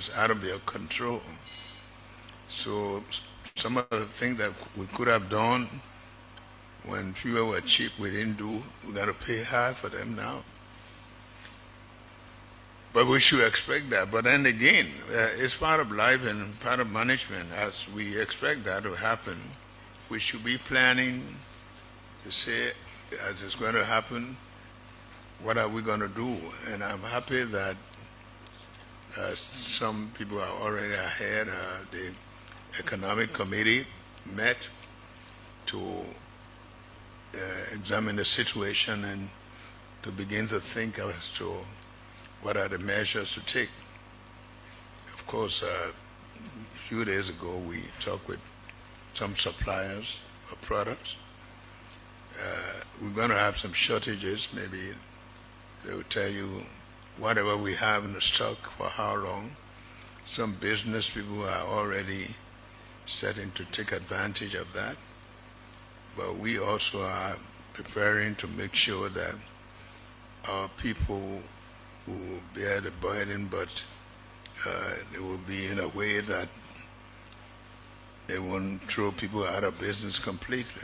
is out of their control. So some of the things that we could have done when fuel were cheap, we didn't do. We got to pay high for them now. But we should expect that. But then again, it's part of life and part of management. As we expect that to happen, we should be planning to say, as it's going to happen, what are we going to do? And I'm happy that some people are already ahead. The Economic Committee met to examine the situation and to begin to think as to what are the measures to take. Of course, a few days ago we talked with some suppliers of products. We're going to have some shortages. Maybe they will tell you whatever we have in the stock for how long. Some business people are already starting to take advantage of that. But we also are preparing to make sure that our people who will bear the burden, but it will be in a way that they won't throw people out of business completely.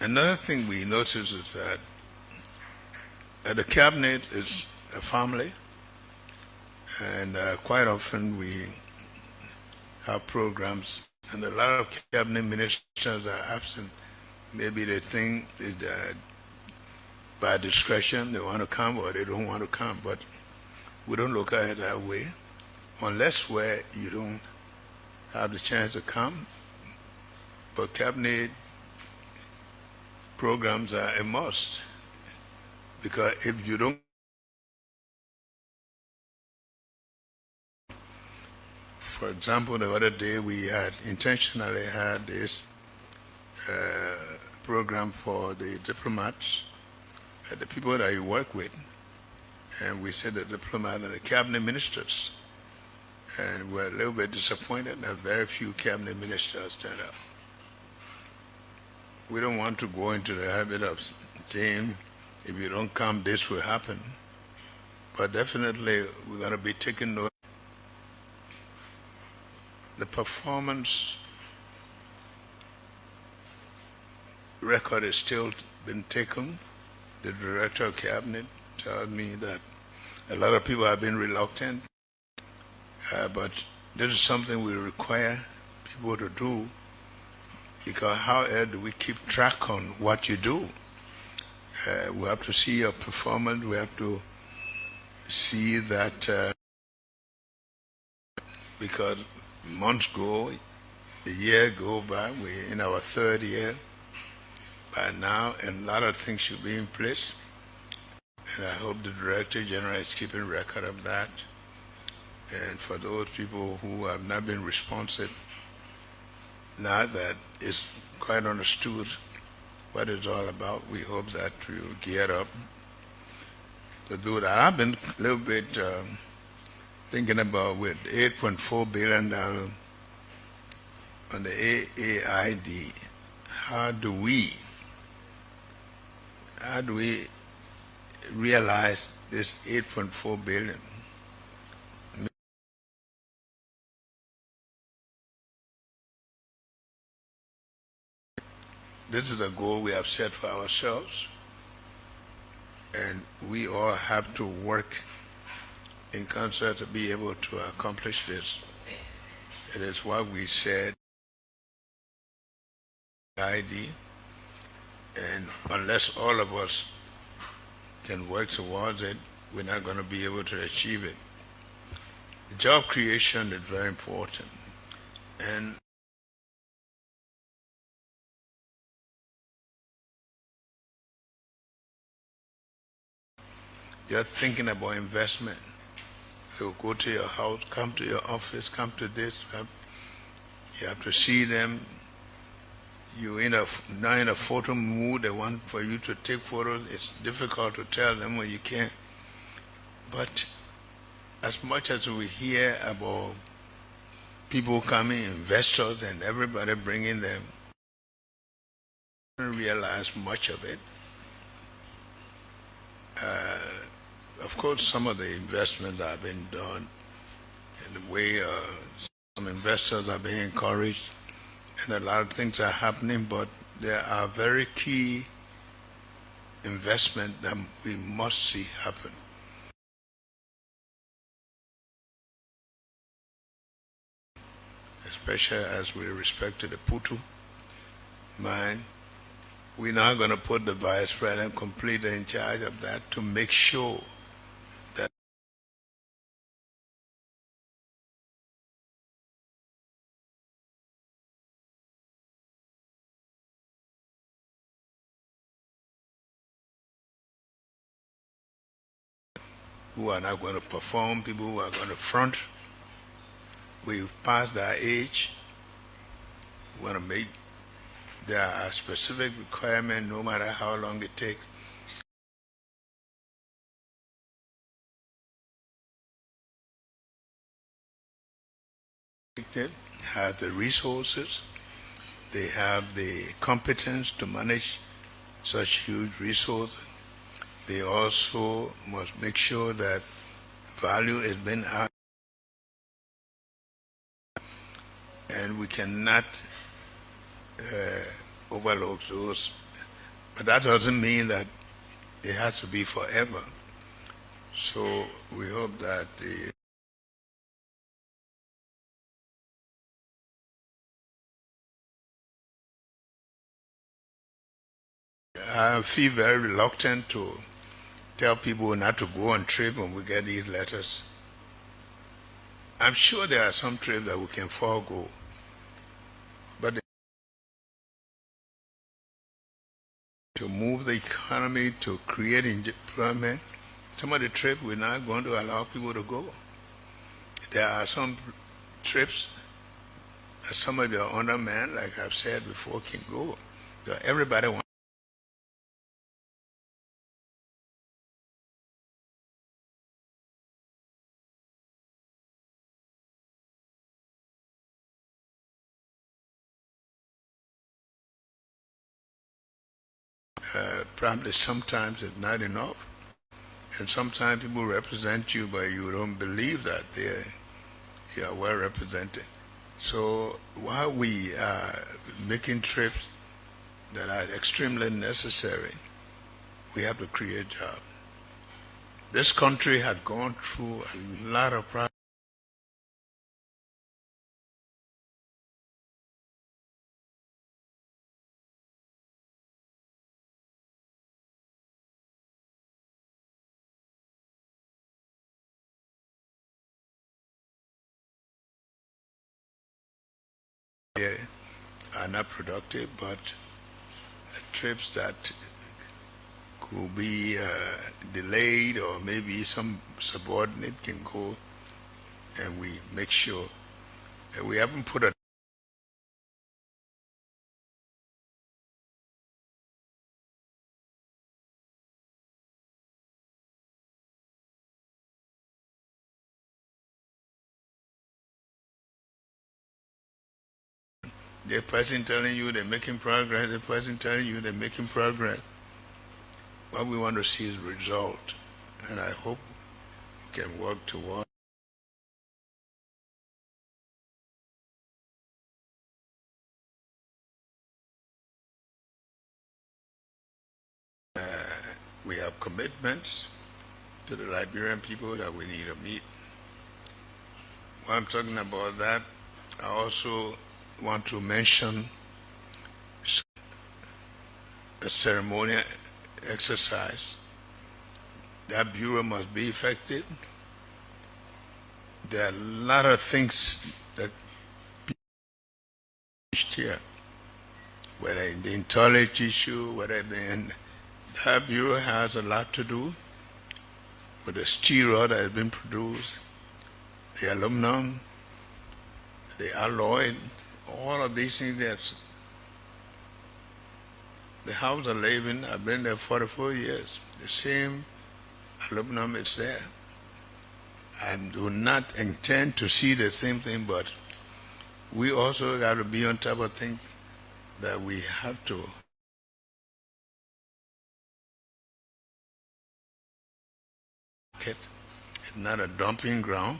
Another thing we notice is that the cabinet is a family, and quite often we have programs, and a lot of cabinet ministers are absent. Maybe they think that by discretion they want to come or they don't want to come, but we don't look at it that way. Unless where you don't have the chance to come, but cabinet programs are a must, because if you don't, for example, the other day we had intentionally had this program for the diplomats, the people that you work with, and we said the diplomat and the cabinet ministers, and we're a little bit disappointed that very few cabinet ministers turned up. We don't want to go into the habit of saying, if you don't come, this will happen. But definitely, we're going to be taking note. The performance record is still been taken. The director of cabinet told me that a lot of people have been reluctant, but this is something we require people to do, because how else do we keep track on what you do? We have to see your performance. We have to see that because months go, a year go by, we're in our third year. By now, a lot of things should be in place. And I hope the Director General is keeping record of that. And for those people who have not been responsive, now that it's quite understood what it's all about, we hope that you gear up to do that. I've been a little bit thinking about with $8.4 billion on the AAID, how do we realize this 8.4 billion? This is a goal we have set for ourselves, and we all have to work in concert to be able to accomplish this. It is what we said, ID, and unless all of us can work towards it, we're not going to be able to achieve it. Job creation is very important, and you're thinking about investment. They'll go to your house, come to your office, come to this. You have to see them. You're not in a photo mood. They want for you to take photos. It's difficult to tell them when you can't. But as much as we hear about people coming, investors and everybody bringing them, I don't realize much of it. of course, some of the investments that have been done and the way some investors are being encouraged and a lot of things are happening, but there are very key investment that we must see happen. Especially as we respect to the Putu mine. We're now going to put the vice president completely in charge of that to make sure that who are not going to perform, people who are going to front. We've passed our age. We want to make there are specific requirements no matter how long it takes. Have the resources, they have the competence to manage such huge resources. They also must make sure that value is being added, and we cannot overlook those. But that doesn't mean that it has to be forever. So we hope that I feel very reluctant to tell people not to go on trip when we get these letters. I'm sure there are some trips that we can forego, but to move the economy, to create employment, some of the trips we're not going to allow people to go. There are some trips that some of your undermen, like I've said before, can go. So everybody wants. Probably sometimes it's not enough. And sometimes people represent you, but you don't believe that you are well represented. So while we are making trips that are extremely necessary, we have to create jobs. This country had gone through a lot of problems. Are not productive, but trips that could be delayed or maybe some subordinate can go, and we make sure that we haven't put a the person telling you they're making progress, the person telling you they're making progress. What we want to see is result, and I hope we can work toward. We have commitments to the Liberian people that we need to meet. While I'm talking about that, I also want to mention a ceremonial exercise. That bureau must be effective. There are a lot of things that here, whether in the intolerance issue, whether in that bureau has a lot to do with the steel that has been produced, the aluminum, the alloy, all of these things. That's the house I live in. I've been there 44 years. The same aluminum is there. I do not intend to see the same thing, but we also got to be on top of things that we have to. market. It's not a dumping ground.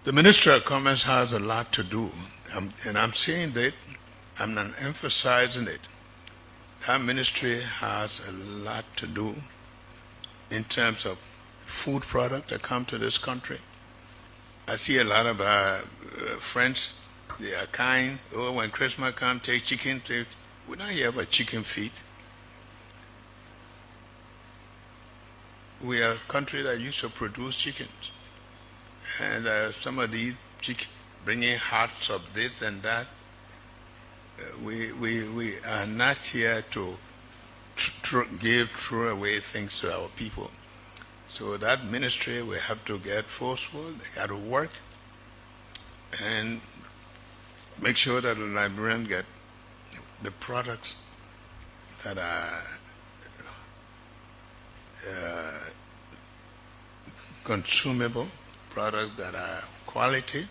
The Ministry of Commerce has a lot to do, and I'm saying that, I'm not emphasizing it. That ministry has a lot to do in terms of food products that come to this country. I see a lot of friends, they are kind. Oh, when Christmas comes, take chicken. We don't have a chicken feed. We are a country that used to produce chickens. And some of these chicken bringing hearts of this and that. We are not here to throw away things to our people. So that ministry we have to get forceful. They got to work and make sure that the Liberians get the products that are consumable, products that are quality.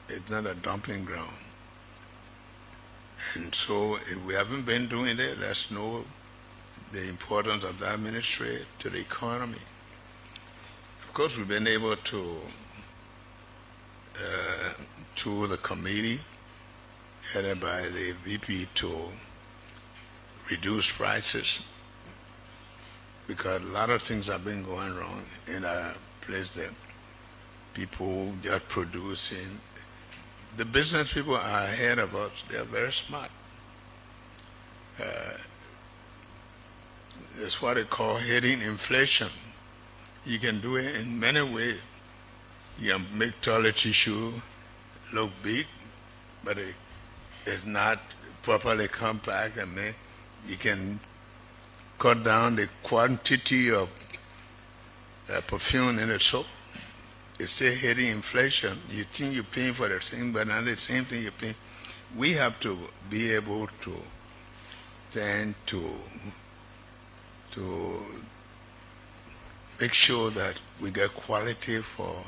It's not a dumping ground. And so if we haven't been doing it, let's know the importance of that ministry to the economy. Of course, we've been able to, through the committee headed by the VP, to reduce prices, because a lot of things have been going wrong in our place that people just producing. The business people are ahead of us. They are very smart. It's what they call hitting inflation. You can do it in many ways. You can make toilet tissue look big, but it's not properly compact. I mean, you can cut down the quantity of perfume in the soap. It's still hitting inflation. You think you're paying for the thing, but not the same thing you're paying. We have to be able to tend to make sure that we get quality for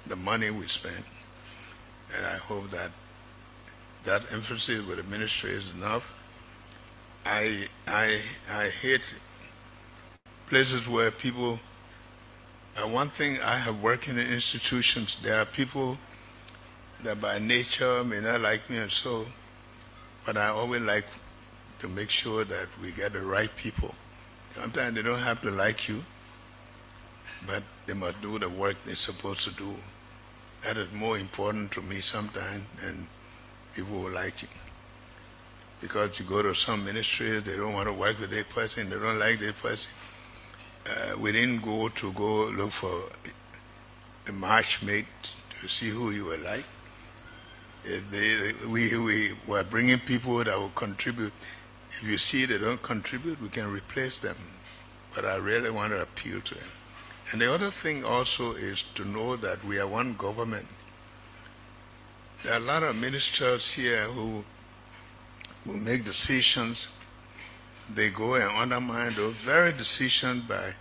the money we spend. And I hope that that emphasis with the ministry is enough. I hate places where people, one thing I have working in institutions, there are people that by nature may not like me and so, but I always like to make sure that we get the right people. Sometimes they don't have to like you, but they must do the work they're supposed to do. That is more important to me sometimes than people who like you. Because you go to some ministries, they don't want to work with that person, they don't like that person. We didn't go look for a matchmate to see who you were like. We were bringing people that will contribute. If you see they don't contribute, we can replace them. But I really want to appeal to them. And the other thing also is to know that we are one government. There are a lot of ministers here who make decisions. They go and undermine those very decisions by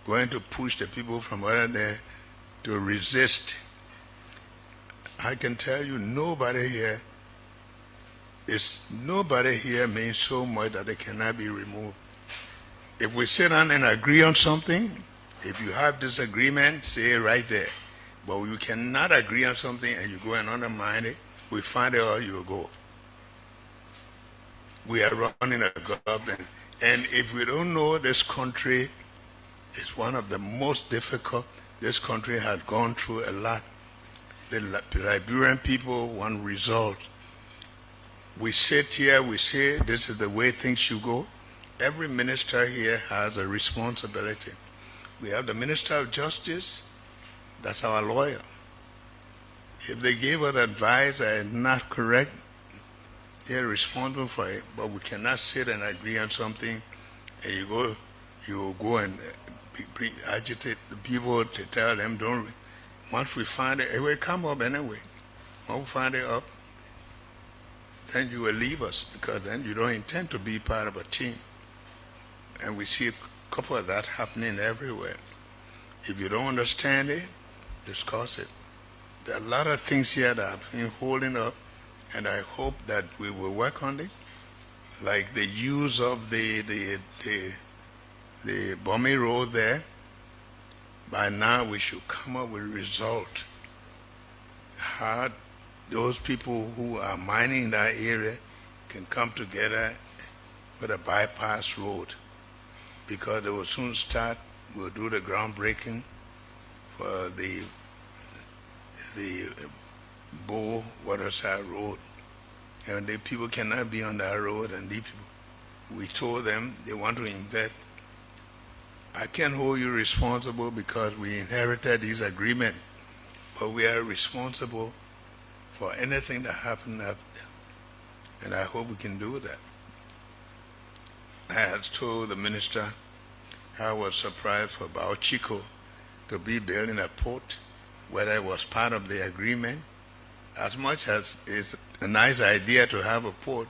going to push the people from over there to resist. I can tell you nobody here means so much that they cannot be removed. If we sit down and agree on something, if you have disagreement, say it right there. But you cannot agree on something and you go and undermine it, we find out you will go. We are running a government. And if we don't know, this country is one of the most difficult. This country has gone through a lot. The Liberian people want results. We sit here, we say this is the way things should go. Every minister here has a responsibility. We have the Minister of Justice, that's our lawyer. If they give us advice that is not correct, they're responsible for it, but we cannot sit and agree on something and you go and agitate the people to tell them don't. Once we find it will come up anyway. Once we find it up, then you will leave us, because then you don't intend to be part of a team. And we see a couple of that happening everywhere. If you don't understand it, discuss it. There are a lot of things here that have been holding up, and I hope that we will work on it, like the use of the Bommy Road there. by now we should come up with a result. How those people who are mining in that area can come together with a bypass road, because they will soon start. We'll do the groundbreaking for the Bow Waterside Road, and the people cannot be on that road. And these people, we told them they want to invest. I can't hold you responsible because we inherited this agreement, but we are responsible for anything that happened up there, and I hope we can do that. I had told the minister I was surprised for Bauchico to be building a port, whether it was part of the agreement. As much as it's a nice idea to have a port,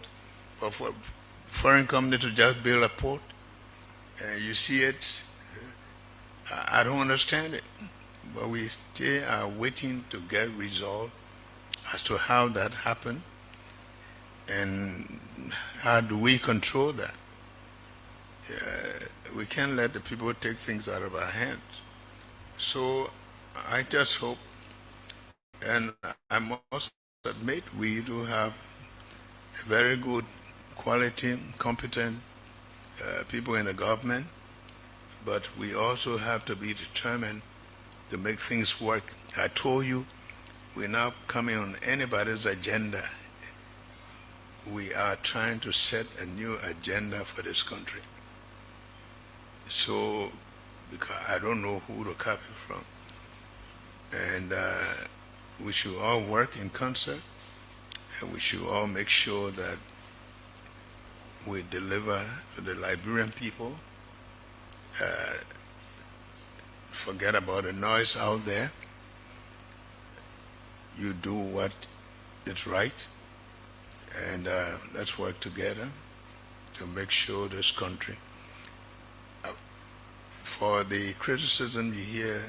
but for foreign company to just build a port, you see it, I don't understand it. But we still are waiting to get resolved as to how that happened and how do we control that. We can't let the people take things out of our hands. So I just hope, and I must admit, we do have very good quality, competent people in the government, but we also have to be determined to make things work. I told you, we're not coming on anybody's agenda. We are trying to set a new agenda for this country. So, because I don't know who to copy from. And we should all work in concert, and we should all make sure that we deliver to the Liberian people. Forget about the noise out there. You do what is right, and let's work together to make sure this country. For the criticism you hear,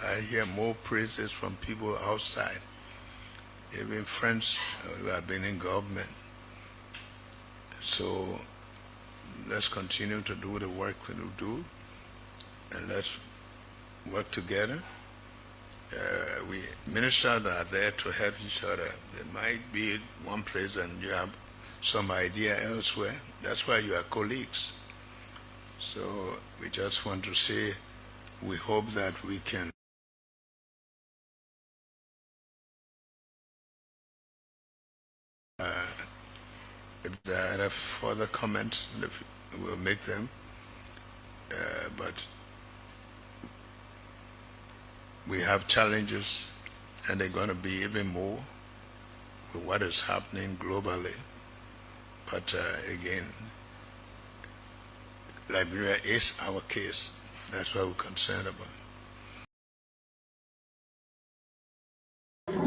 I hear more praises from people outside, even friends who have been in government. So let's continue to do the work we do, and let's work together. We ministers are there to help each other. There might be one place and you have some idea elsewhere. That's why you are colleagues. So we just want to say we hope that we can if there are further comments, we'll make them. But we have challenges, and they're going to be even more with what is happening globally. But again, Liberia is our case. That's what we're concerned about.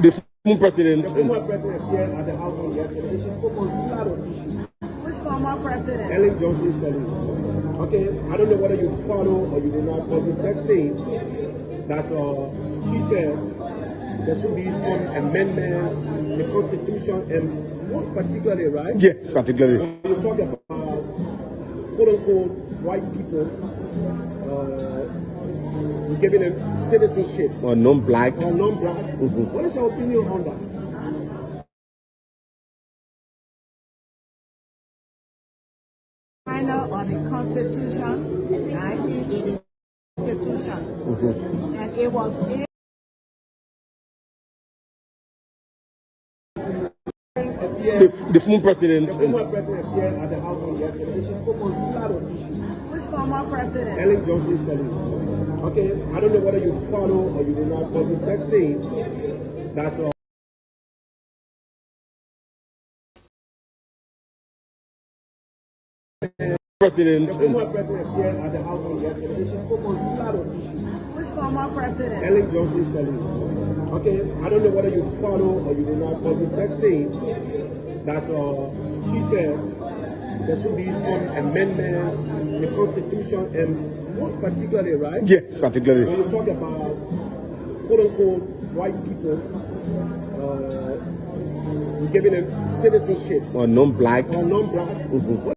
The former president. The former president appeared at the House on yesterday. She spoke on a lot of issues. Which former president? Ellen Johnson Sirleaf. Okay, I don't know whether you follow or you do not, but you just say that she said there should be some amendments in the Constitution, and most particularly, right? Yeah, particularly. You talk about quote-unquote white people giving them citizenship. Or non-black. Or non-black. Mm-hmm. What is your opinion on that? Final on the Constitution, 1980 Constitution, and it was the former president. The former president appeared at the House on yesterday. She spoke on a lot of issues. Which former president? Ellen Johnson Sirleaf. Okay, I don't know whether you follow or you do not, but you just say that. President. The former president appeared at the House on yesterday. She spoke on a lot of issues. Which former president? Ellen Johnson Sirleaf. Okay, I don't know whether you follow or you do not, but you just say that she said there should be some amendments in the Constitution, and most particularly, right? Yeah, particularly. When you talk about quote-unquote white people giving them citizenship. Or non-black. Or non-black. Mm-hmm.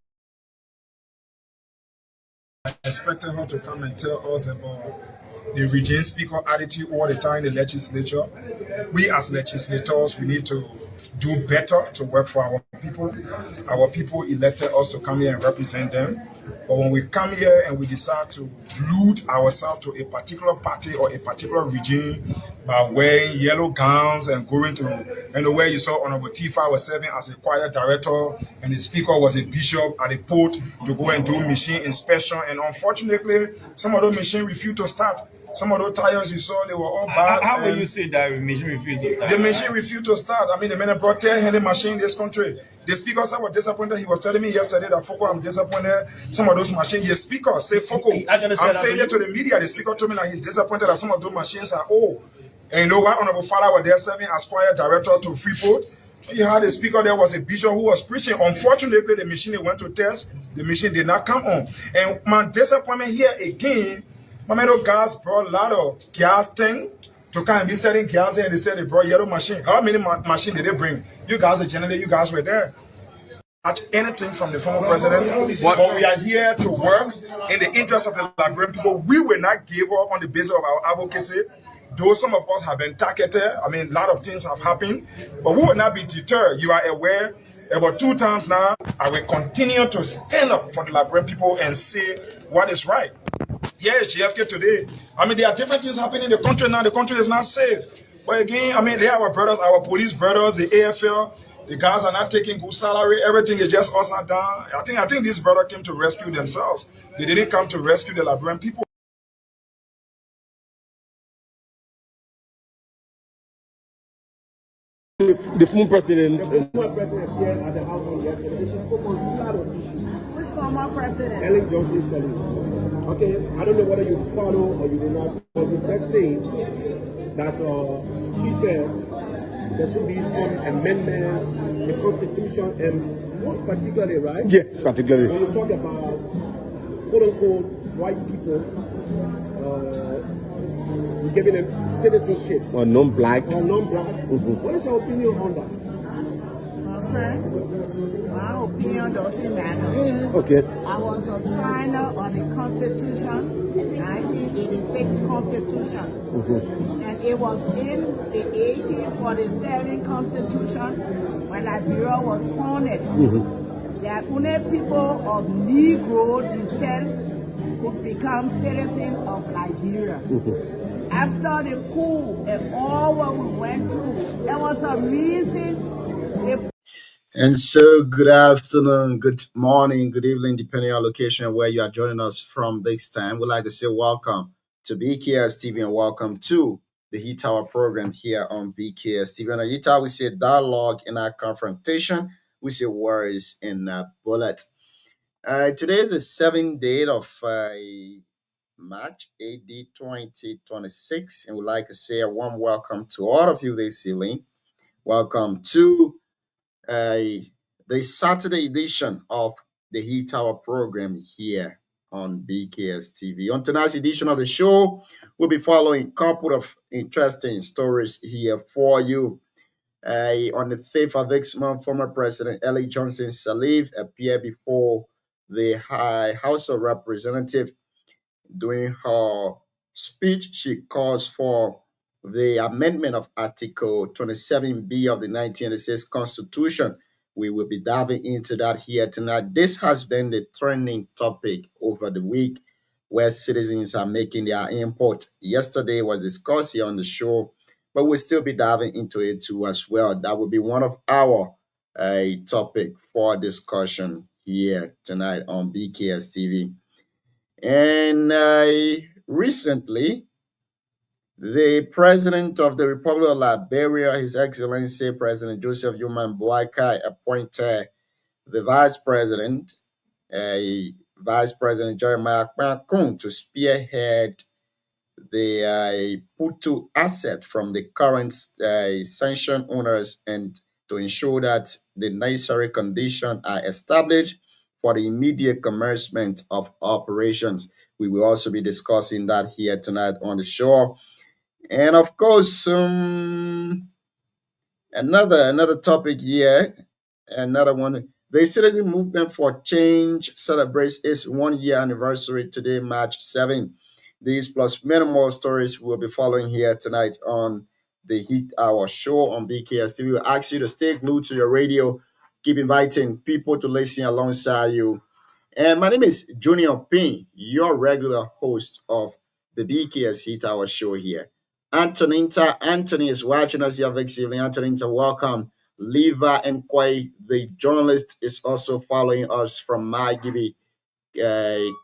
Expecting her to come and tell us about the regime speaker attitude all the time in the legislature. We as legislators, we need to do better to work for our people. Our people elected us to come here and represent them. But when we come here and we decide to glued ourselves to a particular party or a particular regime by wearing yellow gowns and going to, where you saw Honorable Tifa was serving as a choir director and the speaker was a bishop at a port to go and do machine inspection. And unfortunately, some of those machines refused to start. Some of those tires you saw, they were all bad. How will you say that the machine refused to start? The machine refused to start. I mean, the man brought tail-handed machine in this country. The speaker said was disappointed. He was telling me yesterday that Foko, I'm disappointed. Some of those machines, the speaker say Foko. I'm saying it to the media. The speaker told me that he's disappointed that some of those machines are old. And you know what? Honorable Father was there serving as choir director to Freeport. You had a speaker there was a bishop who was preaching. Unfortunately, the machine they went to test, the machine did not come on. And my disappointment here again, my man, guys brought a lot of gas thing to come and be selling gas here, and they said they brought yellow machine. How many machine did they bring? You guys are generally, you guys were there. Not anything from the former president, but we are here to work in the interest of the Liberian people. We will not give up on the basis of our advocacy. Though some of us have been targeted, I mean, a lot of things have happened, but we will not be deterred. You are aware, about 2 times now, I will continue to stand up for the Liberian people and say what is right. Yes, GFK today. I mean, there are different things happening in the country now. The country is not safe. But again, I mean, they are our brothers, our police brothers, the AFL. The guys are not taking good salary. Everything is just upside down. I think these brothers came to rescue themselves. They didn't come to rescue the Liberian people. The former president. The former president here at the House on yesterday, and she spoke on a lot of issues. Which former president? Ellen Johnson Sirleaf. Okay, I don't know whether you follow or you did not, but we just saying that she said there should be some amendments in the Constitution, and most particularly, right? Yeah, particularly. When you talk about quote unquote white people, giving them citizenship Or non-black. or non-black. What is your opinion on that? Okay. My opinion doesn't matter. Okay. I was a signer of the Constitution, 1986 Constitution. And it was in the 1847 Constitution when Liberia was founded that only people of Negro descent could become citizens of Liberia. After the coup and all what we went through, there was a reason. And so, good afternoon, good morning, good evening, depending on location where you are joining us from this time. We'd like to say welcome to BKS TV and welcome to the Heat Tower program here on BKS TV. On the Heat Tower, we say dialogue in our confrontation, we say words in a bullet. Today is the 7th day of March 8th, 2026, and we'd like to say a warm welcome to all of you this evening. Welcome to the Saturday edition of the Heat Tower program here on BKS TV. On tonight's edition of the show, we'll be following a couple of interesting stories here for you. On the 5th of this month, former President Ellen Johnson Sirleaf appeared before the House of Representatives. During her speech, she calls for the amendment of Article 27B of the 1986 Constitution. We will be diving into that here tonight. This has been the trending topic over the week where citizens are making their input. Yesterday was discussed here on the show, but we'll still be diving into it too as well. That will be one of our topic for discussion here tonight on BKS TV. And recently, the President of the Republic of Liberia, His Excellency President Joseph Jomaim Boakai, appointed the Vice President, Vice President Jeremiah Kpakun, to spearhead the Putu asset from the current sanction owners and to ensure that the necessary conditions are established for the immediate commencement of operations. We will also be discussing that here tonight on the show. And of course, another topic here, another one. The Citizen Movement for Change celebrates its 1-year anniversary today, March 7. These plus many more stories will be following here tonight on the Heat Hour show on BKS TV. We'll ask you to stay glued to your radio, keep inviting people to listen alongside you. And my name is Junior Payne, your regular host of the BKS Heat Hour show here. Anthony is watching us here this evening. Antoninta, welcome. Leva and Kwai, the journalist, is also following us from Magibi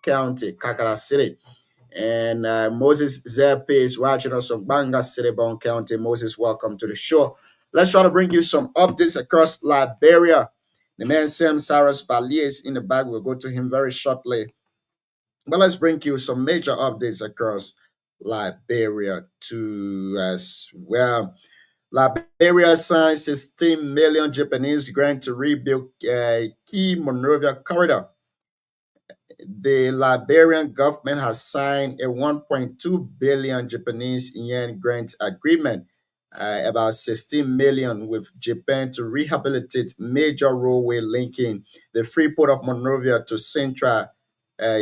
County, Kakara City. And Moses Zepe is watching us from Banga City, Bon County. Moses, welcome to the show. Let's try to bring you some updates across Liberia. The man Sam Saras Bali is in the bag. We'll go to him very shortly. But let's bring you some major updates across Liberia too as well. Liberia signed 16 million Japanese grant to rebuild key Monrovia corridor. The Liberian government has signed a 1.2 billion Japanese yen grant agreement, about 16 million with Japan to rehabilitate major roadway linking the free port of Monrovia to central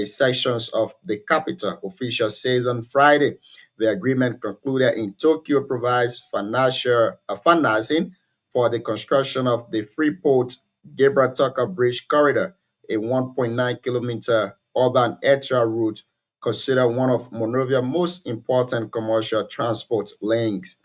sections of the capital. Officials says on Friday, the agreement concluded in Tokyo provides financing for the construction of the Freeport Gabriel Tucker Bridge corridor, a 1.9 kilometer urban area route considered one of Monrovia's most important commercial transport links.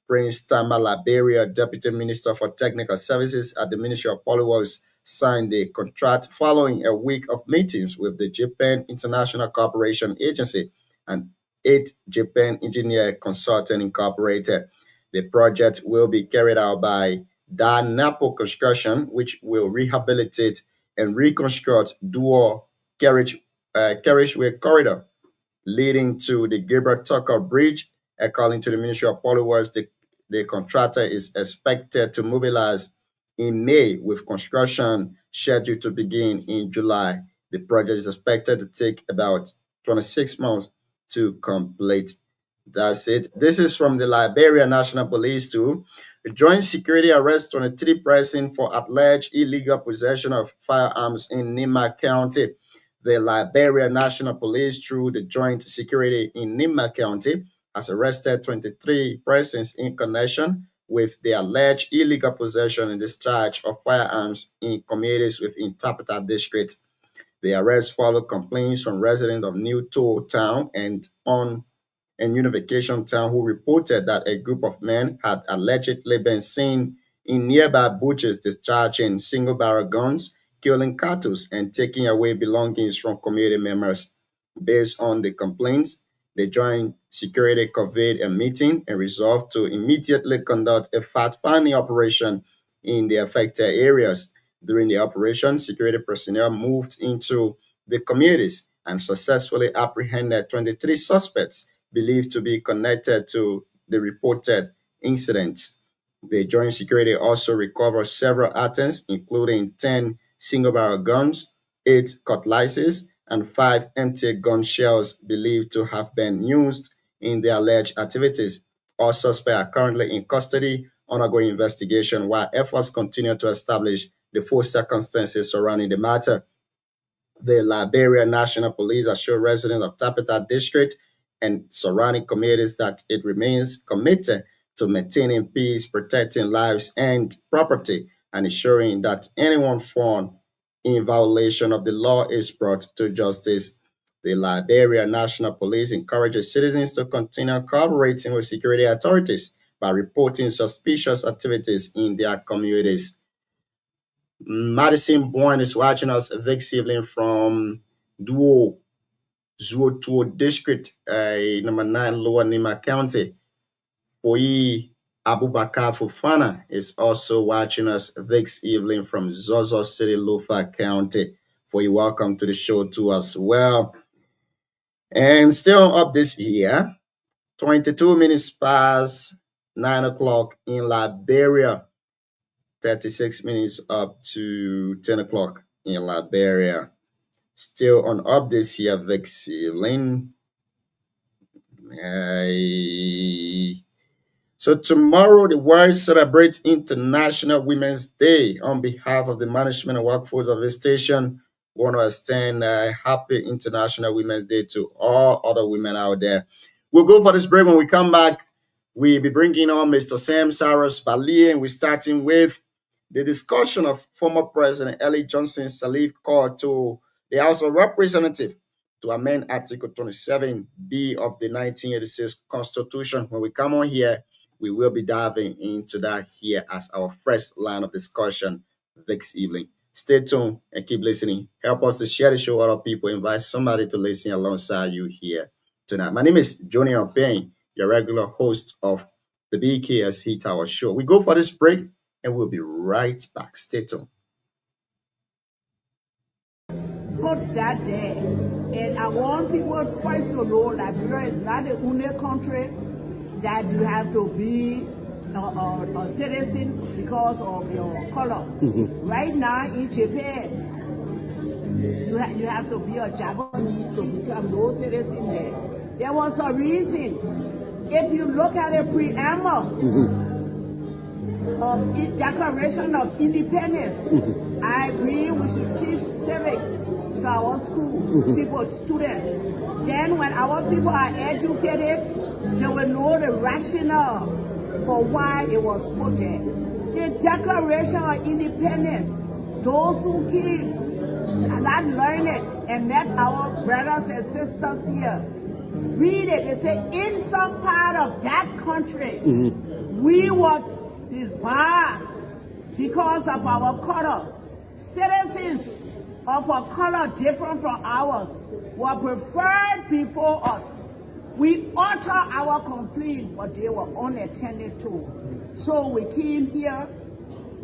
Prince Tama Liberia, Deputy Minister for Technical Services at the Ministry of Polyworks, signed the contract following a week of meetings with the Japan International Cooperation Agency and 8 Japan Engineer Consulting Incorporated. The project will be carried out by Danapo Construction, which will rehabilitate and reconstruct dual carriageway corridor leading to the Gabriel Tucker Bridge. According to the Ministry of Polyworks, the contractor is expected to mobilize in May, with construction scheduled to begin in July. The project is expected to take about 26 months to complete. That's it. This is from the Liberia National Police too. A joint security arrest 23 persons for alleged illegal possession of firearms in Nima County. The Liberia National Police, through the joint security in Nima County, has arrested 23 persons in connection with the alleged illegal possession and discharge of firearms in communities within Tapata District. The arrest followed complaints from residents of New Toll Town and Unification Town who reported that a group of men had allegedly been seen in nearby butchers discharging single-barrel guns, killing cattle, and taking away belongings from community members. Based on the complaints, the joint security convened a meeting and resolved to immediately conduct a fact-finding operation in the affected areas. During the operation, security personnel moved into the communities and successfully apprehended 23 suspects believed to be connected to the reported incidents. The joint security also recovered several items, including 10 single-barrel guns, 8 cutlasses, and 5 empty gun shells believed to have been used in the alleged activities. All suspects are currently in custody, undergoing investigation, while efforts continue to establish the full circumstances surrounding the matter. The Liberia National Police assured residents of Tapeta District and surrounding communities that it remains committed to maintaining peace, protecting lives and property, and ensuring that anyone found in violation of the law is brought to justice. The Liberia National Police encourages citizens to continue cooperating with security authorities by reporting suspicious activities in their communities. Madison Boyne is watching us this evening from Duo Zuotuo District, number 9, Lower Nima County. Foyi Abubakar Fufana is also watching us this evening from Zozo City, Lofa County. Foyi, welcome to the show too as well. And still up this year, 22 minutes past 9 o'clock in Liberia, 36 minutes up to 10 o'clock in Liberia. Still on up this year, this evening. So tomorrow, the world celebrates International Women's Day. On behalf of the management and workforce of the station, We want to extend a happy International Women's Day to all other women out there. We'll go for this break. When we come back, we'll be bringing on Mr. Sam Cyrus Bali, and we're starting with the discussion of former President Eli Johnson Sirleaf call to the House of Representatives to amend Article 27B of the 1986 Constitution. When we come on here, we will be diving into that here as our first line of discussion this evening. Stay tuned and keep listening. Help us to share the show with other people. Invite somebody to listen alongside you here tonight. My name is Junior Payne, your regular host of the BKS Heat Hour Show. We go for this break and we'll be right back. Stay tuned. Put that there. And I want people first to know Liberia is not the only country that you have to be a citizen because of your color. Right now in Japan, you have to be a Japanese to become no citizen there. There was a reason. If you look at the preamble of the Declaration of Independence, I agree we should teach civics to our school people, students. Then when our people are educated, they will know the rationale for why it was put there. The Declaration of Independence, those who keep not learn it and let our brothers and sisters here read it. They say in some part of that country, we were banned because of our color. Citizens of a color different from ours were preferred before us. We utter our complaint, but they were unattended to. So we came here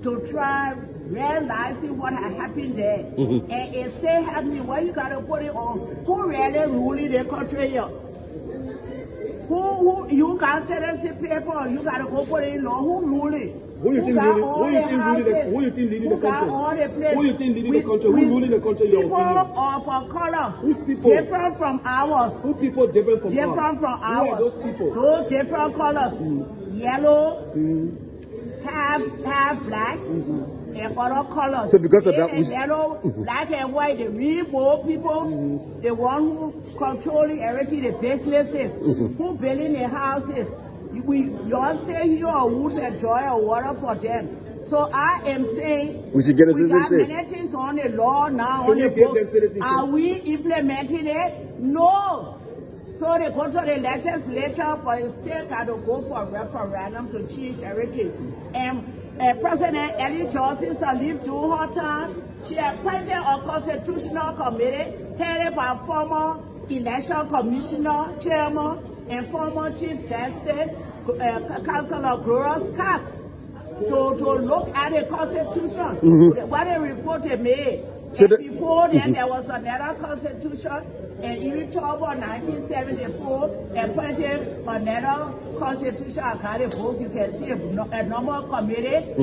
to try realizing what had happened there. And it still happening. Well, you gotta put it on. Who really ruling the country here? Who you got citizen paper, you gotta go put it in law. Who ruling? Who you think leading the country? Who you think leading the country? Who ruling the country? People of a color, different from ours. Who people different from ours? Who are those people? Those different colors. Yellow, half black, and other colors. So because of that, yellow, black and white, the real poor people, the one who controlling everything, the businesses, who building the houses. We all stay here or wood and joy or water for them. So I am saying we should get a we got citizenship. many things on the law now. Should on the we give book. them citizenship? Are we implementing it? No. So they go to the legislature, but still got to go for a referendum to change everything. And President Eli Johnson Sirleaf during her time, she appointed a constitutional committee headed by former election commissioner, chairman, and former chief justice, Councilor Gloria Scott, to look at the constitution. What a report they made. So and before then, there was another constitution, and in October 1974, appointed another constitution. I got a book, you can see a normal committee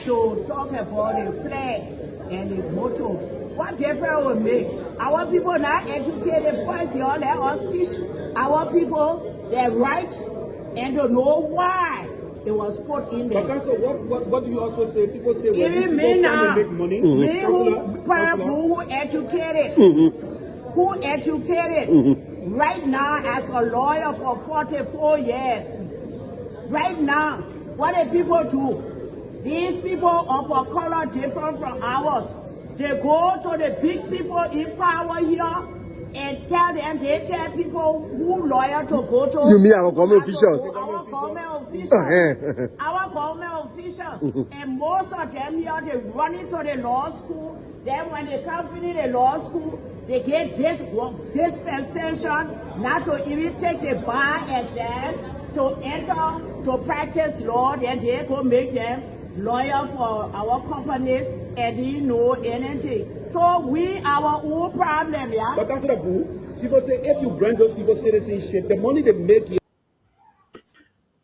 to talk about the flag and the motto. What difference will make? Our people not educated first, y'all let us teach our people their rights and to know why it was put in there. But Council, what do you also say? People say, well, Even these me people now, come and make money. me who educated, who educated, right now as a lawyer for 44 years, right now, what do people do? These people of a color different from ours, they go to the big people in power here and tell them, they tell people who lawyer to go to. You mean our government officials? Our government officials. Our government officials. And most of them here, they run into the law school. Then when they come finish the law school, they get this dispensation not to even take the bar exam to enter to practice law. Then they go make them lawyer for our companies and they know anything. So we our own problem, yeah. But Councilor Boo, people say if you grant those people citizenship, the money they make here.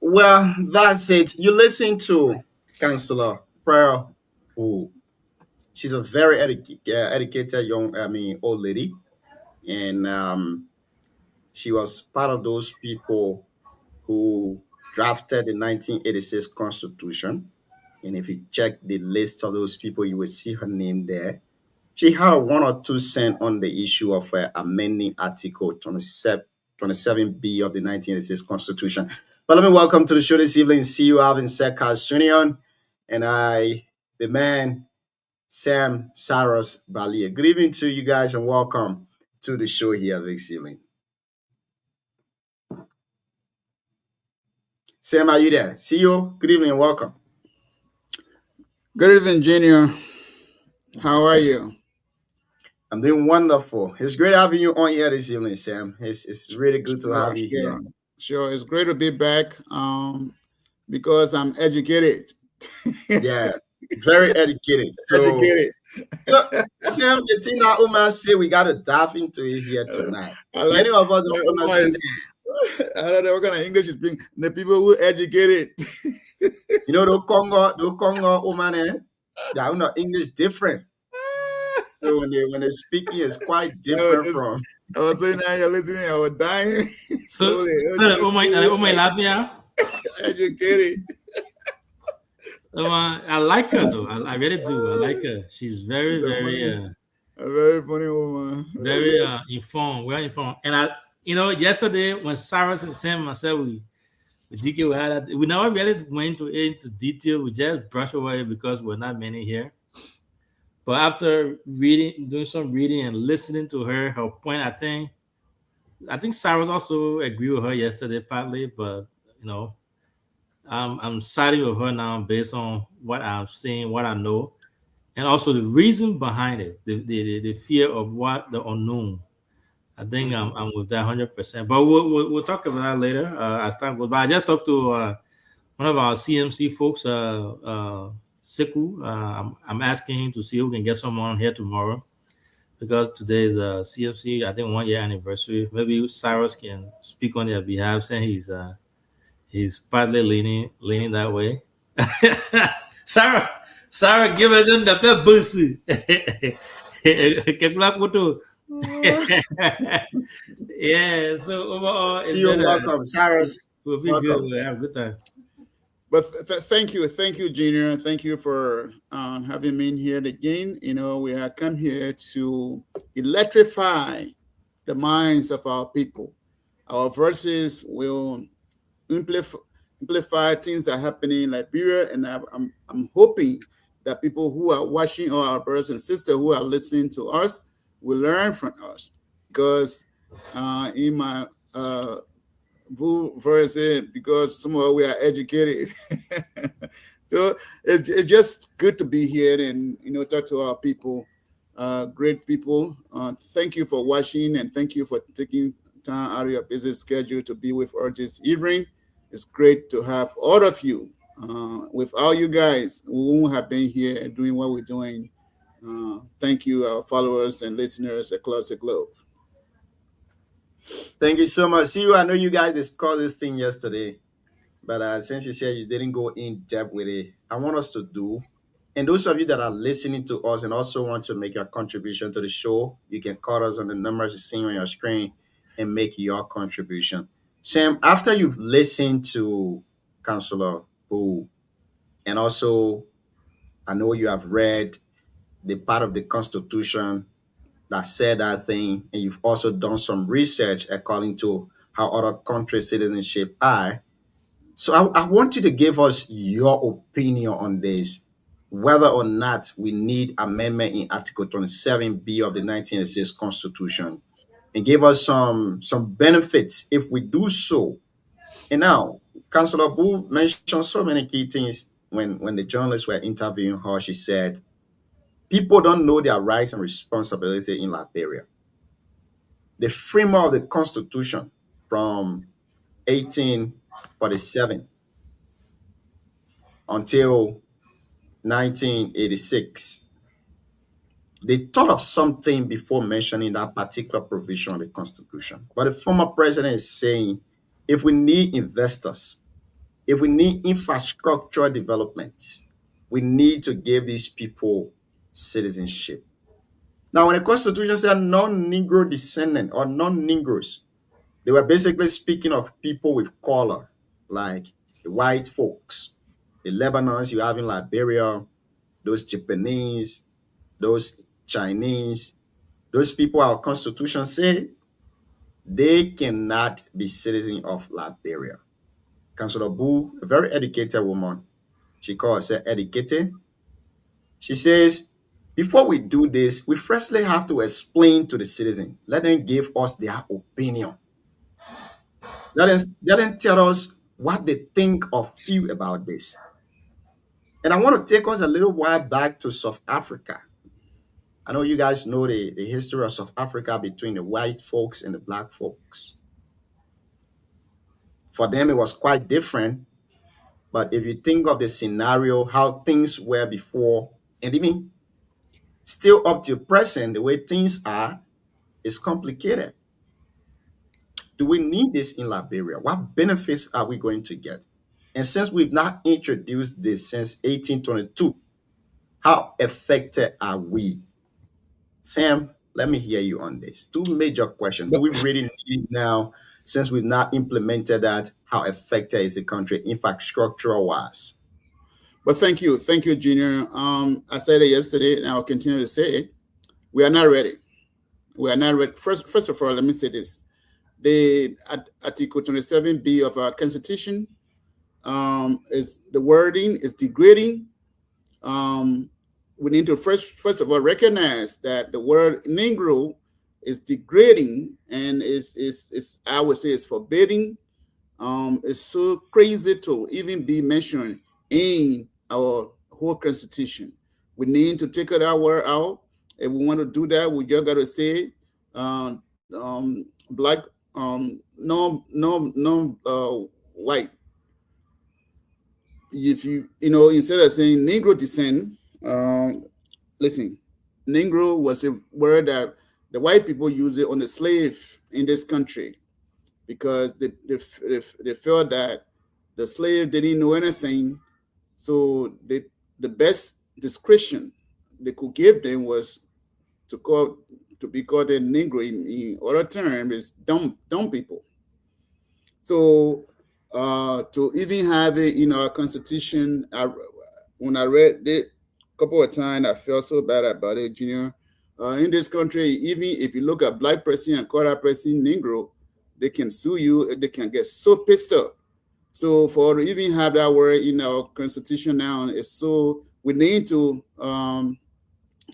Well, that's it. You listen to Councilor Pearl, who she's a very educated old lady, and she was part of those people who drafted the 1986 Constitution. And if you check the list of those people, you will see her name there. she had a 1 or 2 cent on the issue of amending Article 27B of the 1986 Constitution. But let me welcome to the show this evening, CEO Alvin Sekas Sunion, and the man, Sam Saros Balia. Good evening to you guys and welcome to the show here this evening. Sam, are you there? CEO, good evening and welcome. Good evening, Junior. How are you? I'm doing wonderful. It's great having you on here this evening, Sam. It's really good to have you here. Sure, it's great to be back because I'm educated. Yeah, very educated. So, Educated. Sam, the thing that Omar say, we got to dive into it here tonight. Many of us don't understand. I don't know what kind of English is being. The people who educated. You know, the Congo, Oman, they're not English different. So when they're speaking, it's quite different from. I was saying now you're listening, I was dying slowly. Oh my laughing. Educated. I like her though. I really do. I like her. She's very, very, a very funny woman. very informed. Well informed. And yesterday when Sarah and Sam and myself, we DK, we never really went into detail. We just brushed over it because we're not many here. But after doing some reading and listening to her point, I think Sarah's also agreed with her yesterday partly, but I'm siding with her now based on what I'm seeing, what I know, and also the reason behind it, the fear of what the unknown. I think I'm with that 100%. But we'll talk about that later as time goes by. I just talked to one of our CMC folks, Siku. I'm asking him to see who can get someone here tomorrow because today is CMC, I think 1 year anniversary. Maybe Cyrus can speak on their behalf, saying he's partly leaning that way. Sarah, give us the bussy. Yeah, so overall, See you, welcome, Cyrus. We'll be good. We'll have a good time. But thank you, Junior. Thank you for having me in here again. We have come here to electrify the minds of our people. Our verses will amplify things that are happening in Liberia, and I'm hoping that people who are watching, or our brothers and sisters who are listening to us, will learn from us. Because in my verse, because somehow we are educated. So it's just good to be here and talk to our people, great people. Thank you for watching, and thank you for taking time out of your busy schedule to be with us this evening. It's great to have all of you. Without you guys, we won't have been here doing what we're doing. Thank you, our followers and listeners across the globe. Thank you so much. See you. I know you guys discussed this thing yesterday, but since you said you didn't go in depth with it, I want us to do. And those of you that are listening to us and also want to make your contribution to the show, you can call us on the numbers you see on your screen and make your contribution. Sam, after you've listened to Councillor Boo, and also I know you have read the part of the Constitution that said that thing, and you've also done some research according to how other countries' citizenship are. So I want you to give us your opinion on this, whether or not we need amendment in Article 27B of the 1986 Constitution, and give us some benefits if we do so. And now, Councillor Boo mentioned so many key things when the journalists were interviewing her. She said, people don't know their rights and responsibility in Liberia. The framework of the Constitution from 1847 until 1986, they thought of something before mentioning that particular provision of the Constitution. But the former president is saying, if we need investors, if we need infrastructure development, we need to give these people citizenship. Now, when the Constitution said non-Negro descendant or non-Negroes, they were basically speaking of people with color, like the white folks, the Lebanons you have in Liberia, those Japanese, those Chinese, those people, our constitution say they cannot be citizens of Liberia. Councillor Boo, a very educated woman, she calls herself educated. She says, before we do this, we firstly have to explain to the citizen. Let them give us their opinion. Let them tell us what they think or feel about this. And I want to take us a little while back to South Africa. I know you guys know the history of South Africa between the white folks and the black folks. For them, it was quite different. But if you think of the scenario, how things were before, and even still up to present, the way things are, is complicated. Do we need this in Liberia? What benefits are we going to get? And since we've not introduced this since 1822, how affected are we? Sam, let me hear you on this. Two major questions. Do we really need it now, since we've not implemented that? How affected is the country infrastructure-wise? But thank you, Junior. I said it yesterday, and I'll continue to say it. We are not ready. We are not ready. First of all, let me say this: the Article 27B of our Constitution is the wording is degrading. We need to first of all recognize that the word Negro is degrading and is I would say is forbidding. It's so crazy to even be mentioned in our whole Constitution. We need to take that word out. If we want to do that, we just got to say black, no white. If you instead of saying Negro descent, listen, Negro was a word that the white people used it on the slave in this country because they felt that the slave didn't know anything. So the best description they could give them was to be called a Negro. In other terms, is dumb people. So to even have it in our Constitution, when I read it a couple of times, I felt so bad about it, Junior. In this country, even if you look at black person and call that person Negro, they can sue you. They can get so pissed up. So for even have that word in our Constitution now, it's so we need to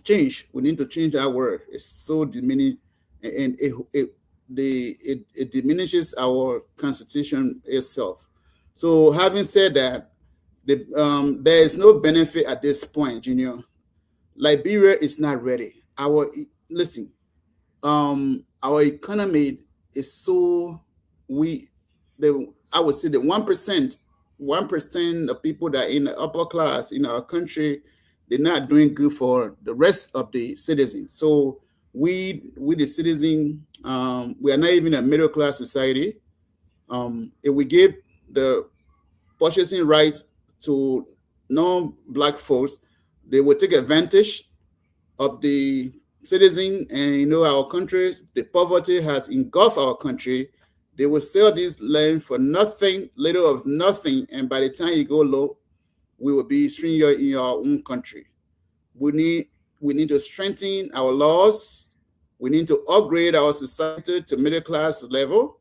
change. We need to change that word. It's so diminished, and it diminishes our Constitution itself. So having said that, there is no benefit at this point, Junior. Liberia is not ready. Our economy is so I would say the 1% of people that are in the upper class in our country, they're not doing good for the rest of the citizens. So we the citizens, we are not even a middle class society. If we give the purchasing rights to non-black folks, they will take advantage of the citizen, and our country, the poverty has engulfed our country. They will sell this land for nothing, little of nothing, and by the time you go low, we will be stranger in our own country. We need to strengthen our laws. We need to upgrade our society to middle class level.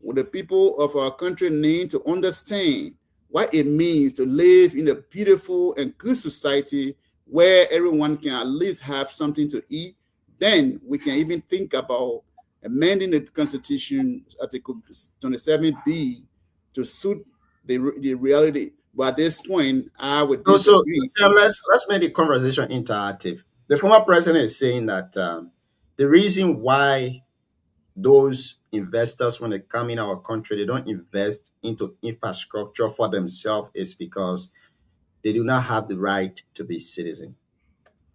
The people of our country need to understand what it means to live in a beautiful and good society where everyone can at least have something to eat. Then we can even think about amending the Constitution, Article 27B, to suit the reality. But at this point, I would disagree. So let's make the conversation interactive. The former president is saying that the reason why those investors, when they come in our country, they don't invest into infrastructure for themselves is because they do not have the right to be citizen.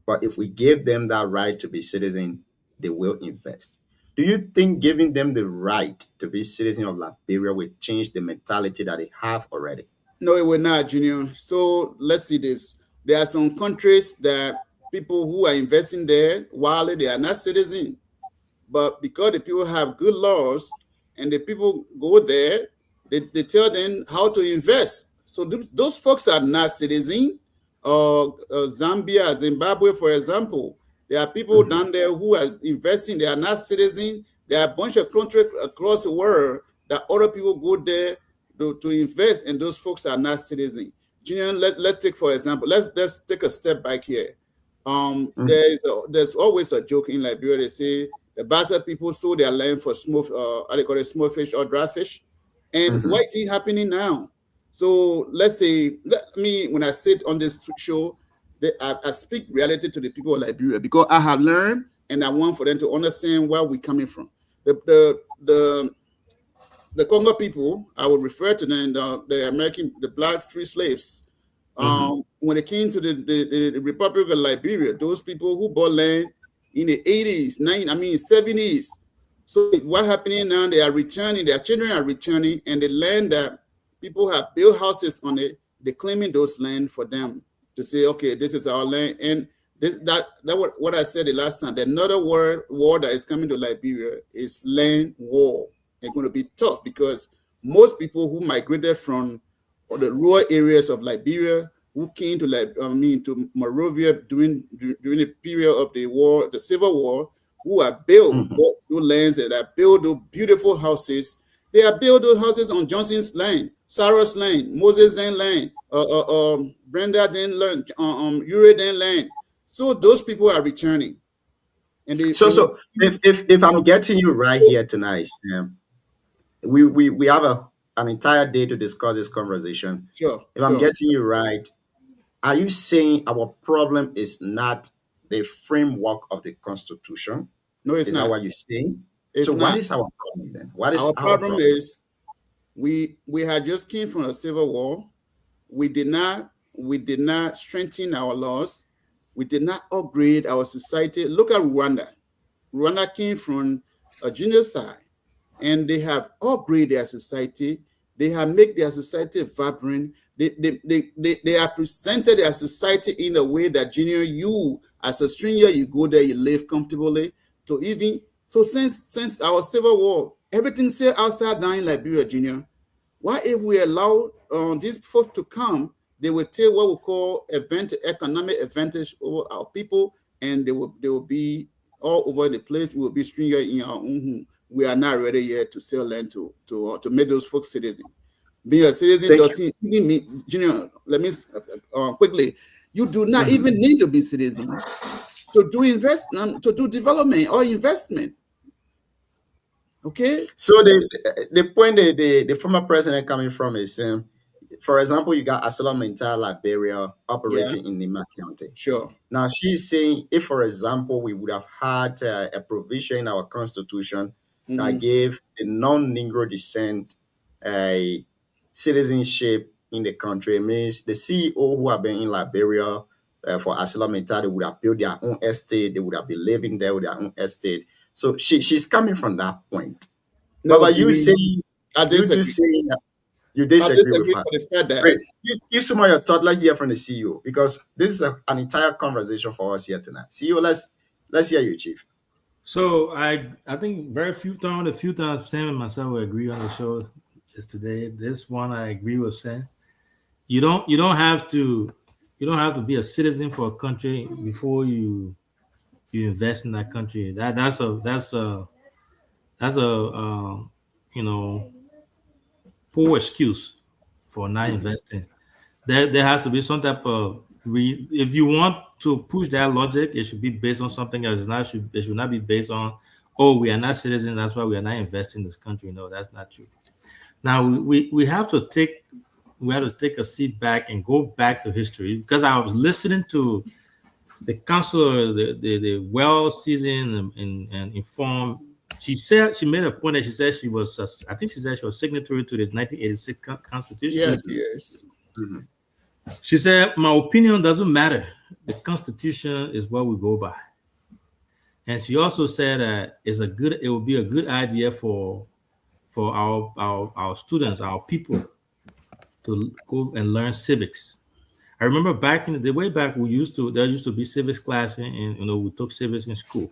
But if we give them that right to be citizen, they will invest. Do you think giving them the right to be citizen of Liberia will change the mentality that they have already? No, it will not, Junior. So let's see this. There are some countries that people who are investing there, while they are not citizens, but because the people have good laws and the people go there, they tell them how to invest. So those folks are not citizens. Zambia, Zimbabwe, for example, There are people down there who are investing. They are not citizens. There are a bunch of countries across the world that other people go there to invest, and those folks are not citizens. Junior, let's take for example. Let's take a step back here. There's always a joke in Liberia. They say the Bassa people sold their land for small, how they call it, small fish or dry fish. And what is happening now? So let's say, when I sit on this show, I speak reality to the people of Liberia because I have learned, and I want for them to understand where we're coming from. The Congo people, I would refer to them, the black free slaves. When it came to the Republic of Liberia, those people who bought land in the 80s, 70s. So what's happening now, they are returning, their children are returning, and the land that people have built houses on it, they're claiming those land for them to say, okay, this is our land. And what I said the last time, another war that is coming to Liberia is land war. It's going to be tough because most people who migrated from the rural areas of Liberia, who came to Monrovia during the period of the war, the Civil War, who are built those lands, that are built those beautiful houses. They are built those houses on Johnson's land, Sarah's land, Moses' land, Brenda then land, Uri then land. So those people are returning. And if I'm getting you right here tonight, Sam, we have an entire day to discuss this conversation. Sure. If I'm getting you right, are you saying our problem is not the framework of the Constitution? No, it's not. Is that what you're saying? It's not. What is our problem then? What is our problem? Is we had just came from a civil war. We did not strengthen our laws. We did not upgrade our society. Look at Rwanda. Rwanda came from a genocide, and they have upgraded their society. They have made their society vibrant. They have presented their society in a way that, Junior, you as a stranger, you go there, you live comfortably. So since our civil war, everything still outside down in Liberia, Junior. Why if we allow these folks to come, they will take what we call economic advantage over our people, and they will be all over the place. We will be stranger in our own home. We are not ready yet to sell land to make those folks citizens. Being a citizen doesn't even mean, Junior, let me quickly, you do not even need to be citizen to do investment, to do development or investment. Okay? So the point the former president coming from is, for example, you got ArcelorMittal Liberia operating in Nima County. Sure. Now she's saying, if, for example, we would have had a provision in our constitution that gave the non-Negro descent citizenship in the country, it means the CEO who have been in Liberia for ArcelorMittal, they would have built their own estate. They would have been living there with their own estate. So she's coming from that point. No, but you saying, you disagree with her. For the fact that Great. Give some of your thought. Let's hear from the CEO, because this is an entire conversation for us here tonight. CEO, let's hear you, Chief. So I think the few times Sam and myself will agree on the show is today. This one I agree with Sam. You don't have to be a citizen for a country before you invest in that country. That's a poor excuse for not investing. There has to be some type of if you want to push that logic, it should be based on something else. It should not be based on, oh, we are not citizens, that's why we are not investing in this country. No, that's not true. Now we have to take a seat back and go back to history, because I was listening to the counselor, the well-seasoned and informed. She made a point that she said she was signatory to the 1986 Constitution. Yes. Mm-hmm. She said, my opinion doesn't matter. The Constitution is what we go by. And she also said that it would be a good idea for our students, our people, to go and learn civics. I remember back in the way back, there used to be civics class, and we took civics in school.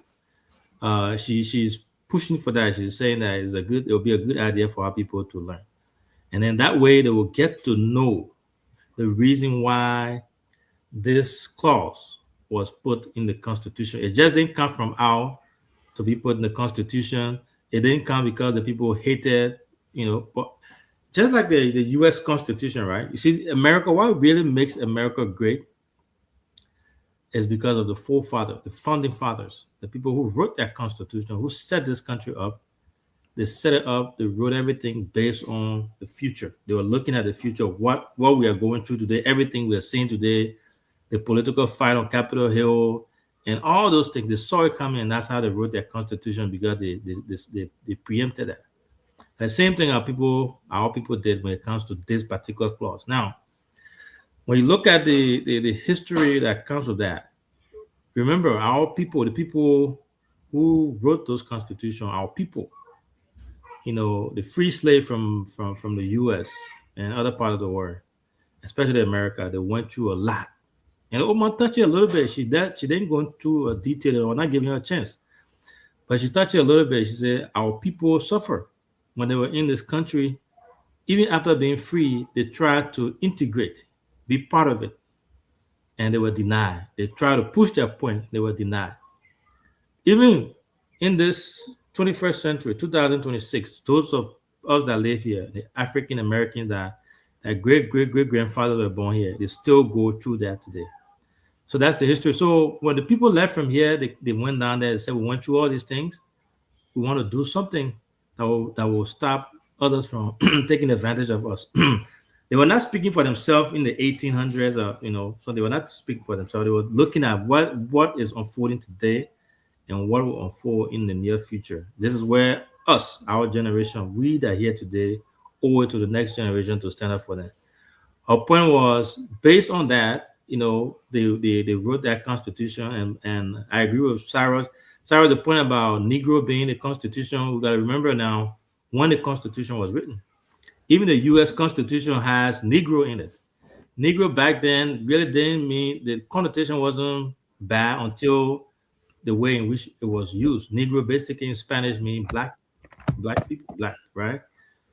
She's pushing for that. She's saying that it will be a good idea for our people to learn, and then that way they will get to know the reason why this clause was put in the Constitution. It just didn't come from out to be put in the Constitution. It didn't come because the people hated, but just like the U.S. Constitution, right? You see, America, what really makes America great is because of the forefathers, the founding fathers, the people who wrote that Constitution, who set this country up. They set it up, they wrote everything based on the future. They were looking at the future, what we are going through today, everything we are seeing today, the political fight on Capitol Hill, and all those things. They saw it coming, and that's how they wrote their Constitution, because they preempted that. The same thing our people did when it comes to this particular clause. Now, when you look at the history that comes with that, remember our people, the people who wrote those constitutions, our people, the free slave from the U.S. and other part of the world, especially America, they went through a lot. And Oma touched it a little bit. She didn't go into a detail, or not giving her a chance, but she touched it a little bit. She said our people suffer when they were in this country. Even after being free, they tried to integrate, be part of it, and they were denied. They tried to push their point, they were denied. Even in this 21st century, 2026, those of us that live here, the African Americans that great grandfathers were born here, they still go through that today. So that's the history. So when the people left from here, they went down there and said, we went through all these things. We want to do something that will stop others from taking advantage of us. They were not speaking for themselves in the 1800s, so they were not speaking for themselves. They were looking at what is unfolding today and what will unfold in the near future. This is where us, our generation, we that are here today, owe it to the next generation to stand up for them. Our point was, based on that, they wrote that Constitution, and I agree with Cyrus. Cyrus, the point about Negro being the Constitution, we got to remember now, when the Constitution was written, even the U.S. Constitution has Negro in it. Negro back then really didn't mean, the connotation wasn't bad until the way in which it was used. Negro basically in Spanish means black people, right?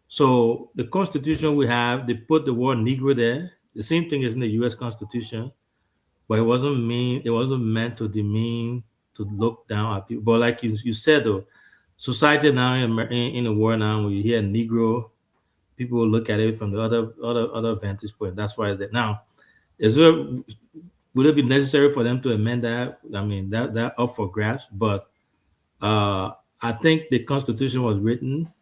So the Constitution we have, they put the word Negro there. The same thing is in the U.S. Constitution, but it wasn't meant to demean, to look down at people. But like you said, though, society now in the world now, when you hear Negro, people will look at it from the other vantage point. That's why that now would it be necessary for them to amend that? I mean, that up for grabs. But I think the Constitution was written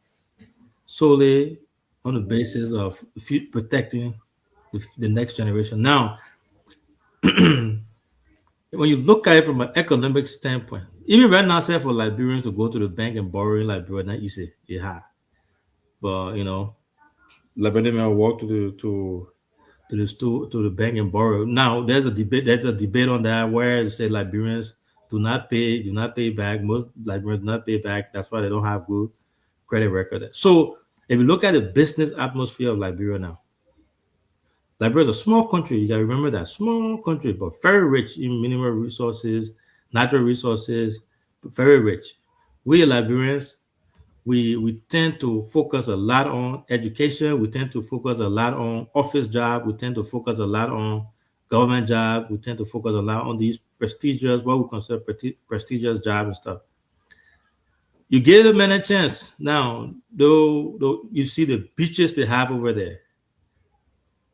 solely on the basis of protecting the next generation. Now, when you look at it from an economic standpoint, even right now, say for Liberians to go to the bank and borrow in Liberia, not easy, it's hard. But Liberian men walk to the bank and borrow. Now there's a debate on that where they say Liberians do not pay back. Most Liberians do not pay back. That's why they don't have good credit record. So if you look at the business atmosphere of Liberia now, Liberia is a small country. You gotta remember that, small country, but very rich in mineral resources, natural resources, but very rich. We Liberians, we tend to focus a lot on education. We tend to focus a lot on office job. We tend to focus a lot on government job. We tend to focus a lot on these prestigious, what we consider prestigious jobs and stuff. You give them a chance. Now, though you see the beaches they have over there.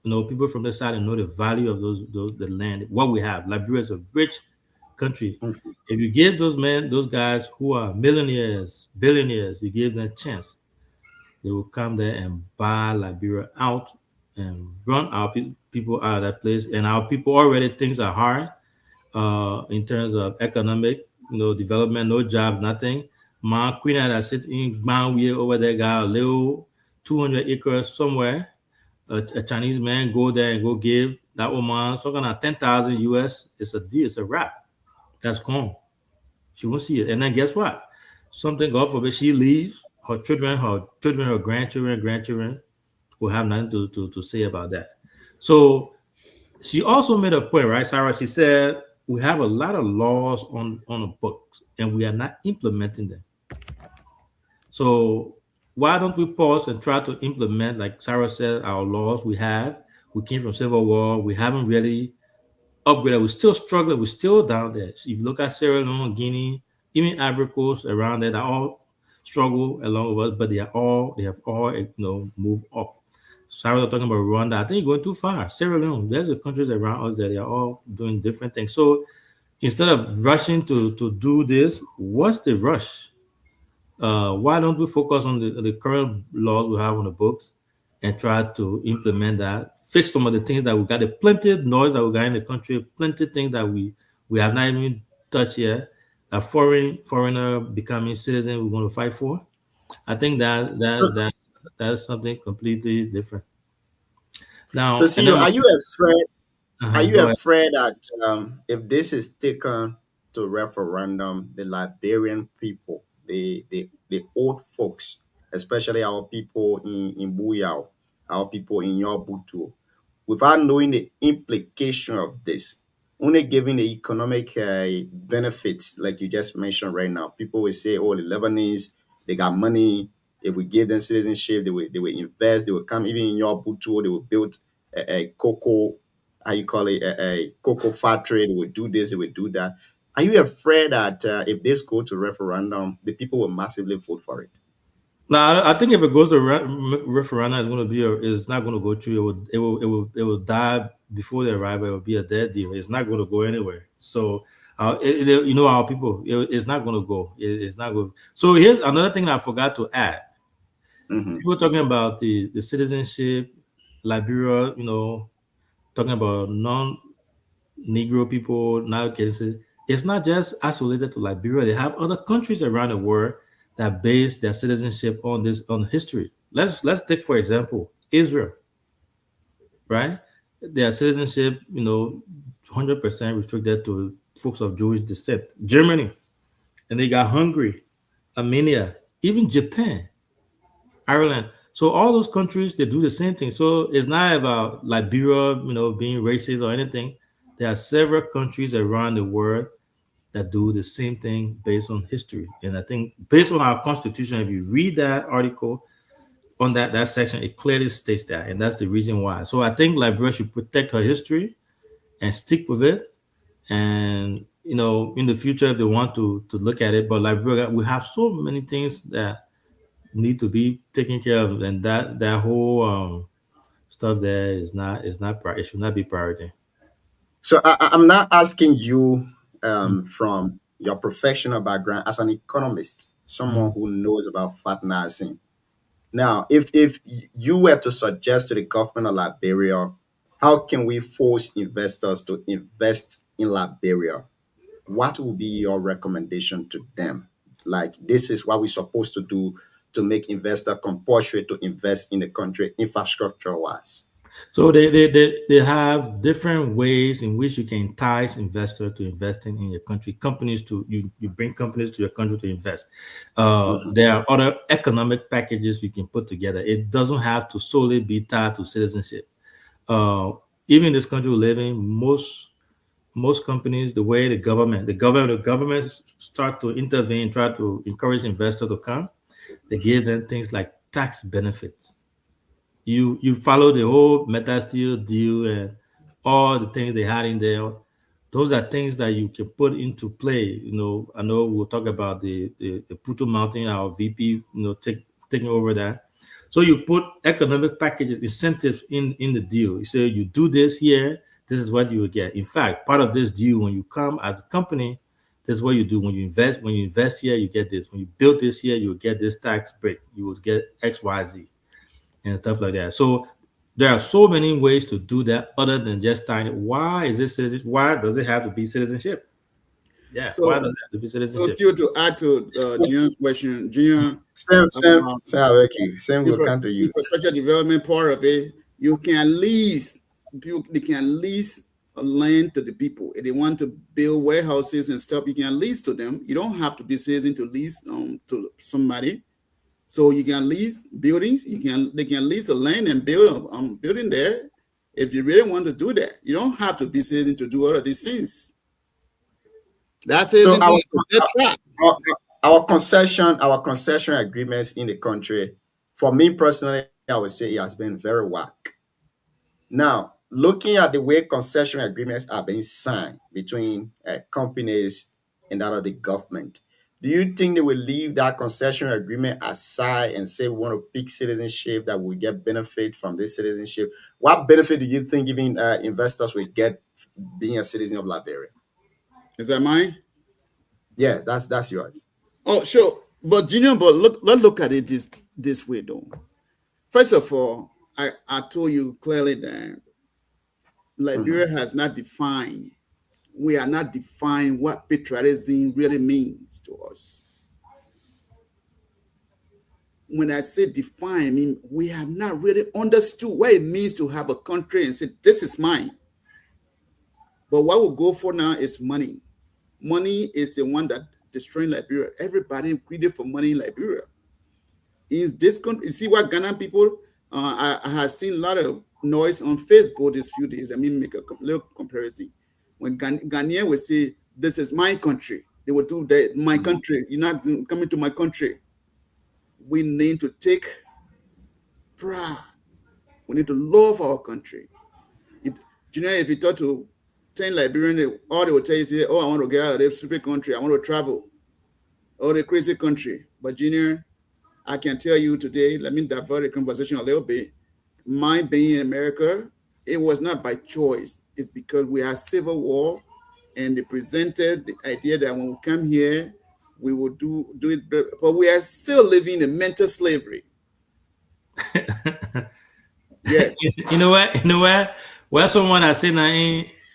People from the side know the value of the land, what we have. Liberia is a rich country. If you give those guys who are millionaires, billionaires, you give them a chance, they will come there and buy Liberia out and run our people out of that place. And our people already, things are hard in terms of economic, development, no job, nothing. My queen that sit in Gbanwe over there got a little 200 acres somewhere. A Chinese man go there and go give that woman something like 10,000 US. It's a deal. It's a wrap. That's gone. She won't see it. And then guess what? Something, God forbid, she leaves. Her children, her grandchildren will have nothing to say about that. So she also made a point, right, Sarah? She said we have a lot of laws on the books and we are not implementing them. So why don't we pause and try to implement, like Sarah said, our laws we have? We came from civil war. We haven't really upgraded. We're still struggling. We're still down there. So if you look at Sierra Leone, Guinea, even Ivory Coast around there, they all struggle along with us, but they have all moved up. So I was talking about Rwanda. I think you're going too far. Sierra Leone, there's the countries around us that they are all doing different things. So instead of rushing to do this, what's the rush? Why don't we focus on the current laws we have on the books and try to implement that, fix some of the things that we got, the plenty of noise that we got in the country, plenty of things that we have not even touched yet, a foreigner becoming citizen we're going to fight for. I think that's something completely different. Now, So, see, are you afraid? Are you go ahead. afraid that if this is taken to referendum, the Liberian people, the old folks, especially our people in Buyao, our people in Yobutu, without knowing the implication of this, only giving the economic benefits, like you just mentioned right now, people will say, "Oh, the Lebanese, they got money. If we give them citizenship, they will invest. They will come. Even in Yobutu, they will build a cocoa, how you call it, a cocoa factory. They will do this. They will do that." Are you afraid that if this go to referendum, the people will massively vote for it? Now, I think if it goes to referendum, it's going to be it's not going to go through. It will die before the arrival. It will be a dead deal. It's not going to go anywhere. So, our people, it's not going to go. It's not going. So here's another thing I forgot to add. Mhm. People talking about the citizenship, Liberia, talking about non-Negro people now getting citizenship. It's not just isolated to Liberia. They have other countries around the world that base their citizenship on history. Let's take, for example, Israel, right? Their citizenship, 100% restricted to folks of Jewish descent. Germany, and they got Hungary, Armenia, even Japan, Ireland. So all those countries, they do the same thing. So it's not about Liberia, being racist or anything. There are several countries around the world that do the same thing based on history. And I think based on our constitution, if you read that article on that section, it clearly states that. And that's the reason why. So I think Liberia should protect her history and stick with it. And, in the future, if they want to look at it, but Liberia, we have so many things that need to be taken care of. And that whole stuff there it should not be priority. So I'm not asking you from your professional background as an economist, someone who knows about financing. Now, if you were to suggest to the government of Liberia, how can we force investors to invest in Liberia? What would be your recommendation to them? Like, this is what we're supposed to do to make investor compulsory to invest in the country infrastructure wise. So they have different ways in which you can entice investor to investing in your country. Companies you bring companies to your country to invest. There are other economic packages you can put together. It doesn't have to solely be tied to citizenship. Even in this country we live in, most companies, the way the government start to intervene, try to encourage investors to come, they give them things like tax benefits. You follow the whole Meta Steel deal and all the things they had in there. Those are things that you can put into play. I know we'll talk about the Pluto Mountain, our VP, taking over that. So you put economic packages, incentives in the deal. You say you do this here, this is what you will get. In fact, part of this deal, when you come as a company, this is what you do. When you invest here, you get this. When you build this here, you will get this tax break. You will get X, Y, Z. And stuff like that. So there are so many ways to do that other than just tying it. Why does it have to be citizenship? Yeah, So, why does it have to be citizenship? So, to add to Junior's question, Junior, Same will come to you. infrastructure development part of it, you can lease. They can lease land to the people. If they want to build warehouses and stuff, you can lease to them. You don't have to be citizen to lease to somebody. So you can lease buildings. They can lease a land and build a building there. If you really want to do that, you don't have to be citizen to do all of these things. That's it. So our concession agreements in the country, for me personally, I would say it has been very whack. Now, looking at the way concession agreements are being signed between companies and that of the government, do you think they will leave that concession agreement aside and say we want to pick citizenship that will get benefit from this citizenship? What benefit do you think even investors will get being a citizen of Liberia? Is that mine? Yeah, that's yours. Oh, sure. But Junior, but let's look at it this way though. First of all, I told you clearly that Liberia has not defined, we are not defined what patriotism really means to us. When I say define, I mean we have not really understood what it means to have a country and say, this is mine. But what we go for now is money. Money is the one that destroying Liberia. Everybody greedy for money in Liberia. In this country, you see what Ghanaian people, I have seen a lot of noise on Facebook these few days. Let me make a little comparison. When Ghanaian will say, this is my country, they will do that, my country, you're not coming to my country. We need to take pride. We need to love our country. If you talk to 10 Liberians, all they will tell you is, oh, I want to get out of this stupid country. I want to travel. Oh, the crazy country. But Junior, I can tell you today, let me divert the conversation a little bit. My being in America, it was not by choice. It's because we had civil war, and they presented the idea that when we come here, we will do it better. But we are still living in mental slavery. Yes. You know what? Where someone I say now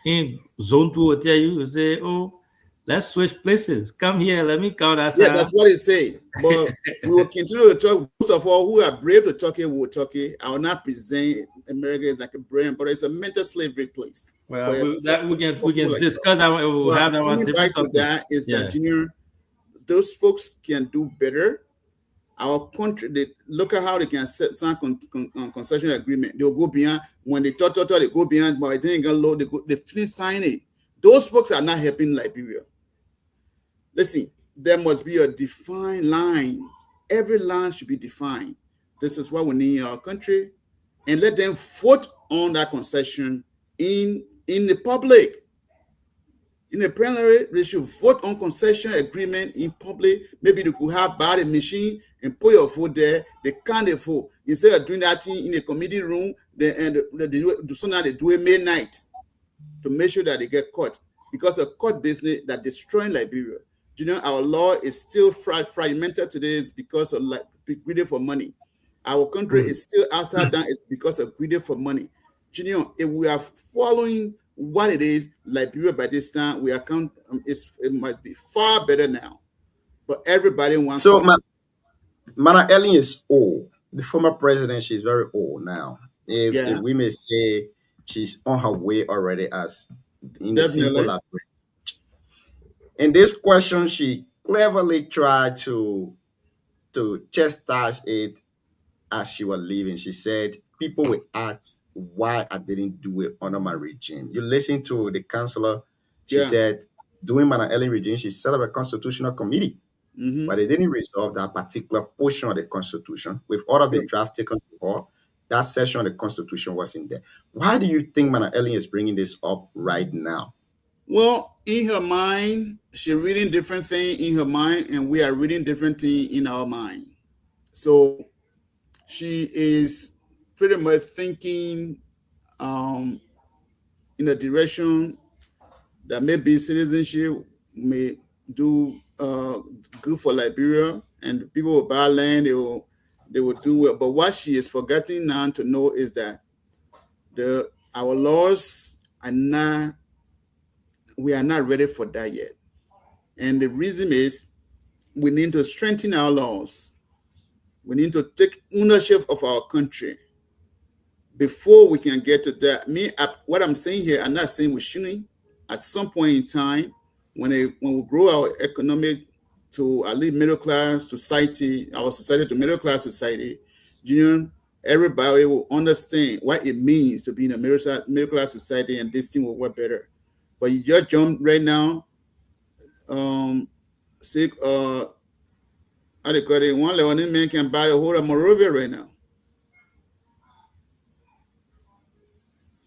in zone 2 will tell you say, oh, let's switch places. Come here, let me count outside. Yeah, that's what it say. But we will continue to talk. Most of all, who are brave to talk it will talk it. I will not present America as like a brand, but it's a mental slavery place. Well, we can discuss that. We'll have that one. Coming back to that is that Junior, those folks can do better. Our country, they look at how they can sign concession agreement. They'll go beyond when they talk, they go beyond. But I think they finish signing it. Those folks are not helping Liberia. Listen, there must be a defined line. Every line should be defined. This is what we need in our country, and let them vote on that concession in the public. In the plenary, they should vote on concession agreement in public. Maybe they could have bought a machine and put your vote there. They can't vote. Instead of doing that thing in a committee room, they do it midnight to make sure that they get caught. Because of court business that destroying Liberia. You know, our law is still fragmented today. It's because of greedy for money. Our country is still outside down. It's because of greedy for money. You know, if we are following what it is, Liberia by this time, it must be far better now. But everybody wants. So, Mana Ellen is old. The former president, she's very old now. If we may say, she's on her way already, as in the simple language. In this question, she cleverly tried to chastise it as she was leaving. She said, people will ask why I didn't do it under my regime. You listen to the counselor. She said, during Mana Ellen regime, she set up a constitutional committee, but they didn't resolve that particular portion of the constitution. With all of the draft taken before, that section of the constitution wasn't there. Why do you think Mana Ellen is bringing this up right now? Well, in her mind, she's reading different things in her mind, and we are reading different things in our mind. So she is pretty much thinking in a direction that maybe citizenship may do good for Liberia, and people will buy land, they will do well. But what she is forgetting now to know is that our laws we are not ready for that yet. And the reason is we need to strengthen our laws. We need to take ownership of our country before we can get to that. What I'm saying here, I'm not saying we shouldn't. At some point in time, when we grow our economic to at least middle class society, our society to middle class society, everybody will understand what it means to be in a middle class society, and this thing will work better. But you just jump right now. How they call it? One Lebanese man can buy the whole of Monrovia right now.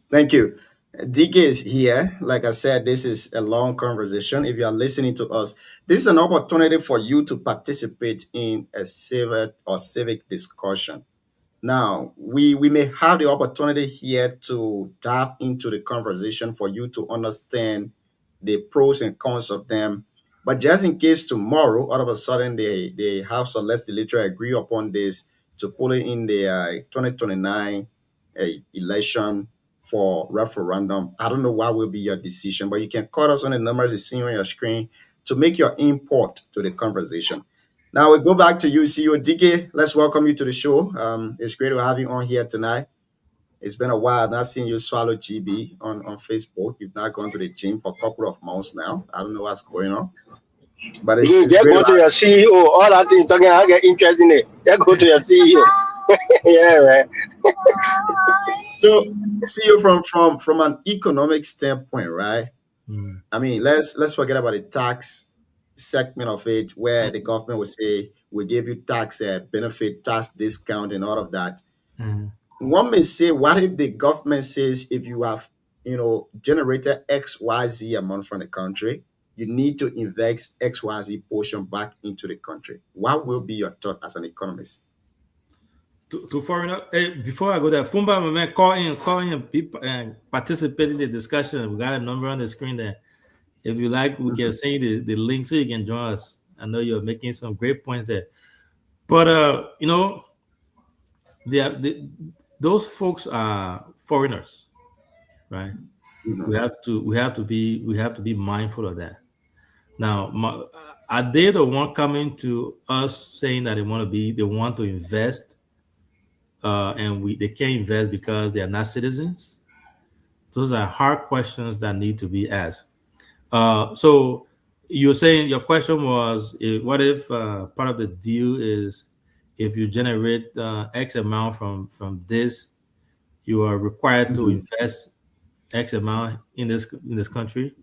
Thank you. DK is here. Like I said, this is a long conversation. If you are listening to us, this is an opportunity for you to participate in a civic discussion. Now, we may have the opportunity here to dive into the conversation for you to understand the pros and cons of them. But just in case tomorrow, all of a sudden, they have some legislature agree upon this to put it in the 2029 election for referendum. I don't know what will be your decision, but you can call us on the numbers you see on your screen to make your input to the conversation. Now we go back to you, CEO DK. Let's welcome you to the show. It's great to have you on here tonight. It's been a while. I've not seen you swallow GB on Facebook. You've not gone to the gym for a couple of months now. I don't know what's going on. But it's Just great go to to your CEO. All that thing talking, I get interest in it. Just go to your CEO. Yeah, man. So CEO from an economic standpoint, right? Mm. I mean, let's forget about the tax segment of it where the government will say we give you tax benefit, tax discount, and all of that. Mm. One may say, what if the government says if you have generated XYZ amount from the country, you need to invest XYZ portion back into the country? What will be your thought as an economist? To foreigner, before I go there, Fumba, my man, call in, people, and participate in the discussion. We got a number on the screen there. If you like, we can send you the link so you can join us. I know you're making some great points there. But those folks are foreigners, right? Mhm. We have to be mindful of that. Now, are they the one coming to us saying that they want to invest, and they can't invest because they are not citizens? Those are hard questions that need to be asked. So you're saying your question was, what if part of the deal is if you generate X amount from this, you are required to invest X amount in this country?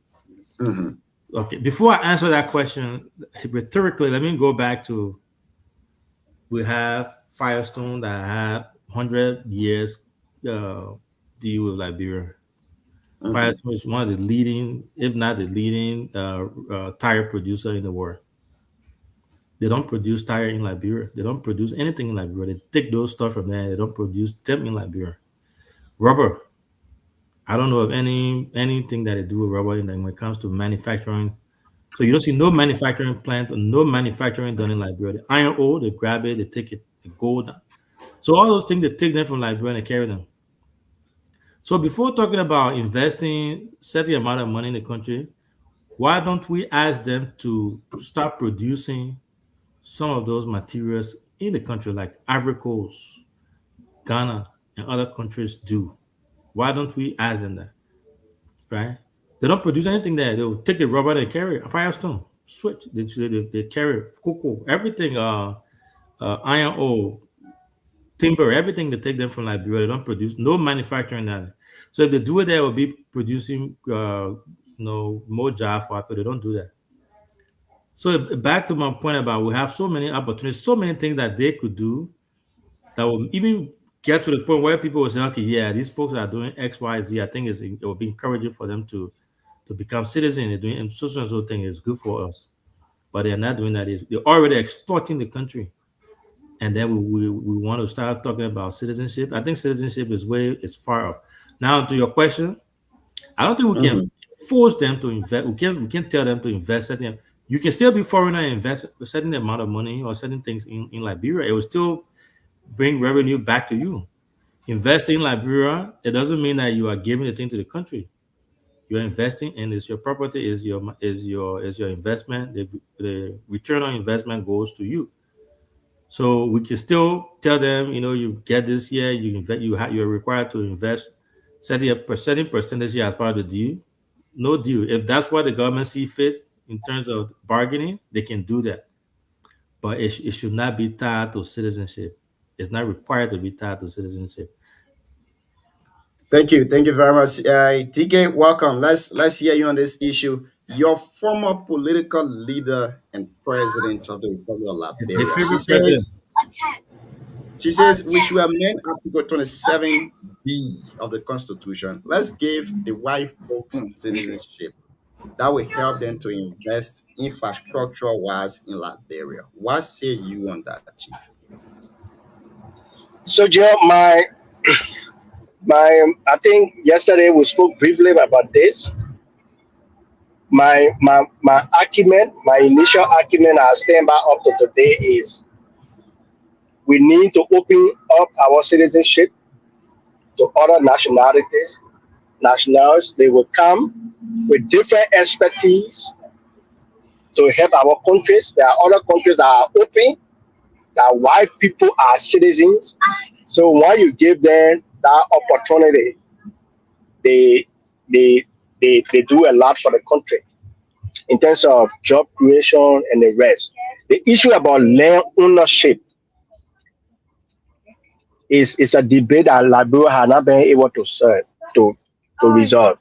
Mhm. Okay. Before I answer that question, rhetorically, let me go back to we have Firestone that had 100 years deal with Liberia. Firestone is one of the leading, if not the leading, tire producer in the world. They don't produce tire in Liberia. They don't produce anything in Liberia. They take those stuff from there. They don't produce them in Liberia. Rubber. I don't know of anything that they do with rubber when it comes to manufacturing. So you don't see no manufacturing plant or no manufacturing done in Liberia. The iron ore, they grab it, they take it, they go down. So all those things, they take them from Liberia and they carry them. So before talking about investing certain amount of money in the country, why don't we ask them to start producing some of those materials in the country, like Ivory Coast, Ghana, and other countries do? Why don't we ask them that? Right? They don't produce anything there. They'll take the rubber and carry it. Firestone, switch. They carry cocoa, everything, iron ore, timber, everything they take them from Liberia. They don't produce, no manufacturing that. So if they do it, they will be producing more jobs for people. They don't do that. So back to my point about we have so many opportunities, so many things that they could do that will even get to the point where people will say, okay, yeah, these folks are doing X, Y, Z. I think it will be encouraging for them to become citizens. They're doing and so thing is good for us. But they're not doing that. They're already exploiting the country. And then we want to start talking about citizenship. I think citizenship is far off. Now to your question, I don't think we can force them to invest. We can tell them to invest certain. You can still be foreigner and invest a certain amount of money or certain things in Liberia. It will still bring revenue back to you. Investing in Liberia, it doesn't mean that you are giving the thing to the country. You're investing, and it's your property, is your investment. The return on investment goes to you. So we can still tell them, you get this year, you invest, you're required to invest certain percentage as part of the deal. No deal. If that's what the government see fit in terms of bargaining, they can do that. But it should not be tied to citizenship. It's not required to be tied to citizenship. Thank you very much, TK. Welcome. Let's hear you on this issue. Your former political leader and president of the Republic of Liberia. She says we should amend Article 27B of the Constitution. Let's give the white folks citizenship. That will help them to invest infrastructure-wise in Liberia. What say you on that, Chief? So, Joe, I think yesterday we spoke briefly about this. My argument, my initial argument I stand by up to today is we need to open up our citizenship to other nationalities. They will come with different expertise to help our countries. There are other countries that are open, that white people are citizens. So when you give them that opportunity, they do a lot for the country in terms of job creation and the rest. The issue about land ownership is a debate that Liberia has not been able to resolve.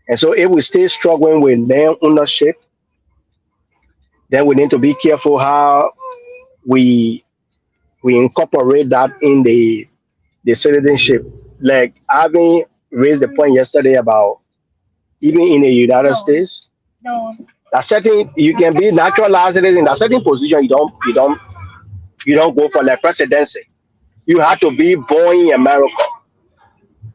And so if we stay struggling with land ownership, then we need to be careful how we incorporate that in the citizenship. Like having raised the point yesterday about even in the United States, you can be naturalized in a certain position. You don't go for the presidency. You have to be born in America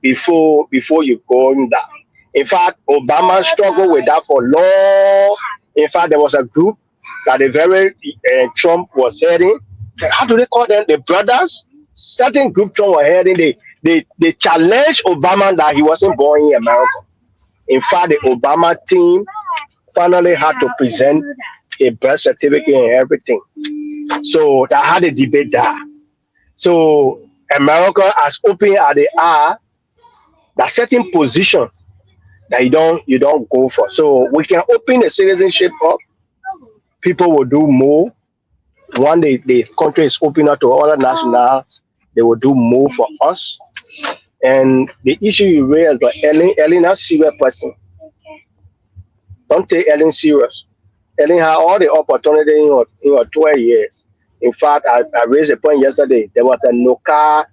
before you go in that. In fact, Obama struggled with that for long. In fact, there was a group that the very Trump was heading. How do they call them? The brothers. Certain group Trump was heading. They challenged Obama that he wasn't born in America. In fact, the Obama team finally had to present a birth certificate and everything. So that had a debate there. So America, as open as they are, there are certain positions that you don't go for. So we can open the citizenship up. People will do more. When the country is open up to other nationals, they will do more for us. And the issue you raised about Ellen, not serious person. Don't take Ellen serious. Ellen had all the opportunity in her 12 years. In fact, I raised a point yesterday. There was a NOCA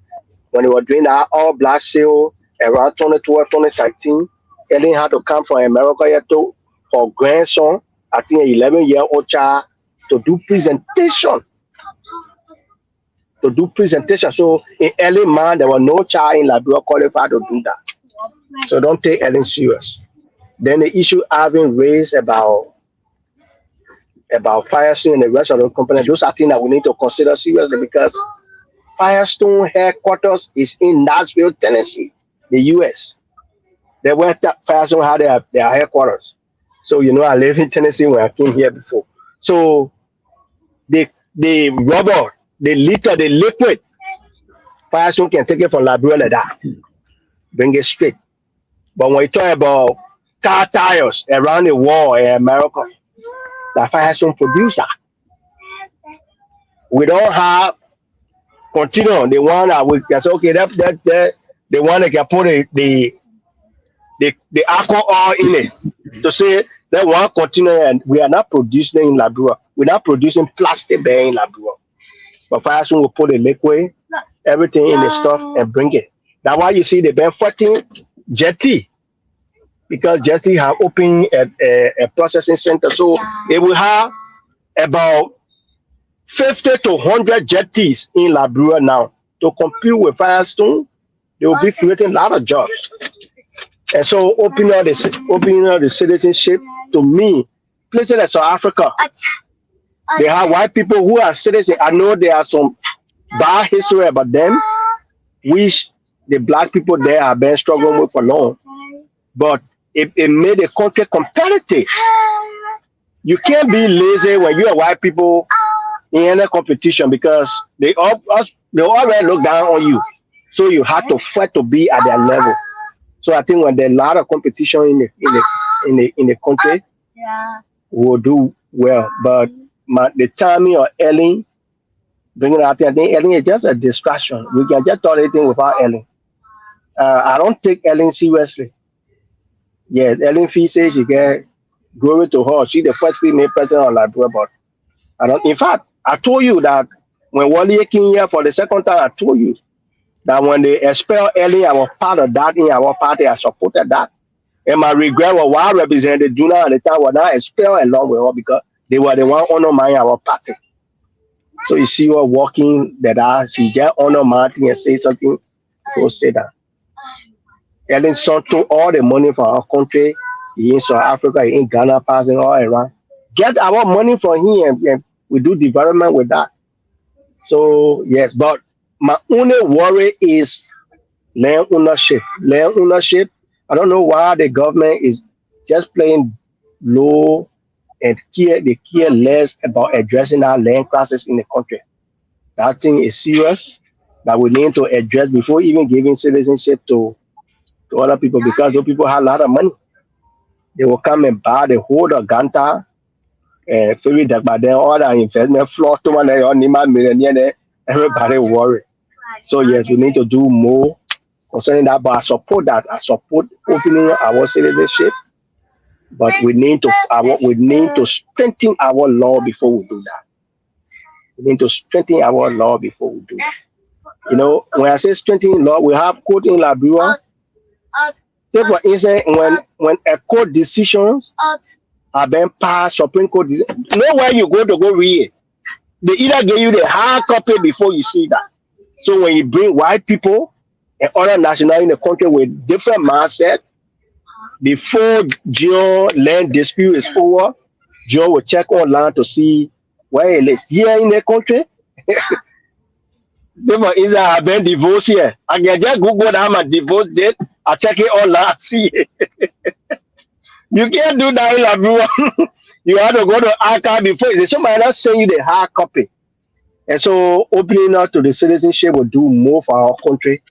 when they were doing that all black sale around 2012, 2013. Ellen had to come from America here to her grandson, I think an 11-year-old child, to do presentation. So in Ellen man, there was no child in Liberia qualified to do that. So don't take Ellen serious. Then the issue I've been raised about Firestone and the rest of the company, those are things that we need to consider seriously because Firestone headquarters is in Nashville, Tennessee, the U.S. They went to Firestone had their headquarters. So, I live in Tennessee when I came here before. So the rubber, the liquid, Firestone can take it from Liberia like that, bring it straight. But when you talk about car tires around the world in America, that Firestone producer. We don't have continuum. The one that we can say, okay, that the one that can put the alcohol in it to say that one continuum, and we are not producing in Liberia. We're not producing plastic bag in Liberia. But Firestone will put the liquid, everything in the stuff and bring it. That's why you see the Ben 14 Jetty. Because Jetty have opened a processing center. So they will have about 50 to 100 jetties in Liberia now to compete with Firestone. They will be creating a lot of jobs. And so opening up the citizenship, to me, places like South Africa, they have white people who are citizens. I know there are some bad history about them, which the black people there have been struggling with for long. But it made the country competitive. You can't be lazy when you are white people in any competition because they already look down on you. So you have to fight to be at their level. So I think when there's a lot of competition in the country, we'll do well. But the timing of Ellen bringing out there, I think Ellen is just a distraction. We can just talk anything without Ellen. I don't take Ellen seriously. Yes, Ellen Fee says she get glory to her. She's the first female president of Liberia. But in fact, I told you that When Wally came here for the second time, I told you that when they expelled Ellie, I was part of that in our party. I supported that. And my regret was why I represented Juna at the time was not expelled along with her because they were the one undermining our party. So you see her walking that she get honor Martin and say something, don't say that. Ellen son took all the money from our country, he in South Africa, he in Ghana, passing all around. Get our money from here and we do development with that. So yes, but my only worry is land ownership. Land ownership. I don't know why the government is just playing low and they care less about addressing our land crisis in the country. That thing is serious that we need to address before even giving citizenship to other people because those people have a lot of money. They will come and buy the whole of Ganta and feel that by then all the investment flow to one millionaire, everybody worry. So yes, we need to do more concerning that. But I support that. I support opening our citizenship. But we need to strengthen our law before we do that. We need to strengthen our law before we do that. You know, when I say strengthening law, we have court in Liberia. Say for instance, when a court decisions are being passed, Supreme Court, nowhere you go to go read it. They either give you the hard copy before you see that. So when you bring white people and other nationalities in the country with different mindset, before Joe land dispute is over, Joe will check online to see where it is here in the country. Therefore, is I been divorced here. I can just Google how my divorce date. I check it online, I see it. You can't do that in everyone. You have to go to archive before. Somebody else send you the hard copy. And so opening up to the citizenship will do more for our country.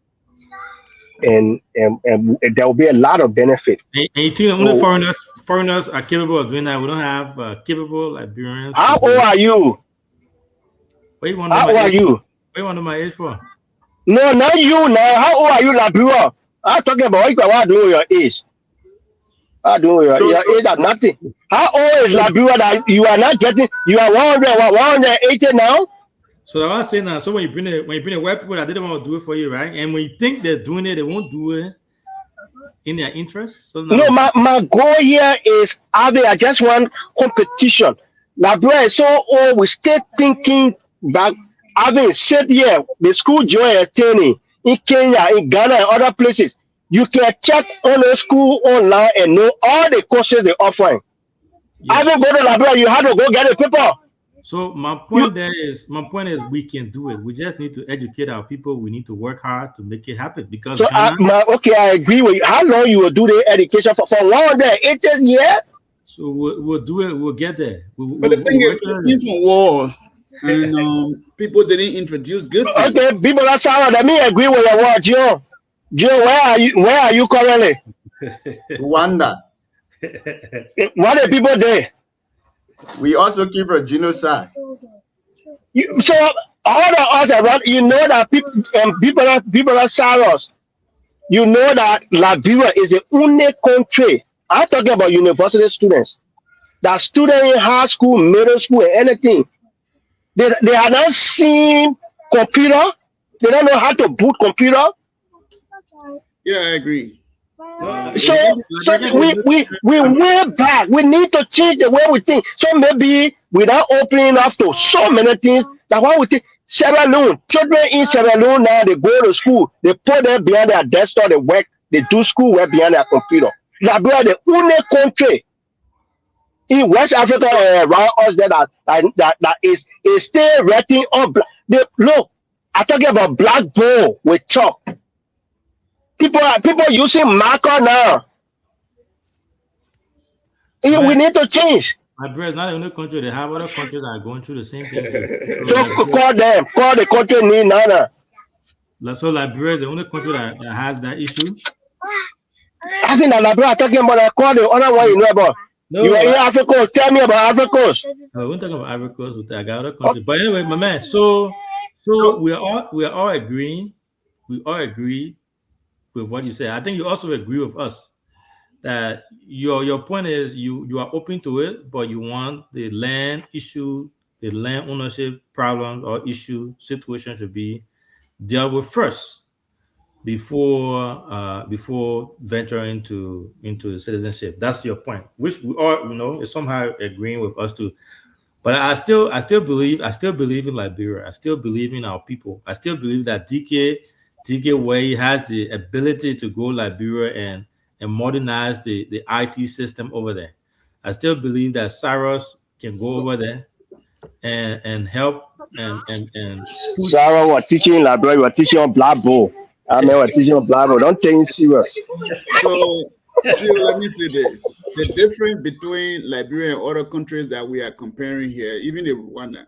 And there will be a lot of benefit. And you think only foreigners are capable of doing that? We don't have capable Liberians. How old are you? How old are you? What do you want to know my age for? No, not you now. How old are you, Liberia? I'm talking about what you doing with your age. Your age is nothing. How old is Liberia that you are not getting? You are 180 now? So I was saying that. So when you bring a white people that they don't want to do it for you, right? And when you think they're doing it, they won't do it in their interest. So no, my goal here is I just want competition. Liberia is so old. We still thinking that having said here, the school joy attending in Kenya, in Ghana, and other places, you can check on the school online and know all the courses they're offering. Yes. Having go to Liberia, you have to go get a paper. So my point is we can do it. We just need to educate our people. We need to work hard to make it happen. Because so Ghana, I agree with you. How long you will do the education for 180 years? So we'll do it. We'll get there. But the thing is, from war, and people didn't introduce good things. Okay, people are sorry. Let me agree with your word, Joe. Joe, where are you currently? Rwanda. What are people there? We also keep a genocide. So all the odds around, you know that people are sorrows. You know that Liberia is the only country. I'm talking about university students. That students in high school, middle school, and anything. They have not seen computer. They don't know how to boot computer. Yeah, I agree. So we way back. We need to change the way we think. So maybe without opening up to so many things, that's why we think Sierra Leone, children in Sierra Leone now, they go to school, they put them behind their desktop, they work, they do school work behind their computer. Liberia, the only country in West Africa around us that is still writing on look, I'm talking about blackboard with chalk. People using marker now. We need to change. Liberia is not the only country. They have other countries that are going through the same thing. So call the country need Nana. So Liberia is the only country that has that issue. I think that Liberia talking about that. Call the other one you know about. No, you are in Africa. Tell me about Africa. No, we're talking about Ivory Coast with that other country. But anyway, my man. So we are all agreeing. We all agree with what you say. I think you also agree with us that your point is you are open to it, but you want the land issue the land ownership problems or issue situation should be dealt with first before venturing into the citizenship. That's your point, which we all is somehow agreeing with us too. But I still believe in Liberia. I still believe in our people. I still believe that DK Way has the ability to go Liberia and modernize the IT system over there. I still believe that Cyrus can go over there and help and push. Sarah was teaching in library, was teaching on Black Bull. I mean, was teaching on Black Bull. Don't take it serious. So, let me say this. The difference between Liberia and other countries that we are comparing here, even the Rwanda,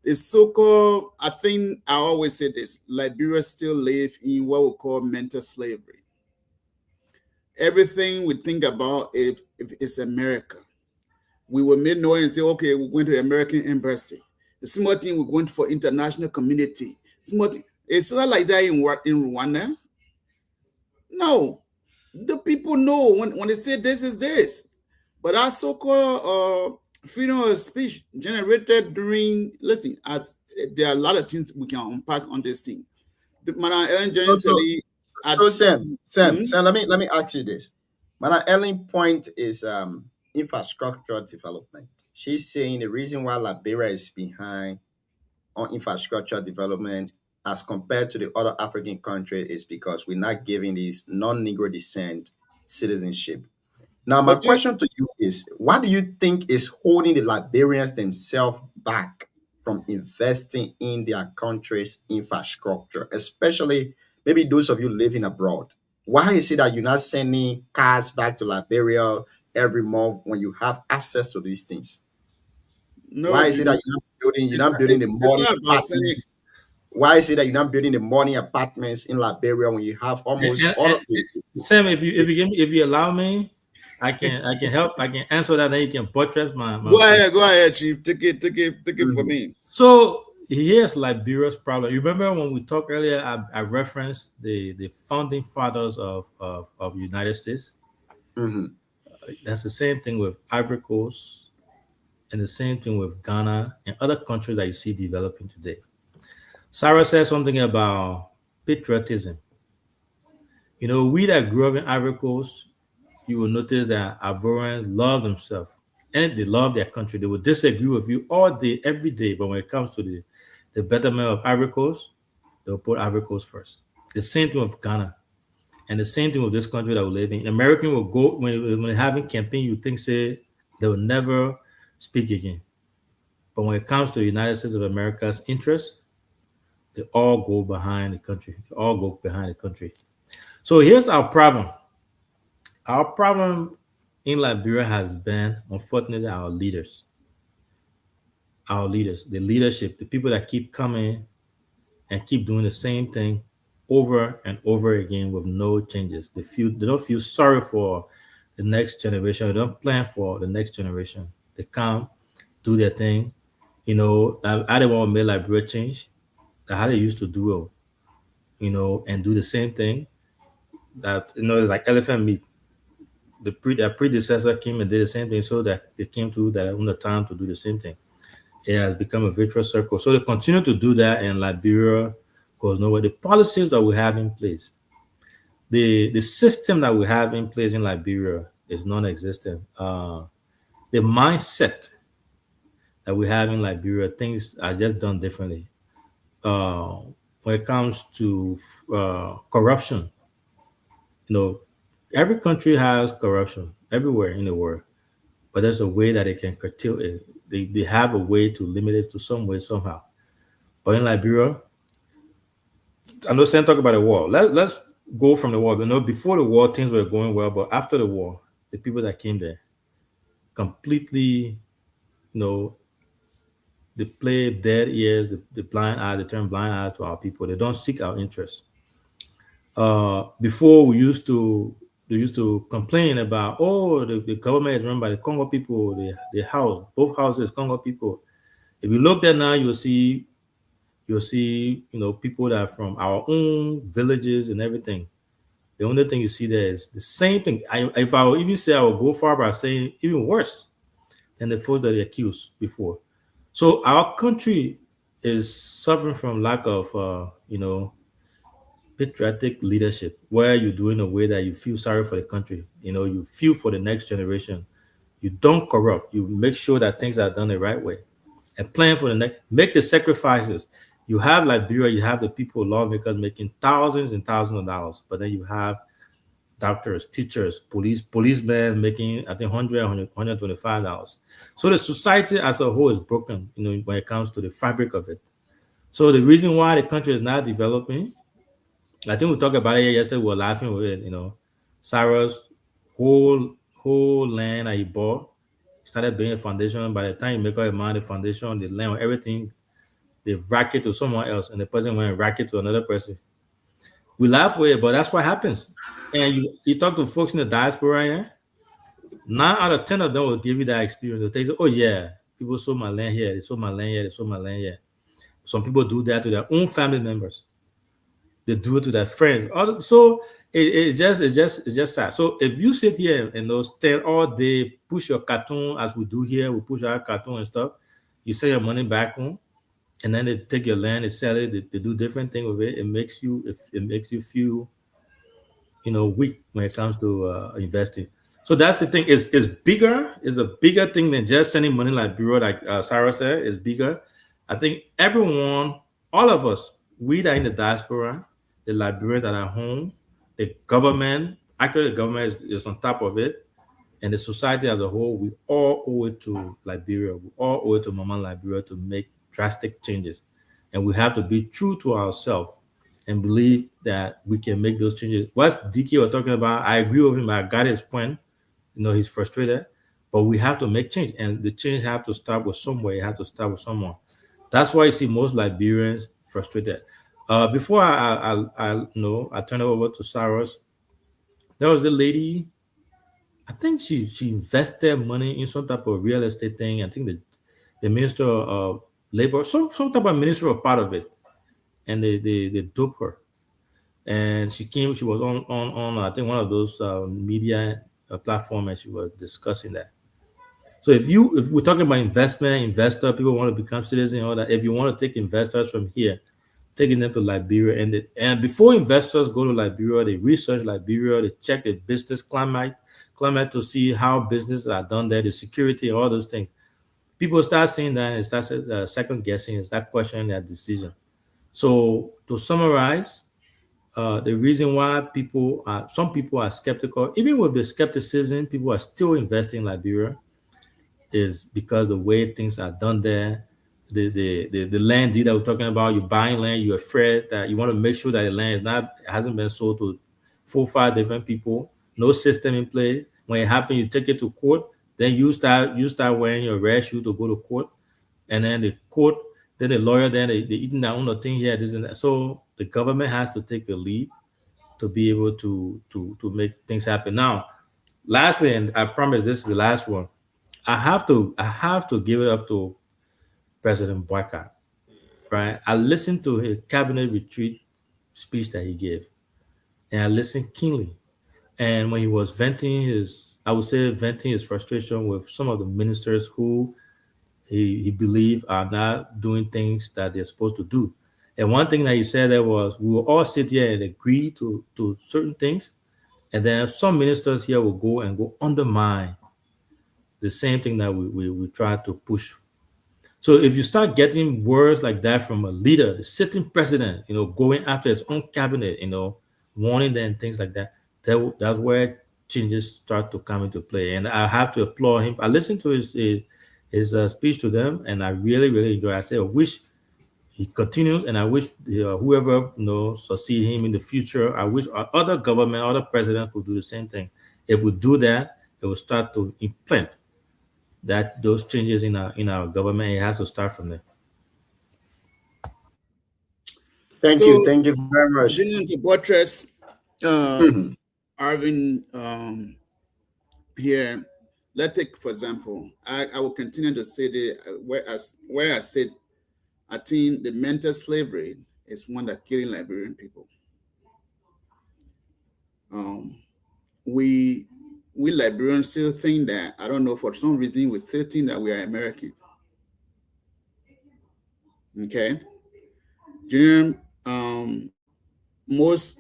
is so-called, I think I always say this, Liberia still live in what we call mental slavery. Everything we think about if it's America, we will make noise and say, okay, we're going to the American embassy. The small thing we're going for international community. It's not like that in Rwanda. No. The people know when they say this is this. But our so-called freedom of speech generated during, listen, as there are a lot of things we can unpack on this thing. Madam Ellen Johnson, Sam, let me ask you this. Madam Ellen point is infrastructure development. She's saying the reason why Liberia is behind on infrastructure development as compared to the other African countries is because we're not giving these non-Negro descent citizenship. Now, my question to you is, what do you think is holding the Liberians themselves back from investing in their country's infrastructure, especially maybe those of you living abroad? Why is it that you're not sending cars back to Liberia every month when you have access to these things? No, why is it that you're not building the money apartments? Why is it that you're not building the money apartments in Liberia when you have almost all of it? Sam, if you allow me, I can help. I can answer that. Then you can buttress my. Go ahead, Chief. Take it for me. So here's Liberia's problem. You remember when we talked earlier? I referenced the founding fathers of the United States. Mm-hmm. That's the same thing with Ivory Coast, and the same thing with Ghana and other countries that you see developing today. Sarah said something about patriotism. We that grew up in Ivory Coast, you will notice that Ivorians love themselves and they love their country. They will disagree with you all day, every day. But when it comes to the betterment of Ivory Coast, they'll put Ivory Coast first. The same thing with Ghana. And the same thing with this country that we live in. American will go, when they're having campaign, you think, say, they will never speak again. But when it comes to the United States of America's interests, they all go behind the country. They all go behind the country. So here's our problem. Our problem in Liberia has been, unfortunately, our leaders. Our leaders, the leadership, the people that keep coming and keep doing the same thing over and over again with no changes. They don't feel sorry for the next generation. They don't plan for the next generation. They come, do their thing. I don't want to make Liberia change. How they used to do it, and do the same thing. That it's like elephant meat. Their predecessor came and did the same thing, so that they came to that on the time to do the same thing. It has become a virtuous circle. So they continue to do that, and Liberia goes nowhere. The policies that we have in place, the system that we have in place in Liberia is non-existent. The mindset that we have in Liberia, things are just done differently. When it comes to corruption, every country has corruption everywhere in the world, but there's a way that they can curtail it. They have a way to limit it to some way, somehow. But in Liberia, I know Sam talk about the war. Let's go from the war. Before the war, things were going well, but after the war, the people that came there completely, they play dead ears, the blind eye, they turn blind eyes to our people. They don't seek our interests. Before they used to complain about, the government is run by the Congo people, both houses, Congo people. If you look there now, you'll see, people that are from our own villages and everything. The only thing you see there is the same thing. If I will go far by saying even worse than the folks that they accused before. So our country is suffering from lack of, patriotic leadership, where you do in a way that you feel sorry for the country. You feel for the next generation. You don't corrupt. You make sure that things are done the right way, and plan for the next. Make the sacrifices. You have Liberia. You have the people, lawmakers making thousands and thousands of dollars, but then you have doctors, teachers, policemen making, I think, $125. So the society as a whole is broken, when it comes to the fabric of it. So the reason why the country is not developing, I think we talked about it yesterday. We were laughing with it. Cyrus whole land that he bought started building a foundation. By the time you make up your mind, the foundation, the land, everything, they rack it to someone else, and the person went and rack it to another person. We laugh with it, but that's what happens. And you talk to folks in the diaspora here, 9 out of 10 of them will give you that experience. They'll say, oh yeah, people sold my land here, they sold my land here, they sold my land here. Some people do that to their own family members. They do it to their friends. So it's just sad. So if you sit here and stand all day, push your cartoon as we do here, we push our cartoon and stuff, you send your money back home, and then they take your land, they sell it, they do different things with it. It makes you feel, weak when it comes to investing. So that's the thing. It's bigger. It's a bigger thing than just sending money like Bureau, like Sarah said. It's bigger. I think everyone, all of us, we that are in the diaspora, the Liberians that are home, the government, actually the government is on top of it, and the society as a whole, we all owe it to Liberia. We all owe it to Mama Liberia to make drastic changes. And we have to be true to ourselves and believe that we can make those changes. What DK was talking about, I agree with him. I got his point. He's frustrated, but we have to make change, and the change have to start with somewhere. It has to start with someone. That's why you see most Liberians frustrated. Before I turn it over to Cyrus, there was a lady. I think she invested money in some type of real estate thing. I think the Minister of Labor, some type of minister was part of it, and they duped her. And she was on I think one of those media platform, and she was discussing that. So if we're talking about investor, people want to become citizens, all that. If you want to take investors from here, taking them to Liberia, and before investors go to Liberia, they research Liberia, they check the business climate to see how businesses are done there, the security, all those things. People start saying that and start second guessing and start questioning their decision. So to summarize, the reason why some people are skeptical, even with the skepticism, people are still investing in Liberia, is because the way things are done there, the land deal that we're talking about, you're buying land, you're afraid that you want to make sure that the land hasn't been sold to 4 or 5 different people, no system in place. When it happens, you take it to court, then you start wearing your red shoe to go to court, and then the court, then the lawyer, then they eating their own thing here, this and that. So the government has to take a lead to be able to make things happen. Now, lastly, and I promise this is the last one, I have to give it up to President Boycott, right? I listened to his cabinet retreat speech that he gave, and I listened keenly. And when he was venting his frustration with some of the ministers who he believed are not doing things that they're supposed to do. And one thing that he said there was, we will all sit here and agree to certain things, and then some ministers here will go undermine the same thing that we try to push. So if you start getting words like that from a leader, the sitting president, going after his own cabinet, warning them, things like that, that's where changes start to come into play. And I have to applaud him. I listened to his speech to them, and I really, really enjoyed it. I said, I wish he continues, and I wish whoever succeed him in the future, I wish other government, other presidents could do the same thing. If we do that, it will start to implant those changes in our government. It has to start from there. Thank you very much. Continuing to buttress Arvin here, let's take, for example, I will continue to say where I said I think the mental slavery is one that killing Liberian people. We Liberians still think that, I don't know, for some reason we still think that we are American. Okay, Junior, most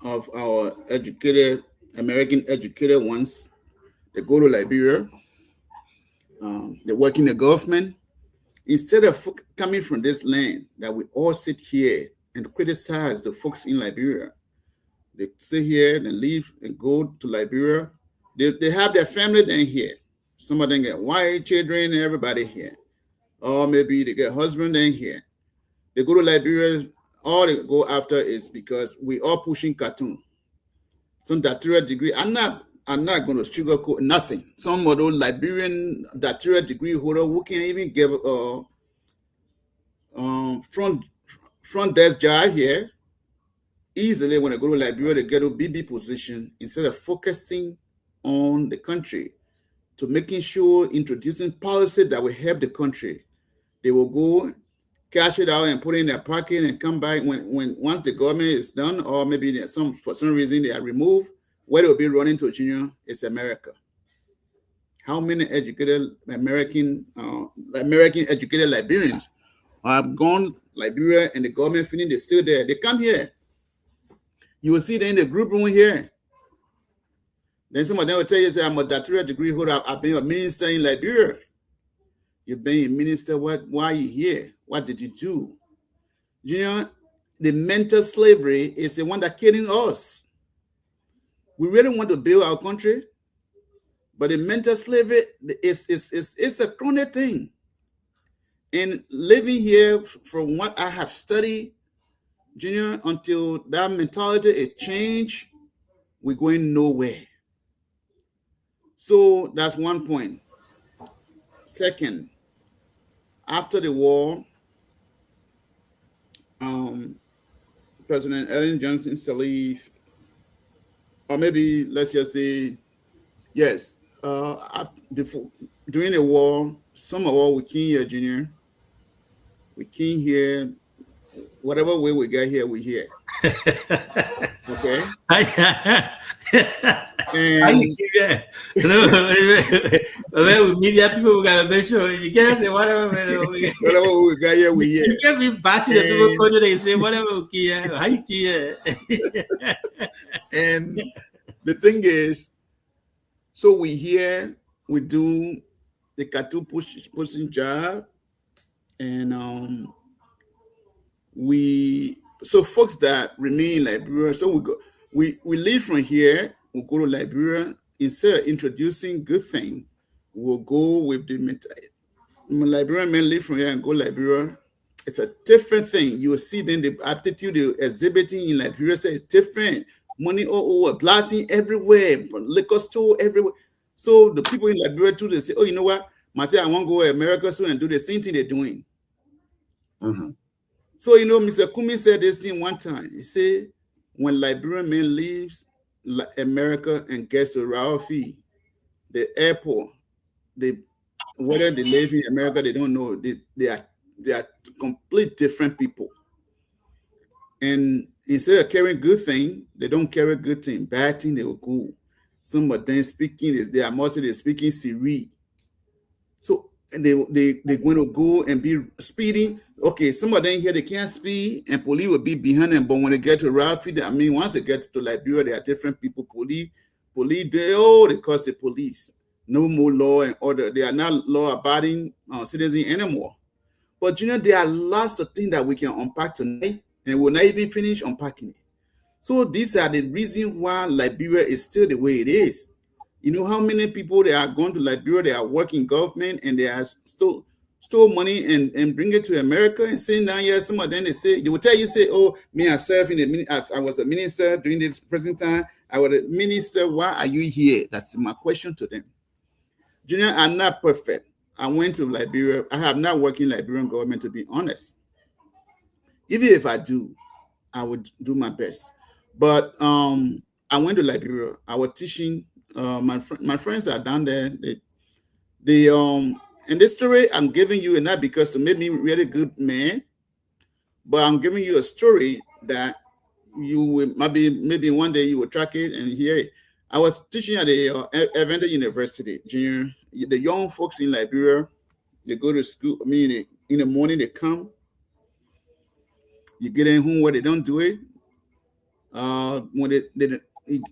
of our educated American educated ones, they go to Liberia. They work in the government. Instead of coming from this land that we all sit here and criticize the folks in Liberia, they sit here and leave and go to Liberia. They have their family then here. Some of them get white children and everybody here. Or maybe they get husband then here. They go to Liberia. All they go after is because we are pushing cartoon. Some doctorate degree. I'm not going to sugarcoat nothing. Some of those Liberian doctorate degree holder who can even give front desk job here easily when they go to Liberia, they get a BB position instead of focusing on the country to making sure introducing policy that will help the country. They will go cash it out and put it in their pocket and come back when once the government is done, or maybe for some reason they are removed, where they'll be running to junior is America. How many educated American educated Liberians have gone Liberia and the government feeling they're still there? They come here. You will see them in the group room here. Then some of them will tell you, say, I'm a doctorate degree holder. I've been a minister in Liberia. You've been a minister. Why are you here? What did you do? You know, the mental slavery is the one that's killing us. We really want to build our country, but the mental slavery is a chronic thing. And living here, from what I have studied, Junior, until that mentality is changed, we're going nowhere. So that's one point. Second, after the war, President Ellen Johnson Sirleaf, or maybe let's just say, yes, before, during the war, some of all we came here, Junior. We came here, whatever way we got here, we here. Okay. And With media people, we gotta make sure you can't say whatever. whatever we got here, we here. You can't be bashing the people country. They say whatever we care. How you care? And the thing is, so we here, we do the cartoon pushing job, and so folks that remain in Liberia, so we leave from here, we'll go to Liberia. Instead of introducing good thing, we'll go with the Liberian men leave from here and go Liberia. It's a different thing. You will see then the attitude they're exhibiting in Liberia is different. Money all over, blasting everywhere, liquor store everywhere. So the people in Liberia too, they say, oh, you know what? I want to go to America soon and do the same thing they're doing. Mhm. So, you know, Mr. Kumi said this thing one time. He said, when Liberian man leaves America and gets to Ralphie, the airport, whether they live in America, they don't know. They are complete different people. And instead of carrying good thing, they don't carry good thing. Bad thing, they will go. Some of them speaking, they are mostly speaking Siri. So and they're going to go and be speeding. Okay, some of them here, they can't speed, and police will be behind them. But when they get to Ralphie, I mean, once they get to Liberia, there are different people. Police, they cause the police. No more law and order. They are not law-abiding citizens anymore. But you know, there are lots of things that we can unpack tonight, and we'll not even finish unpacking it. So these are the reasons why Liberia is still the way it is. You know how many people they are going to Liberia, they are working government, and they are stole money and bring it to America and sitting down here. Some of them they will tell you, say, oh, me, I served I was a minister during this present time. I was a minister. Why are you here? That's my question to them. Junior, I'm not perfect. I went to Liberia. I have not worked in Liberian government, to be honest. Even if I do, I would do my best. But I went to Liberia. I was teaching. My friends are down there. And this story I'm giving you, and not because to make me really good man, but I'm giving you a story that you will maybe one day you will track it and hear it. I was teaching at the Evander University, Junior. The young folks in Liberia, They go to school. I mean, in the morning they come. You get in home where they don't do it. When they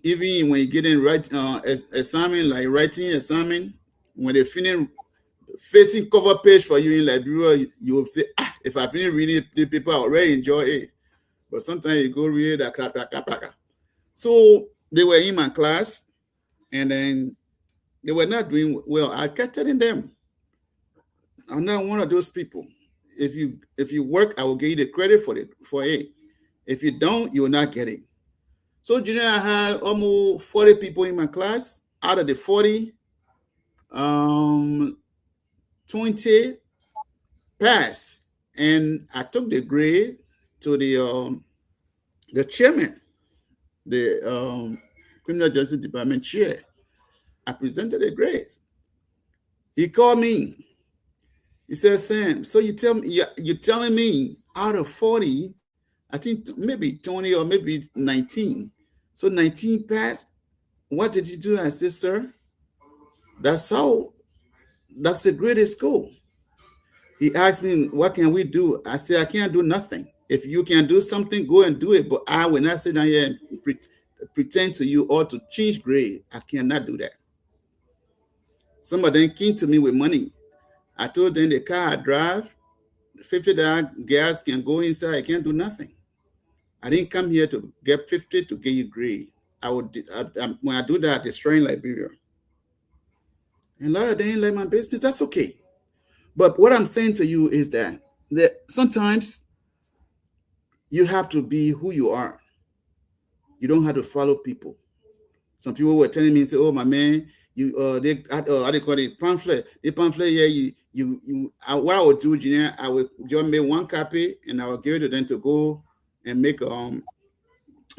even when you get in assignment, like writing assignment, when they finish facing cover page for you in Liberia, you will say, if I finish reading the paper, I already enjoy it. But sometimes you go read that. So they were in my class, and then they were not doing well. I kept telling them, I'm not one of those people. If you work, I will give you the credit for it. If you don't, you will not get it. So junior, I had almost 40 people in my class. Out of the 40, 20 passed, and I took the grade to the chairman, the criminal justice department chair. I presented the grade. He called me. He said, Sam, so you're telling me out of 40, I think maybe 20 or maybe 19. So 19 passed. What did you do? I said, sir, that's the greatest school. He asked me, what can we do? I said, I can't do nothing. If you can do something, go and do it. But I will not sit down here and pretend to you or to change grade. I cannot do that. Some of them came to me with money. I told them the car I drive, $50 gas can go inside. I can't do nothing. I didn't come here to get 50 to get you grade. When I do that, I destroy Liberia. And a lot of them ain't like my business. That's okay. But what I'm saying to you is that sometimes you have to be who you are. You don't have to follow people. Some people were telling me, say, "Oh, my man, they call it pamphlet. The pamphlet here, what I would do, Junior, I would just make one copy and I would give it to them to go and make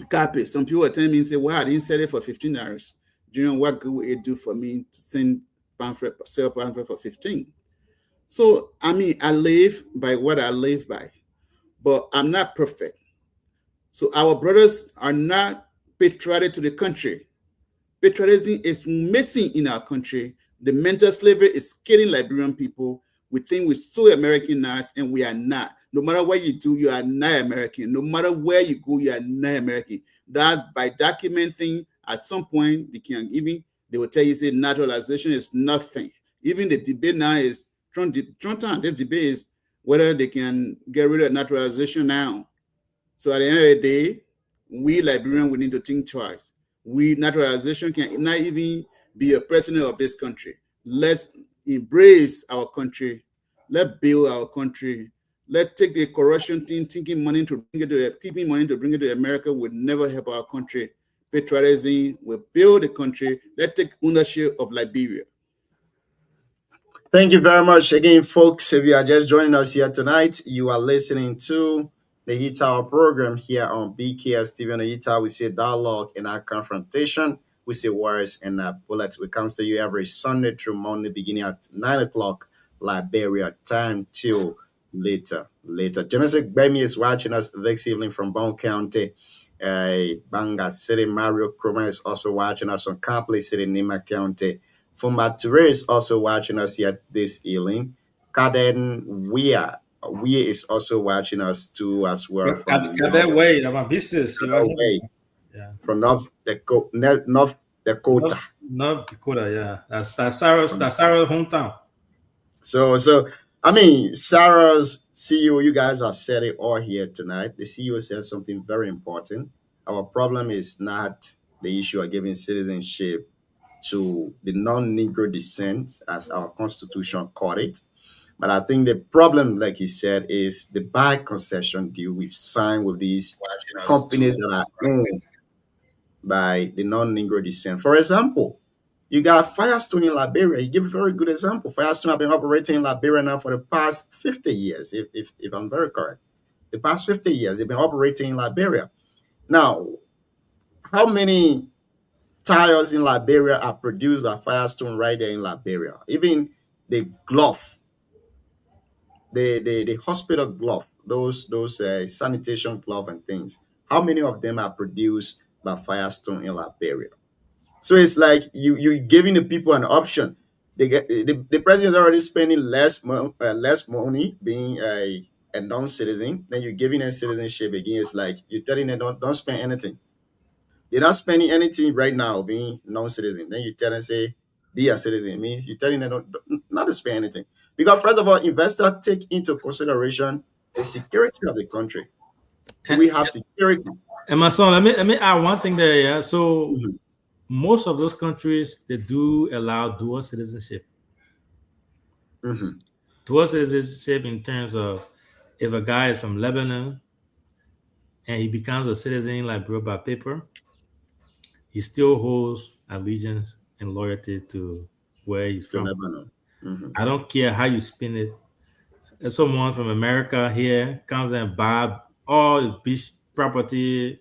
copy." Some people were telling me, say, "Well, I didn't sell it for $15. Junior, what good would it do for me to sell pamphlet for 15?" So, I mean, I live by what I live by, but I'm not perfect. So our brothers are not patriotic to the country. Patriotism is missing in our country. The mental slavery is killing Liberian people. We think we're so Americanized, and we are not. No matter what you do, you are not American. No matter where you go, you are not American. That by documenting, at some point, they will tell you, say, naturalization is nothing. Even the debate now is, this debate is whether they can get rid of naturalization now. So at the end of the day, we Liberians, we need to think twice. Naturalization can not even be a president of this country. Let's embrace our country. Let's build our country. Let's take the corruption thing, keeping money to bring it to America would never help our country. Patriotism will build the country. Let's take ownership of Liberia. Thank you very much again, folks. If you are just joining us here tonight, you are listening to the Heat Tower program here on BKS TV. On the Heat Tower, we see dialogue and our confrontation. We see words and bullets. We comes to you every Sunday through Monday, beginning at 9 o'clock Liberia time till later. James Bemi is watching us this evening from Bone County, Banga City. Mario Kroma is also watching us on Campley City, Nima County. Fumba Toure is also watching us here this evening. Kaden Wea is also watching us too as well. From that way, my business. From North Dakota. North Dakota, yeah. That's Sarah's hometown. So I mean, Sarah's CEO, you guys have said it all here tonight. The CEO said something very important. Our problem is not the issue of giving citizenship to the non-Negro descent, as our constitution called it. But I think the problem, like he said, is the buy concession deal we've signed with these companies that are owned by the non-Negro descent. For example, you got Firestone in Liberia. You give a very good example. Firestone have been operating in Liberia now for the past 50 years, if I'm very correct. The past 50 years, they've been operating in Liberia. Now, how many tires in Liberia are produced by Firestone right there in Liberia? Even the glove, the hospital glove, those sanitation glove and things, how many of them are produced by Firestone in Liberia? So it's like you're giving the people an option. the president is already spending less money being a non-citizen. Then you're giving them citizenship again. It's like you're telling them don't spend anything. They're not spending anything right now being non-citizen. Then you tell them say be a citizen. It means you're telling them not to spend anything. Because first of all, investors take into consideration the security of the country. Do we have security? And my son, let me add one thing there. Yeah. So Mhm. most of those countries, they do allow dual citizenship. Mhm. Dual citizenship in terms of if a guy is from Lebanon and he becomes a citizen like bro by paper, he still holds allegiance and loyalty to where he's To from. Lebanon. Mhm. I don't care how you spin it. If someone from America here comes and buy all the beach property,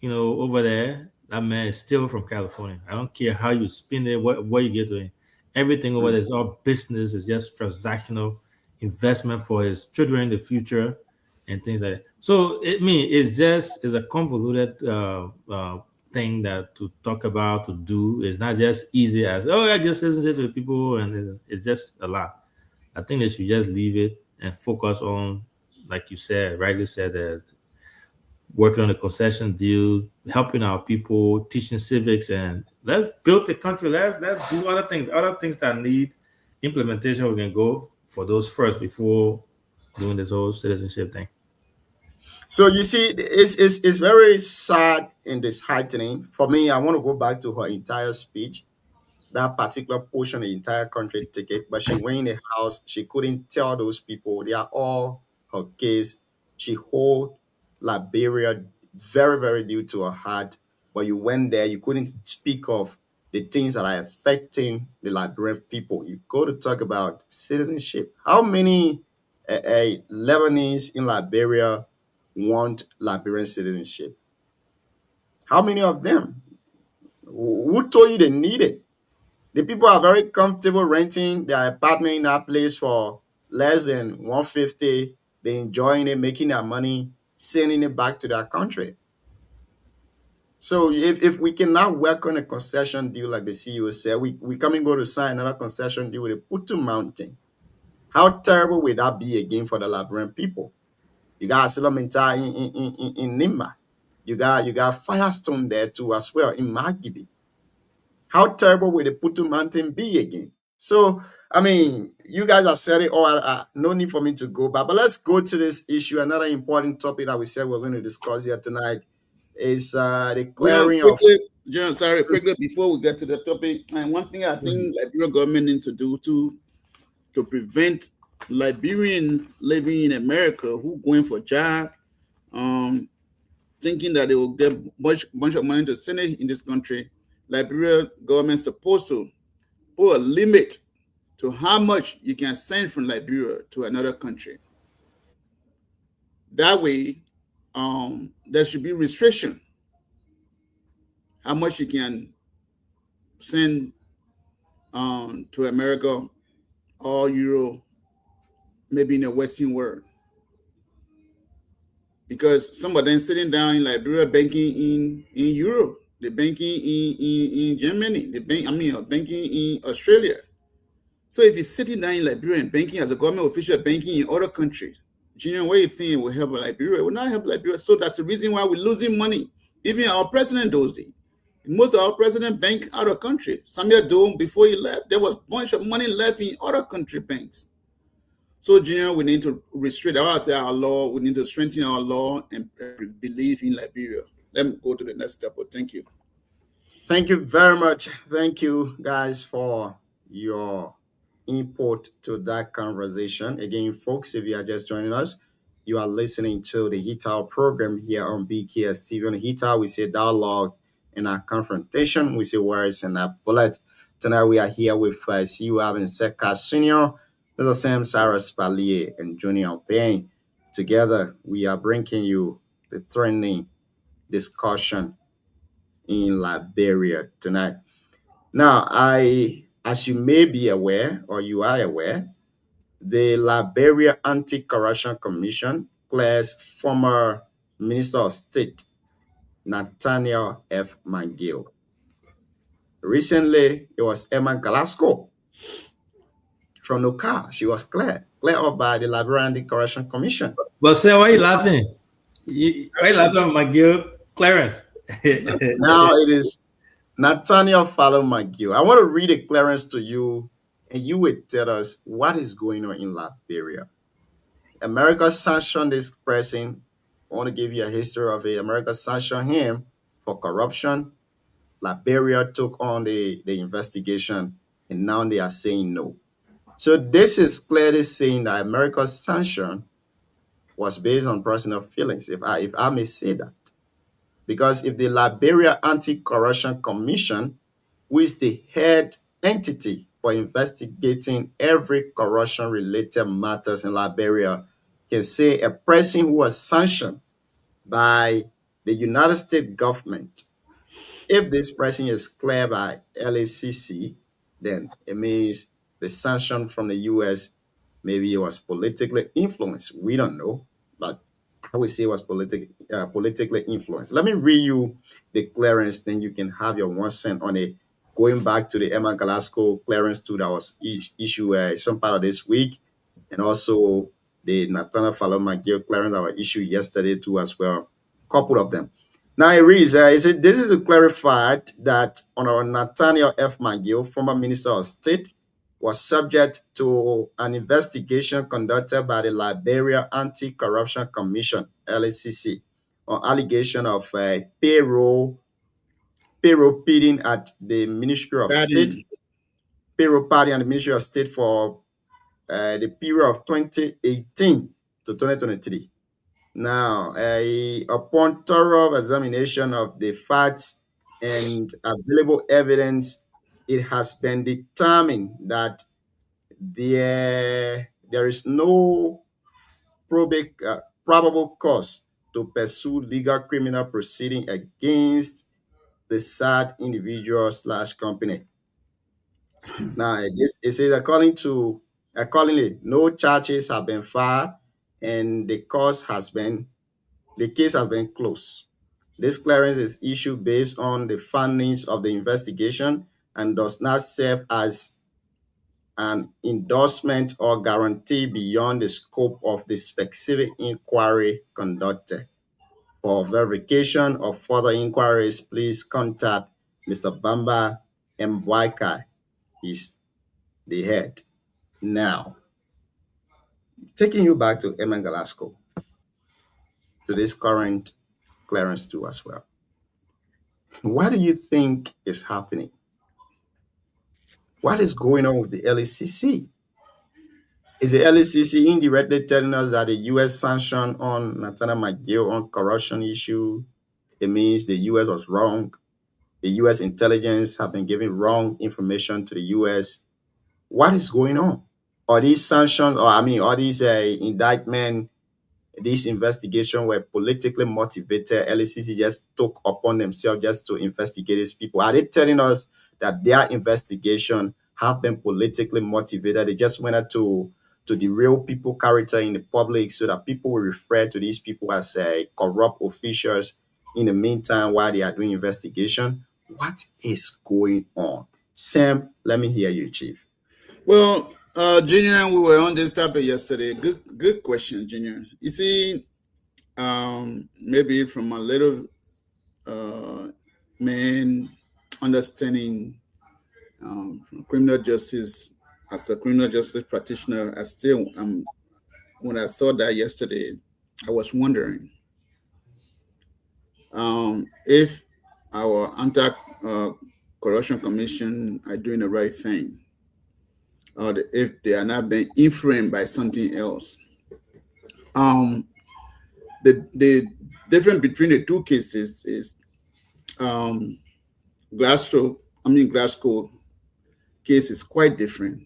over there, that man is still from California. I don't care how you spin it, what you get to it. Everything over there is all business. It's just transactional investment for his children in the future and things like that. So it's a convoluted thing that to talk about, to do. It's not just easy as, I just listen to the people, and it's just a lot. I think they should just leave it and focus on, like you said, rightly said, that working on a concession deal, helping our people, teaching civics, and let's build the country. Let's do other things that need implementation. We can go for those first before doing this whole citizenship thing. So you see, it's very sad in this heightening. For me, I want to go back to her entire speech, that particular portion, the entire country ticket. But she went in the house, she couldn't tell those people they are all her case. She hold Liberia very, very dear to her heart. But you went there, you couldn't speak of the things that are affecting the Liberian people. You go to talk about citizenship. How many Lebanese in Liberia want Liberian citizenship? How many of them? Who told you they need it? The people are very comfortable renting their apartment in that place for less than 150. They enjoying it, making their money, sending it back to their country. So if we cannot work on a concession deal like the CEO said, we come and go to sign another concession deal with the Putu Mountain. How terrible would that be again for the Liberian people? You got Silamenta in Nimba. You got Firestone there too as well in Magibi. How terrible will the Putu Mountain be again? So, I mean, you guys have said it all. No need for me to go back. But let's go to this issue. Another important topic that we said we're going to discuss here tonight is the clearing of... John, sorry, quickly before we get to the topic, and one thing I think Liberian government needs to do to prevent Liberian living in America who going for job, thinking that they will get bunch of money to send it in this country. Liberia government supposed to put a limit to how much you can send from Liberia to another country. That way, there should be restriction how much you can send to America or Europe, maybe in the Western world. Because some of them sitting down in Liberia banking in Europe, they're banking in Germany, banking in Australia. So if you're sitting down in Liberia and banking as a government official, banking in other countries, Junior, what do you think it will help Liberia? It will not help Liberia. So that's the reason why we're losing money. Even our president does it. Most of our president bank out of country. Samuel Doe, before he left, there was a bunch of money left in other country banks. So, Junior, we need to restrict our law. We need to strengthen our law and believe in Liberia. Let me go to the next step. Thank you. Thank you very much. Thank you, guys, for your input to that conversation. Again, folks, if you are just joining us, you are listening to the HITAL program here on BKS TV. On HITAL, we say dialogue and our confrontation. We say words and our bullet. Tonight, we are here with CU Alvin Seka Sr., Mr. Sam Cyrus Palier, and Junior Payne. Together, we are bringing you the trending discussion in Liberia tonight. Now, as you may be aware, or you are aware, the Liberia Anti-Corruption Commission clears former Minister of State Nathaniel F. McGill. Recently, it was Emma Glasgow from no car. She was cleared off by the Liberia Anti-Corruption Commission. But say, why you laughing? Why you laughing at my girl Clarence? Now it is Nathaniel Fallow McGill. I want to read a clearance to you, and you will tell us what is going on in Liberia. America sanctioned this person. I want to give you a history of it. America sanctioned him for corruption. Liberia took on the investigation, and now they are saying no. So this is clearly saying that America's sanction was based on personal feelings, if I may say that. Because if the Liberia Anti-Corruption Commission, who is the head entity for investigating every corruption-related matters in Liberia, can say a person who was sanctioned by the United States government, if this person is cleared by LACC, then it means the sanction from the US, maybe it was politically influenced. We don't know, but I would say it was politically influenced. Let me read you the clearance, then you can have your 1 cent on it. Going back to the Emma Glasgow clearance too, that was issued some part of this week, and also the Nathaniel Fallow McGill clearance that was issued yesterday too as well. A couple of them. Now it reads, this is clarified that Honorable Nathaniel F. McGill, former Minister of State, was subject to an investigation conducted by the Liberia Anti-Corruption Commission, LACC, on allegation of payroll bidding at the Ministry of State, payroll party and the Ministry of State for the period of 2018 to 2023. Now, upon thorough examination of the facts and available evidence, it has been determined that there is no probable cause to pursue legal criminal proceeding against the said individual / company. Now, it says accordingly, no charges have been filed and the case has been closed. This clearance is issued based on the findings of the investigation and does not serve as an endorsement or guarantee beyond the scope of the specific inquiry conducted. For verification of further inquiries, please contact Mr. Bamba Mbwaikai. He's the head. Now, taking you back to Emma Glasgow, to this current clearance too as well. What do you think is happening? What is going on with the LACC? Is the LACC indirectly telling us that the U.S. sanction on Nathaniel McGill on corruption issue, it means the U.S. was wrong? The U.S. intelligence have been giving wrong information to the U.S. What is going on? Are these sanctions, or these indictment, these investigations were politically motivated? LACC just took upon themselves just to investigate these people. Are they telling us that their investigation have been politically motivated? They just went out to derail people character in the public so that people will refer to these people as corrupt officials in the meantime while they are doing investigation. What is going on? Sam, let me hear you, Chief. Well, Junior, we were on this topic yesterday. Good question, Junior. You see, maybe from a little man understanding criminal justice, as a criminal justice practitioner, when I saw that yesterday, I was wondering if our anti-corruption commission are doing the right thing, or if they are not being influenced by something else. The difference between the two cases is Glasgow case is quite different.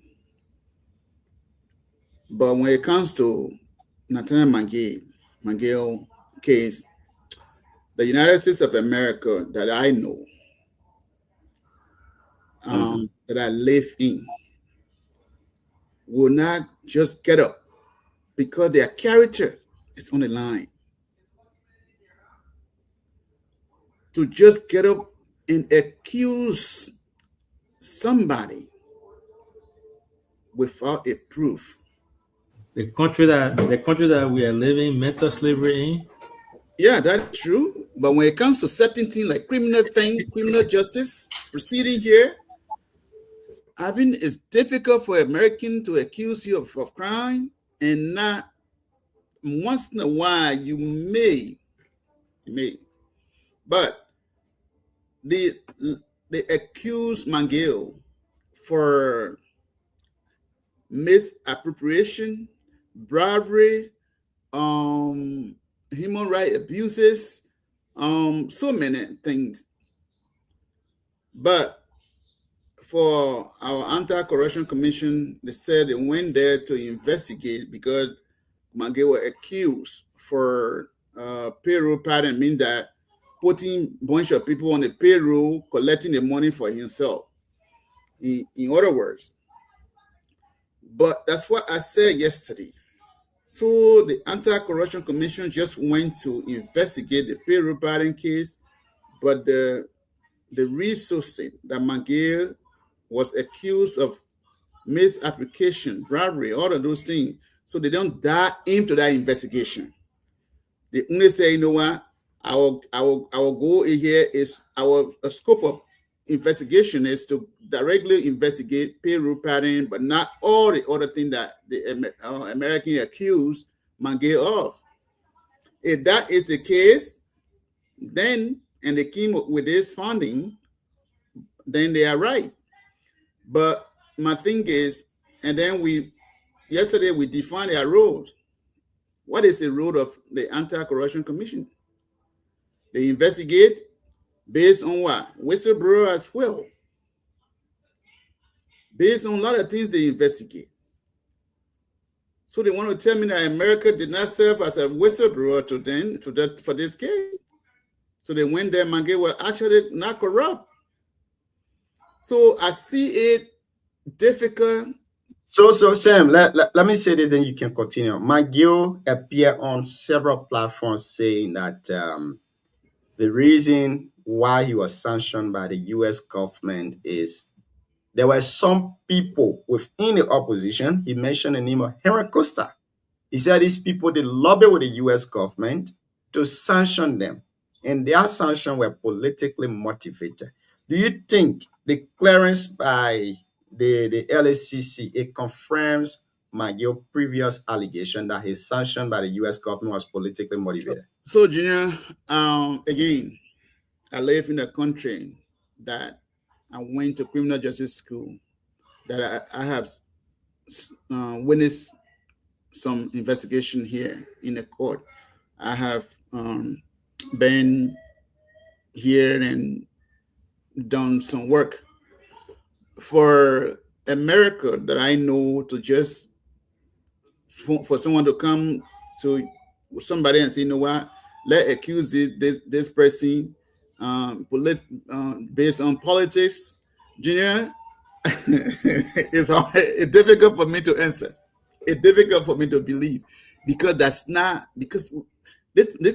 But when it comes to Nathaniel McGill case, the United States of America that I know, that I live in, will not just get up because their character is on the line. To just get up and accuse somebody without a proof. The country that we are living mental slavery in. Yeah, that's true. But when it comes to certain things like criminal justice proceeding here, I mean, it's difficult for American to accuse you of crime, and not once in a while you may, but they accuse Mangiel for misappropriation, bribery, human rights abuses, so many things. But for our Anti-Corruption Commission, they said they went there to investigate because Mangiel were accused for payroll pattern, mean that putting a bunch of people on the payroll, collecting the money for himself. In other words, but that's what I said yesterday. So the Anti-Corruption Commission just went to investigate the payroll pattern case, but the resources that Mangiel was accused of misapplication, bribery, all of those things. So they don't dive into that investigation. They only say, you know what, our goal here is our scope of investigation is to directly investigate payroll pattern, but not all the other things that the American accused Mangiel of. If that is the case, then, and they came up with this funding, then they are right. But my thing is, and then yesterday we defined our role. What is the role of the Anti-Corruption Commission? They investigate based on what? Whistleblower as well. Based on a lot of things they investigate. So they want to tell me that America did not serve as a whistleblower to them for this case. So they went there, Mangiel were actually not corrupt. So I see it difficult. So Sam, let me say this, then you can continue. Mangiel appeared on several platforms saying that the reason why he was sanctioned by the U.S. government is there were some people within the opposition. He mentioned the name of Henry Costa. He said these people, they lobby with the U.S. government to sanction them, and their sanctions were politically motivated. Do you think the clearance by the LACC, it confirms Mangiel's previous allegation that his sanction by the U.S. government was politically motivated? So Junior, again, I live in a country that I went to criminal justice school, that I have witnessed some investigation here in the court. I have been here and done some work for America that I know, to just for someone to come to somebody and say, you know what, let's accuse this person based on politics. Junior, it's difficult for me to answer. It's difficult for me to believe, because this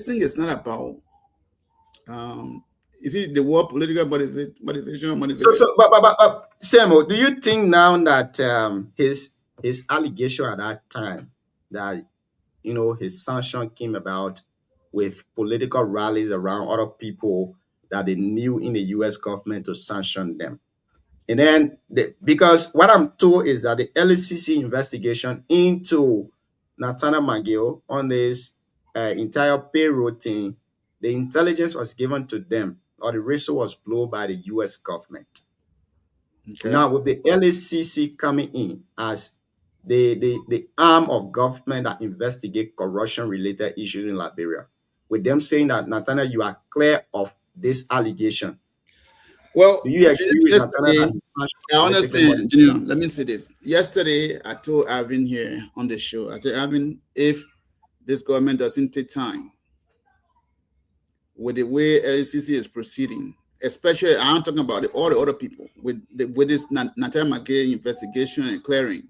thing is not about is it the word political motivation? But Samuel, do you think now that his allegation at that time that his sanction came about with political rallies around other people that they knew in the U.S. government to sanction them? And then, because what I'm told is that the LACC investigation into Nathaniel Mangiel on this entire payroll thing, the intelligence was given to them, or the whistle was blown by the U.S. government. Okay. Now, with the LACC coming in as the arm of government that investigate corruption-related issues in Liberia, with them saying that, Nathaniel, you are clear of this allegation. Well, do you agree with Nathaniel? I understand. Let me say this. Yesterday, I told Alvin here on the show, I said, Alvin, if this government doesn't take time with the way LACC is proceeding, especially, I'm talking about all the other people, with this Nathaniel Mangiel investigation and clearing,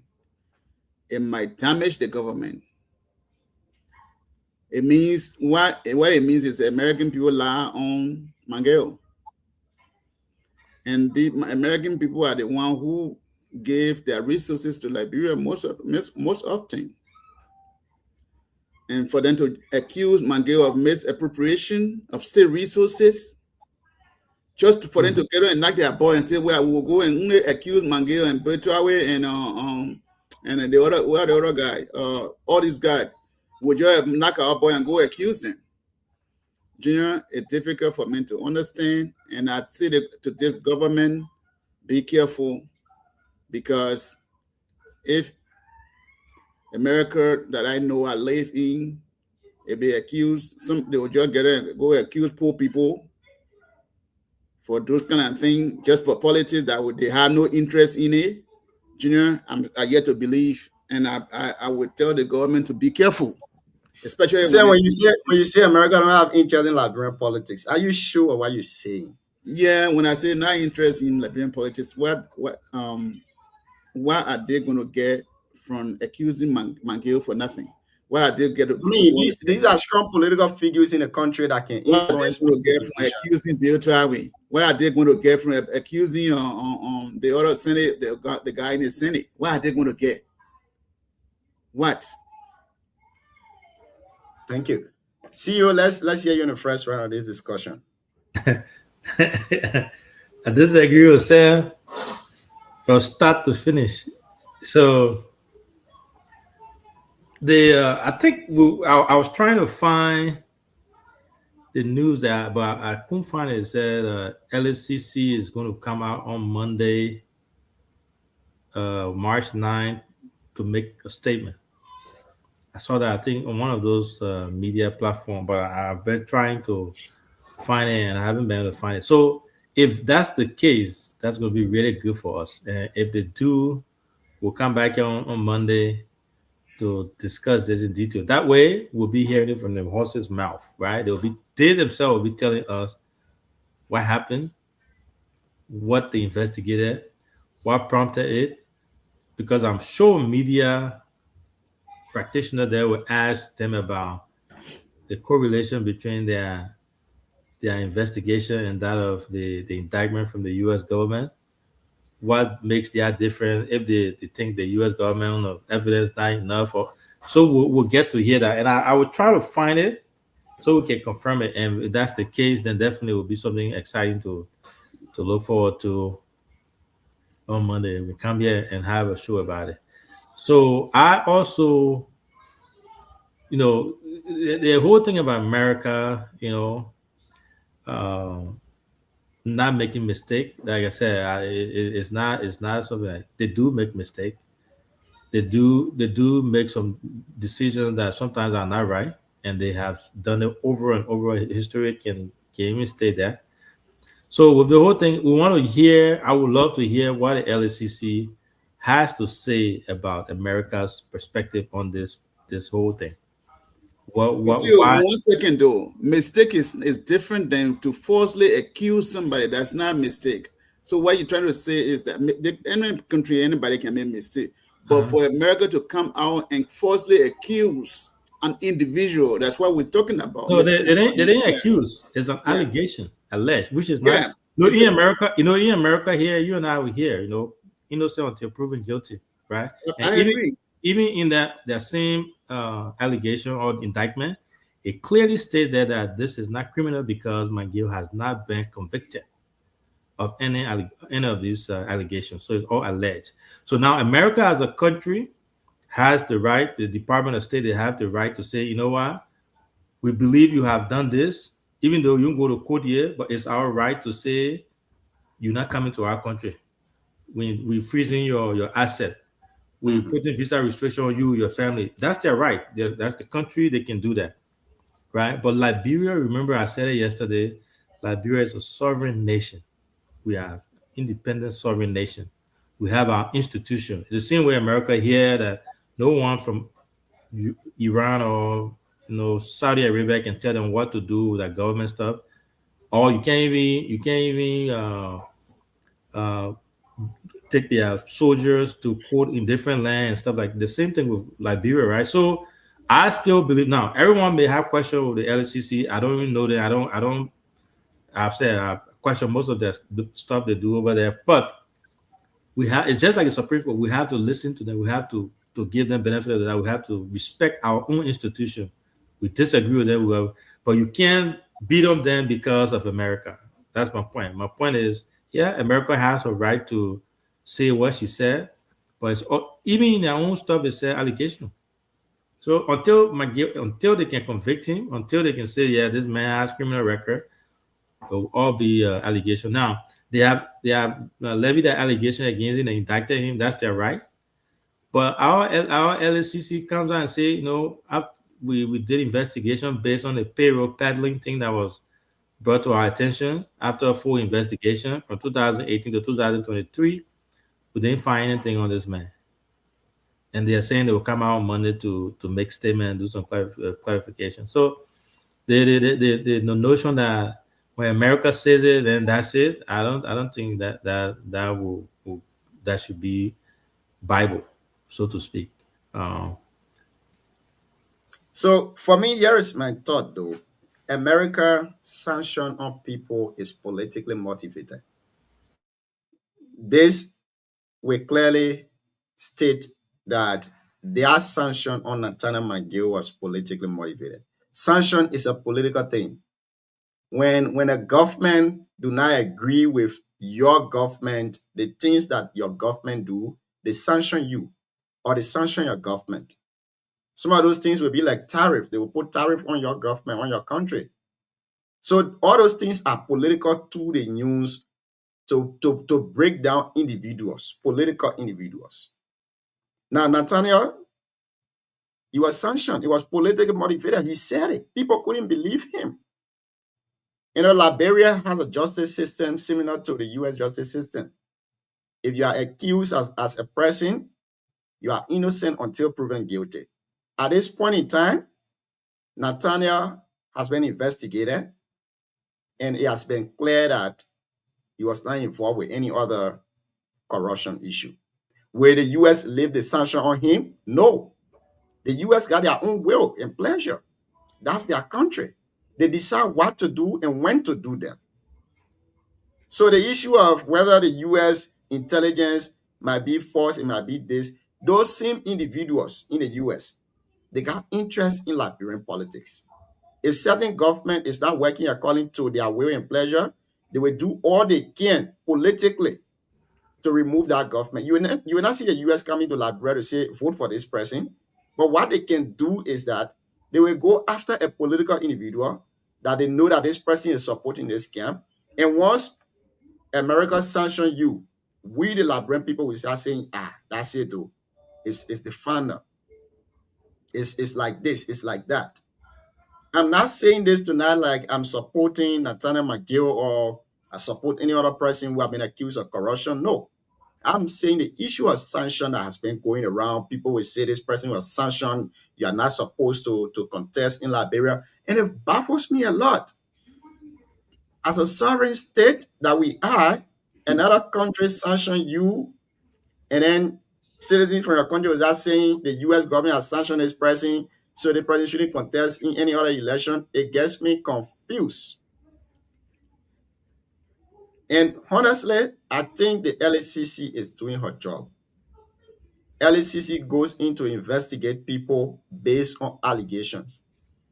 it might damage the government. It means what it means is American people lie on Mangiel. And the American people are the one who gave their resources to Liberia most often. And for them to accuse Mangeo of misappropriation of state resources, just for them to get on and knock their boy and say, well, we will go and only accuse Mangeo and Bertrawe and the other guy, all these guys, would just knock our boy and go accuse them. Junior, it's difficult for me to understand, and I'd say to this government, be careful, because if America that I know I live in, if they accuse they will just go accuse poor people for those kind of things, just for politics that they have no interest in it. Junior, I yet to believe, and I would tell the government to be careful, especially when you say America don't have interest in Liberian politics. Are you sure what you're saying? Yeah, when I say not interest in Liberian politics, what are they going to get from accusing Mangeo for nothing? What are they getting? These are strong political figures in the country that can influence. What are they going to get from accusing Bertrawe? What are they going to get from accusing the other Senate, the guy in the Senate? What are they going to get? What? Thank you. CEO, let's hear you in the first round of this discussion. I disagree with Sam from start to finish. So I think I was trying to find the news but I couldn't find it. It said LSCC is going to come out on Monday, March 9th, to make a statement. I saw that, I think, on one of those media platforms, but I've been trying to find it and I haven't been able to find it. So if that's the case, that's going to be really good for us. And if they do, we'll come back on Monday to discuss this in detail. That way, we'll be hearing it from the horse's mouth, right? They themselves will be telling us what happened, what they investigated, what prompted it, because I'm sure media practitioner there will ask them about the correlation between their investigation and that of the indictment from the U.S. government. What makes that different? If they think the U.S. government of evidence not enough, so we'll get to hear that, and I will try to find it so we can confirm it. And if that's the case, then definitely will be something exciting to look forward to on Monday. We come here and have a show about it. So I also, the whole thing about America, not making mistake. Like I said, it's not something like they do make mistake. They do make some decisions that sometimes are not right, and they have done it over and over. History can even state that. So with the whole thing, I would love to hear what the LSCC has to say about America's perspective on this whole thing. Why? 1 second though, mistake is different than to falsely accuse somebody. That's not a mistake. So what you're trying to say is that any country, anybody can make a mistake, but for America to come out and falsely accuse an individual, that's what we're talking about. No, they didn't accuse. It's an allegation, alleged, which is not. In America here, you and I were here. Innocent until proven guilty, right? I agree. Even in that same allegation or indictment, it clearly states that this is not criminal because Mangeo has not been convicted of any of these allegations. So it's all alleged. So now America as a country has the right, the Department of State, they have the right to say, you know what, we believe you have done this, even though you don't go to court here, but it's our right to say you're not coming to our country. We're freezing your asset. We put a visa restriction on you, your family. That's their right. That's the country. They can do that, right? But Liberia, remember I said it yesterday, Liberia is a sovereign nation. We are independent sovereign nation. We have our institution. The same way America here, that no one from Iran or Saudi Arabia can tell them what to do with that government stuff. Or you can't even take their soldiers to court in different lands and stuff like the same thing with Liberia, right? So I still believe now. Everyone may have questions with the LSCC. I don't even know that. I've said I question most of the stuff they do over there, but we have, it's just like a Supreme Court. We have to listen to them. We have to give them benefit of the doubt. We have to respect our own institution. We disagree with them, but you can't beat on them because of America. That's my point. My point is, yeah, America has a right to say what she said, but it's even in their own stuff, it's allegation. So until they can convict him, until they can say, yeah, this man has criminal record, it will all be allegation. Now they have levied that allegation against him and indicted him. That's their right. But our LSCC comes out and say, you know, we did investigation based on the payroll peddling thing that was brought to our attention after a full investigation from 2018 to 2023. We didn't find anything on this man. And they are saying they will come out on Monday to make statement and do some clarification. So the notion that when America says it, then that's it. I don't think that should be Bible, so to speak. So for me, here is my thought though. America sanction on people is politically motivated. This will clearly state that their sanction on Nathaniel McGill was politically motivated. Sanction is a political thing. When a government do not agree with your government, the things that your government do, they sanction you or they sanction your government. Some of those things will be like tariff. They will put tariff on your government, on your country. So all those things are political to the news to break down individuals, political individuals. Now, Nathaniel, he was sanctioned. He was politically motivated. He said it. People couldn't believe him. You know, Liberia has a justice system similar to the U.S. justice system. If you are accused as a person, you are innocent until proven guilty. At this point in time, Nathaniel has been investigated, and it has been clear that he was not involved with any other corruption issue. Will the U.S. lift the sanction on him? No. The U.S. got their own will and pleasure. That's their country. They decide what to do and when to do them. So the issue of whether the U.S. intelligence might be false, it might be this, those same individuals in the U.S., they got interest in Liberian politics. If certain government is not working according to their will and pleasure, they will do all they can politically to remove that government. You will not see the U.S. coming to Liberia to say, vote for this person. But what they can do is that they will go after a political individual that they know that this person is supporting this camp. And once America sanction you, we the Liberian people will start saying, that's it though. It's the founder. It's like this, it's like that. I'm not saying this tonight like I'm supporting Nathaniel McGill or I support any other person who have been accused of corruption. No. I'm saying the issue of sanction that has been going around. People will say this person was sanctioned. You are not supposed to contest in Liberia. And it baffles me a lot. As a sovereign state that we are, another country sanction you, and then citizens from your country was just saying the U.S. government has sanctioned this person, so the president shouldn't contest in any other election. It gets me confused. And honestly, I think the LSCC is doing her job. LSCC goes in to investigate people based on allegations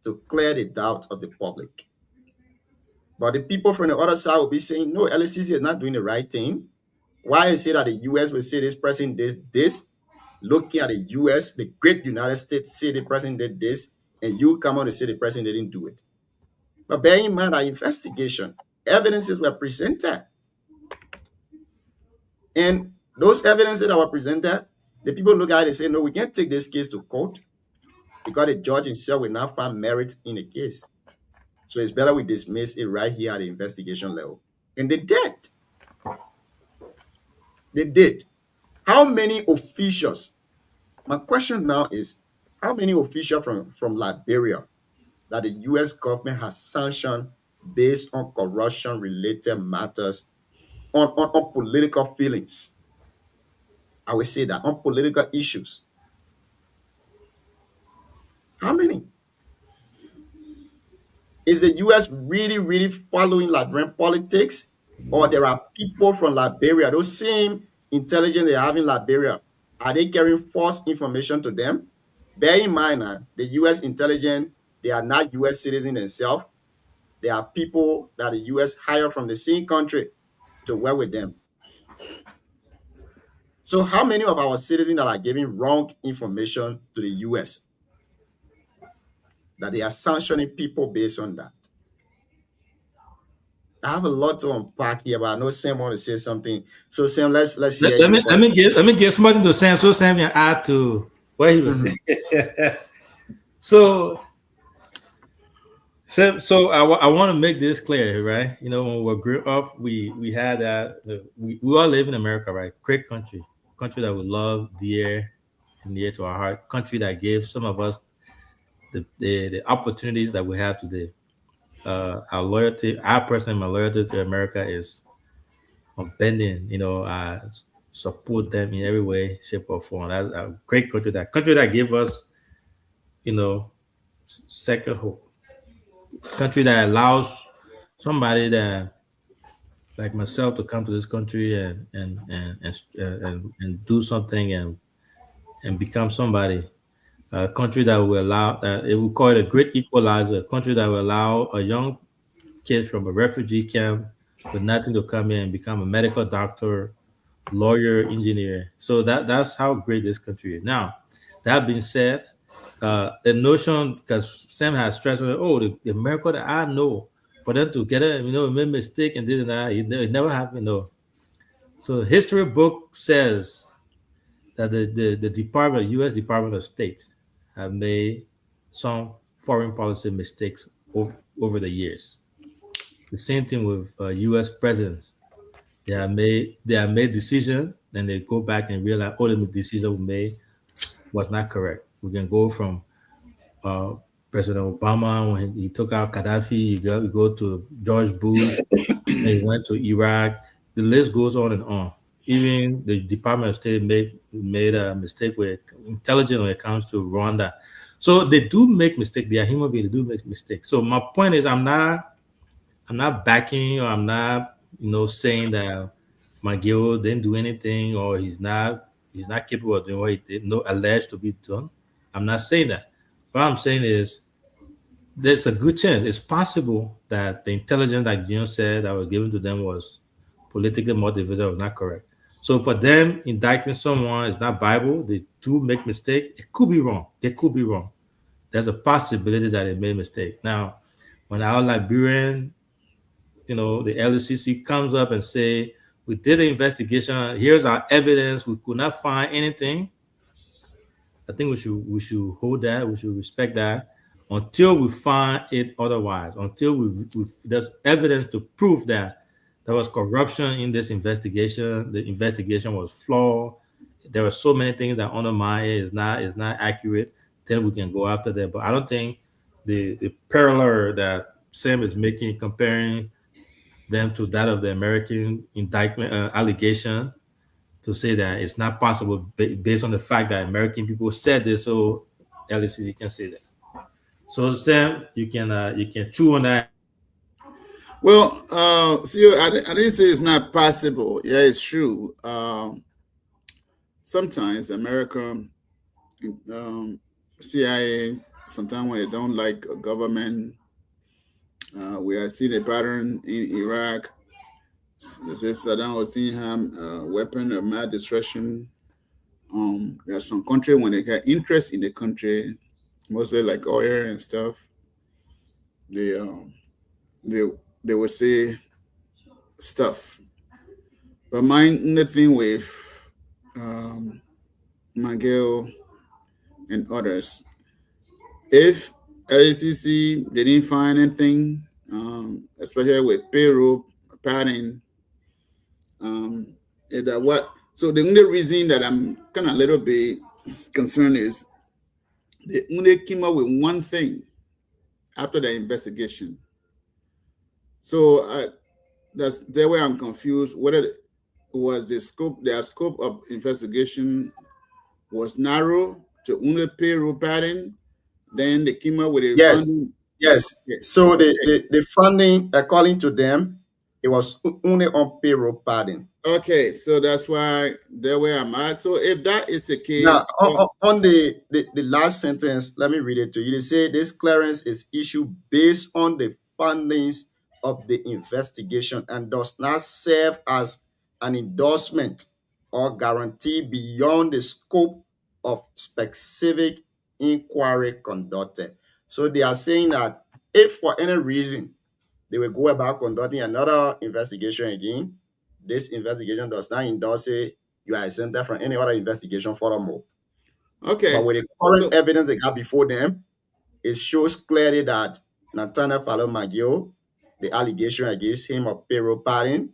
to clear the doubt of the public. But the people from the other side will be saying, no, LSCC is not doing the right thing. Why is it that the U.S. will say this person did this? Looking at the U.S., the great United States, say the president did this, and you come on to say the president didn't do it. But bear in mind that investigation, evidences were presented. And those evidences that were presented, the people look at it and say, no, we can't take this case to court because the judge himself will not find merit in the case. So it's better we dismiss it right here at the investigation level. And they did. They did. How many officials? My question now is, how many officials from Liberia that the U.S. government has sanctioned based on corruption-related matters, on political feelings? I will say that, on political issues. How many? Is the U.S. really, really following Liberian politics? Or there are people from Liberia, those same intelligence they have in Liberia, are they carrying false information to them? Bear in mind that the U.S. intelligence, they are not U.S. citizens themselves. They are people that the U.S. hire from the same country to work with them. So how many of our citizens that are giving wrong information to the U.S. that they are sanctioning people based on that? I have a lot to unpack here, but I know Sam want to say something. So Sam, let's hear Let you me first. let me give something to Sam so Sam can add to what he was saying. So I want to make this clear, right? You know, when we grew up, we had that we all live in America, right? Great country that we love dear and near to our heart, country that gave some of us the opportunities that we have today. Our loyalty, I personally, my loyalty to America is unbending. You know, I support them in every way, shape, or form. That's a great country. That country that gave us, you know, second hope. Country that allows somebody that like myself to come to this country and do something and become somebody. A country that will allow it will call it a great equalizer. A country that will allow a young kid from a refugee camp with nothing to come in and become a medical doctor, lawyer, engineer. So that's how great this country is. Now, that being said, the notion, because Sam has stressed on, the America that I know, for them to get it, make mistake and did that, it never happened. No. So history book says that the department, U.S. Department of State, have made some foreign policy mistakes over the years. The same thing with U.S. presidents. They have made decisions, and they go back and realize, the decision we made was not correct. We can go from President Obama when he took out Gaddafi. You go to George Bush. And he went to Iraq. The list goes on and on. Even the Department of State made a mistake with intelligence when it comes to Rwanda. So they do make mistakes. They are human beings. They do make mistakes. So my point is, I'm not backing, or I'm not, saying that McGill didn't do anything, or he's not capable of doing what he did, alleged to be done. I'm not saying that. What I'm saying is, there's a good chance. It's possible that the intelligence that Gion said that was given to them was politically motivated, was not correct. So for them indicting someone is not Bible. They do make mistake. It could be wrong. They could be wrong. There's a possibility that they made a mistake. Now, when our Liberian, the LCC comes up and say, we did the investigation, here's our evidence, we could not find anything, I think we should hold that, we should respect that until we find it otherwise, until there's evidence to prove that there was corruption in this investigation, the investigation was flawed, there were so many things that undermine it, is not accurate, then we can go after them. But I don't think the parallel that Sam is making, comparing them to that of the American indictment allegation, to say that it's not possible based on the fact that American people said this, so LCC can say that. So Sam, you can chew on that. Well, see, I didn't say it's not possible. Yeah, it's true. Sometimes America, CIA, sometimes when they don't like a government, we are seeing a pattern in Iraq. They say Saddam Hussein weapon of mass destruction. There's some country when they get interest in the country, mostly like oil and stuff, they will say stuff. But the thing with McGill and others, if LCC didn't find anything, especially with payroll padding, so the only reason that I'm kind of a little bit concerned is they only came up with one thing after the investigation. So that's the way I'm confused. Whether it was their scope of investigation was narrow to only payroll padding, then they came up with a Yes. funding. Yes. So the funding, according to them, It was only on payroll pardon. Okay, so that's why there where I'm at. So if that is the case, Now, on the last sentence, let me read it to you. They say this clearance is issued based on the findings of the investigation and does not serve as an endorsement or guarantee beyond the scope of specific inquiry conducted. So they are saying that if for any reason they will go about conducting another investigation again, this investigation does not endorse it. You are exempted from any other investigation furthermore. okay, But with the current evidence they got before them, it shows clearly that Nathaniel Fallow McGill, the allegation against him of payroll padding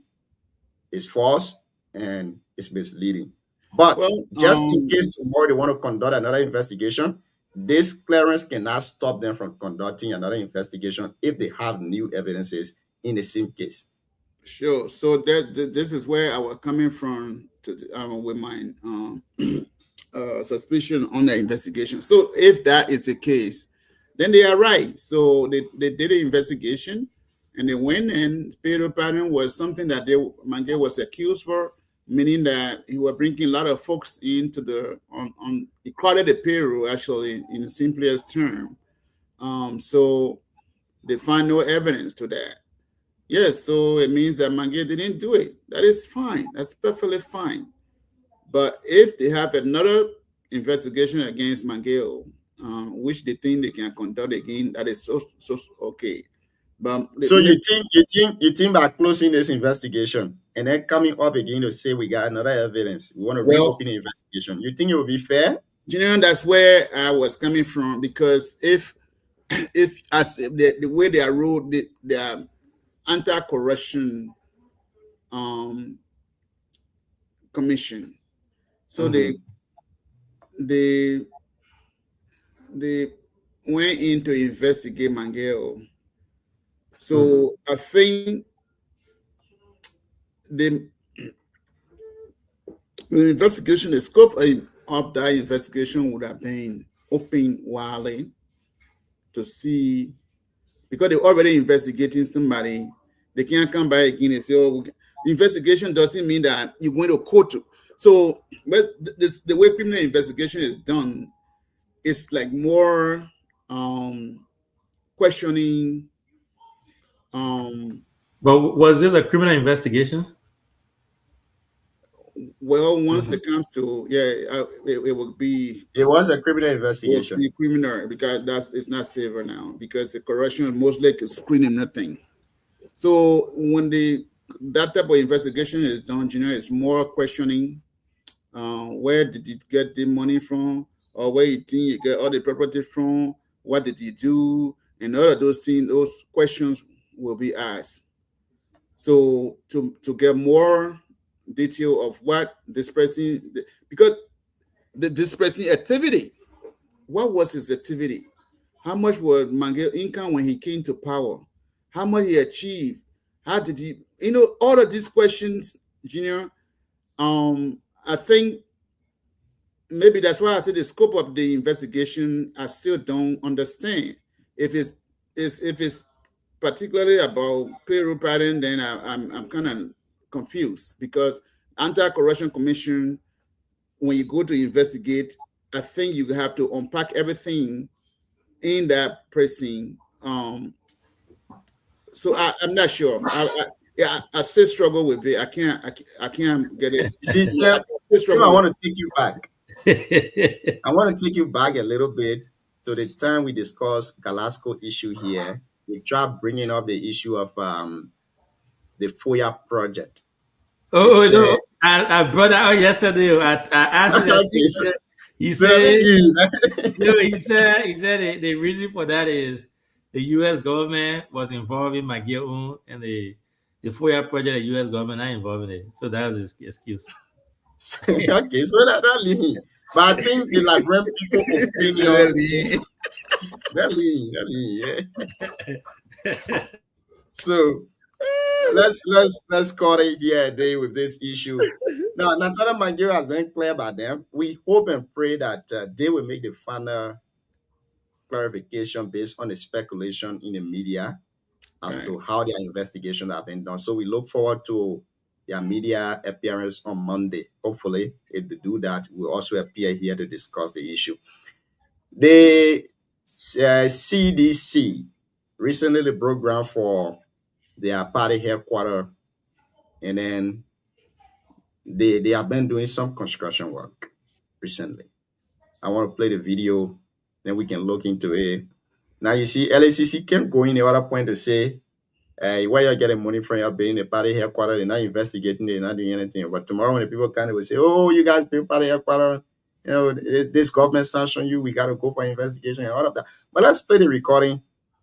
is false and is misleading. But well, just in case tomorrow they want to conduct another investigation, this clearance cannot stop them from conducting another investigation if they have new evidences in the same case. sure. So this is where I was coming from with my suspicion on the investigation. So if that is the case, then they are right. So they did an investigation and they went in. Payroll pattern was something that Mange was accused for, meaning that he was bringing a lot of folks into the he crowded the payroll actually in the simplest term. So they find no evidence to that. Yes, so it means that Mange didn't do it. That is fine. That's perfectly fine. But if they have another investigation against Mangel, which they think they can conduct again, that is so okay. But So you think by closing this investigation and then coming up again to say we got another evidence, we want to reopen the investigation, you think it would be fair? That's where I was coming from, because if as the way they are ruled, the anti-corruption commission, so they went in to investigate Mangel. So I think the investigation, the scope of that investigation would have been open wildly to see, because they're already investigating somebody. They can't come back again and say, oh, investigation doesn't mean that you're going to court. So the way criminal investigation is done, it's like more questioning. But was this a criminal investigation? Well, once it comes to it would be. It was a criminal investigation. It would be criminal, because it's not safer now, because the corruption mostly is screening nothing. So when that type of investigation is done, it's more questioning. Where did you get the money from, or where you think you get all the property from? What did you do? And all of those things, those questions will be asked. So to get more detail of what this person, because this person activity, what was his activity? How much was Mangel income when he came to power? How much he achieved? How did he, all of these questions, Junior, I think maybe that's why I said the scope of the investigation, I still don't understand. If it's particularly about payroll pattern, then I'm kind of confused, because anti-corruption commission, when you go to investigate, I think you have to unpack everything in that pressing. So I'm not sure. I still struggle with it. I can't get it. See, sir, I want to take you back. I want to take you back a little bit to the time we discussed Galasco issue here. We tried bringing up the issue of the FOIA project. Oh, no. I brought that out yesterday. I asked him. He said the reason for that is the U.S. government was involved in Magio and the FOIA project. The U.S. government not involved in it, so that was his excuse. Okay, so that leaning. But I think the Liberian people opinion. Yeah. So let's call it here a day with this issue. Now, Nathaniel McGill has been clear about them. We hope and pray that they will make the final clarification based on the speculation in the media. as to how their investigation have been done. So we look forward to their media appearance on Monday. Hopefully, if they do that, we'll also appear here to discuss the issue. The CDC recently broke ground for their party headquarters, and then they have been doing some construction work recently. I want to play the video, then we can look into it. Now you see, LACC kept going the other point to say, where you're getting money from, you're building the party headquarters, they're not investigating, they're not doing anything. But tomorrow when the people kind of will say, oh, you guys build party headquarters, you know, this government sanctioned you, we got to go for investigation and all of that. But let's play the recording,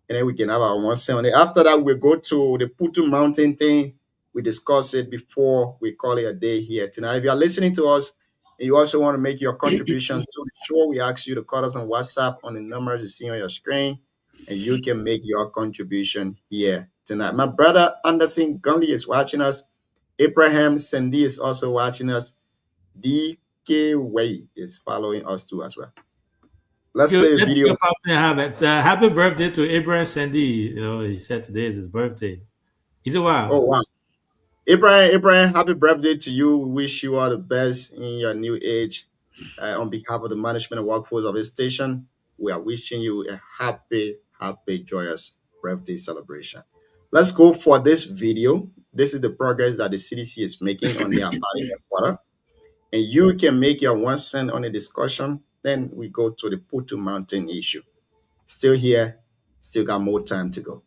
and then we can have our 1 cent on it. After that, we'll go to the Putu Mountain thing. We discussed it before we call it a day here tonight. If you're listening to us and you also want to make your contribution to the show, we ask you to call us on WhatsApp on the numbers you see on your screen, and you can make your contribution here tonight. My brother Anderson Gunley is watching us. Abraham Sandy is also watching us. DK Way is following us too as well. Let's play the video. Happy birthday to Abraham Sandy. You know, he said today is his birthday. He's a wow. Oh, wow. Abraham, happy birthday to you. We wish you all the best in your new age. On behalf of the management and workforce of this station, we are wishing you a happy, joyous birthday celebration. Let's go for this video. This is the progress that the CDC is making on their party headquarters. And you can make your 1 cent on the discussion. Then we go to the Putu Mountain issue. Still here, still got more time to go.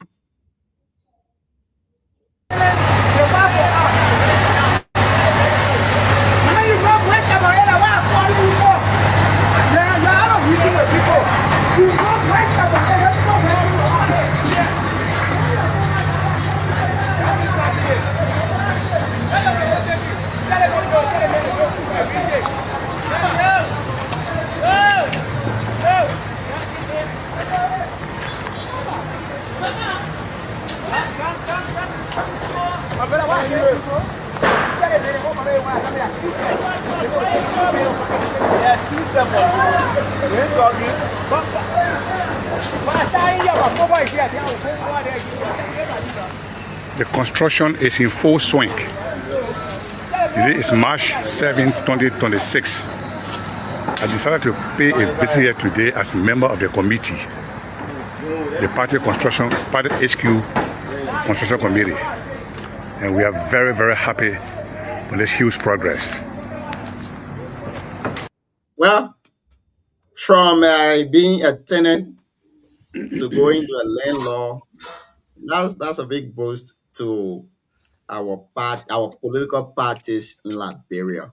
The construction is in full swing. Today is March 7, 2026. I decided to pay a visit here today as a member of the committee, the Party HQ Construction Committee. And we are very, very happy for this huge progress. Well, from being a tenant to going to a landlord, that's a big boost to our political parties in Liberia.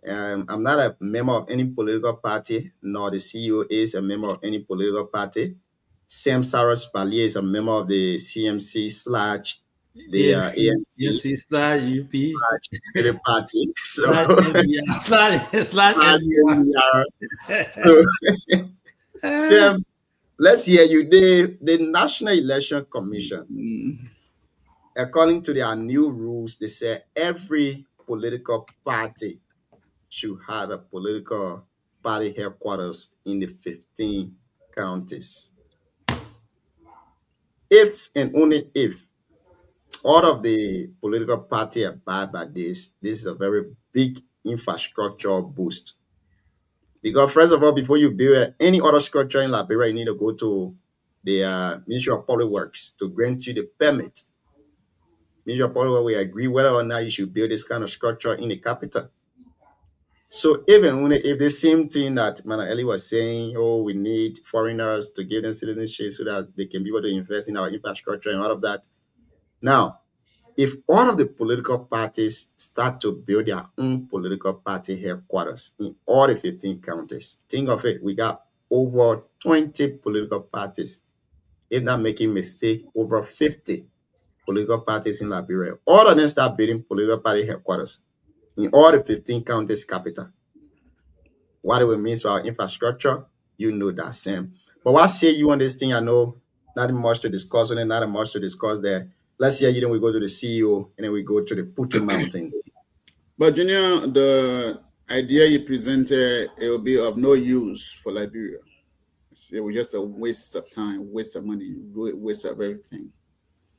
I'm not a member of any political party, nor the CEO is a member of any political party. Sam Saros Palier is a member of the CMC / the ANC /UP party. So, so Sam, let's hear you. The National Election Commission, according to their new rules, they say every political party should have a political party headquarters in the 15 counties. If and only if all of the political party abide by this is a very big infrastructure boost. Because first of all, before you build any other structure in Liberia, you need to go to the Ministry of Public Works to grant you the permit. Ministry of Public Works will agree whether or not you should build this kind of structure in the capital. So even if the same thing that Mana Eli was saying, oh, we need foreigners to give them citizenship so that they can be able to invest in our infrastructure and all of that. Now, if all of the political parties start to build their own political party headquarters in all the 15 counties, think of it, we got over 20 political parties. If not making mistake, over 50 political parties in Liberia. All of them start building political party headquarters in all the 15 counties capital. What it will mean to our infrastructure, you know that, Sam. But what say you on this thing? I know not much to discuss on it, not much to discuss there. Let's hear you, then we go to the CEO, and then we go to the Putu Mountain. But Junior, the idea you presented, it will be of no use for Liberia. It was just a waste of time, waste of money, waste of everything.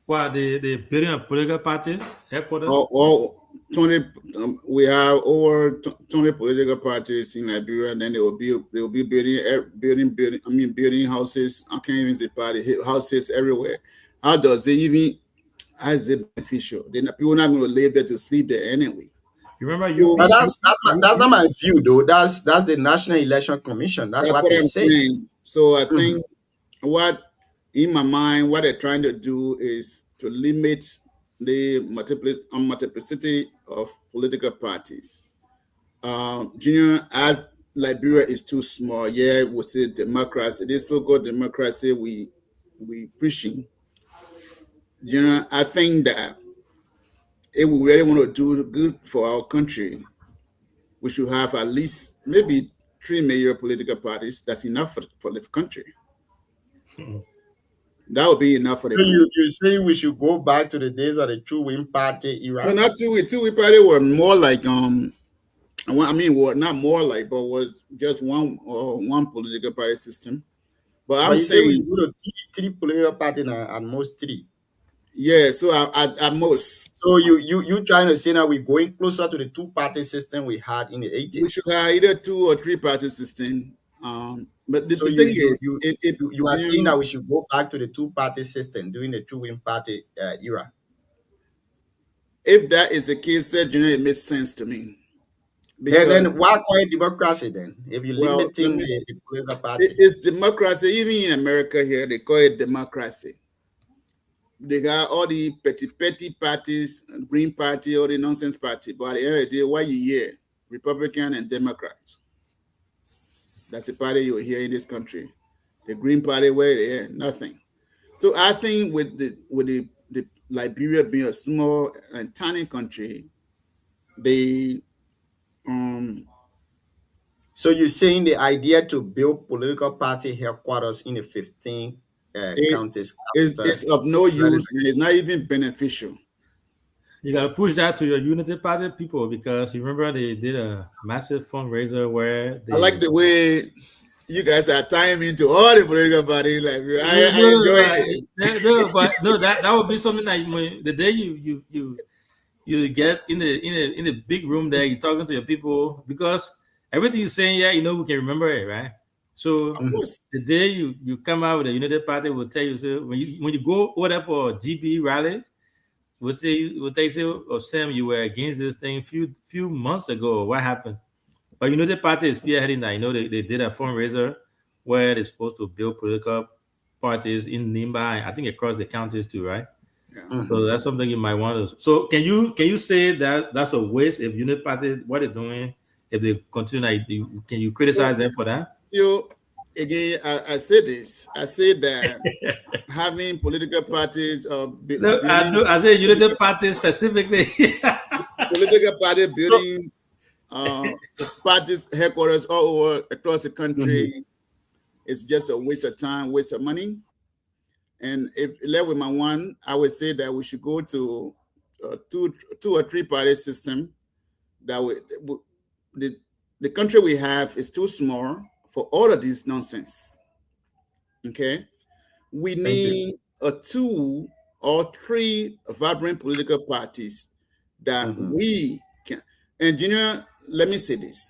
What the building of political party headquarters? Or 20, we have over 20 political parties in Liberia, and then they will be building houses. I can't even say party houses everywhere. How does it even, as it beneficial? Then people not going to live there to sleep there anyway. You remember you? But that's not my view, though. That's the National Election Commission. That's what they I'm say. saying. So I think what, in my mind, what they're trying to do is to limit the multiplicity of political parties. Junior, as Liberia is too small. Yeah, we say democracy. This so-called democracy we preaching. Junior, I think that if we really want to do good for our country, we should have at least maybe 3 major political parties. That's enough for the country. That would be enough for the So country. you say we should go back to the days of the True Win Party era? No, not two-way. Two-way party were more like not more like, but was just one political party system. But I'm you say we saying, should go to three political parties at most 3. yeah. So at most, So you trying to say that we're going closer to the 2-party system we had in the we 80s? should have either 2 or 3 party system. But the So thing is, you are saying that we should go back to the 2-party system during the True Win Party era? if that is the case, that it makes sense to me. Then why call it democracy then? If you're Well, limiting the political party. It's democracy. Even in America here, they call it democracy. They got all the petty parties, Green Party, all the nonsense party. But at the end of the day, what you hear, Republican and Democrats. That's the party you hear in this country. The Green Party, where they hear nothing. So I think with the Liberia being a small and tiny country, they So you're saying the idea to build political party headquarters in the 15 counties it's of no use and it's not even beneficial. You gotta push that to your Unity Party people, because you remember they did a massive fundraiser where they, I like the way you guys are tying into all the political parties. Like I enjoy it. That would be something that the day you get in the big room there, you're talking to your people, because everything you're saying, yeah, we can remember it, right? So the day you come out with a Unity Party, will tell you, so when you go over there for a GB rally, would they say, oh Sam, you were against this thing few months ago. What happened? But the party is spearheading that. They did a fundraiser where they're supposed to build political parties in Nimba, I think across the counties too, right? Yeah. So that's something you might want to. So can you say that that's a waste if Unity Party, what they're doing, if they continue? Can you criticize them for that? Again, I say this. I say that having political parties, I say Unity Party specifically. political party building parties headquarters all over across the country, it's just a waste of time, waste of money. And if left with my one, I would say that we should go to two or three party system. That the country we have is too small for all of this nonsense. Okay, we need a 2 or 3 vibrant political parties that we can. And Junior, let me say this: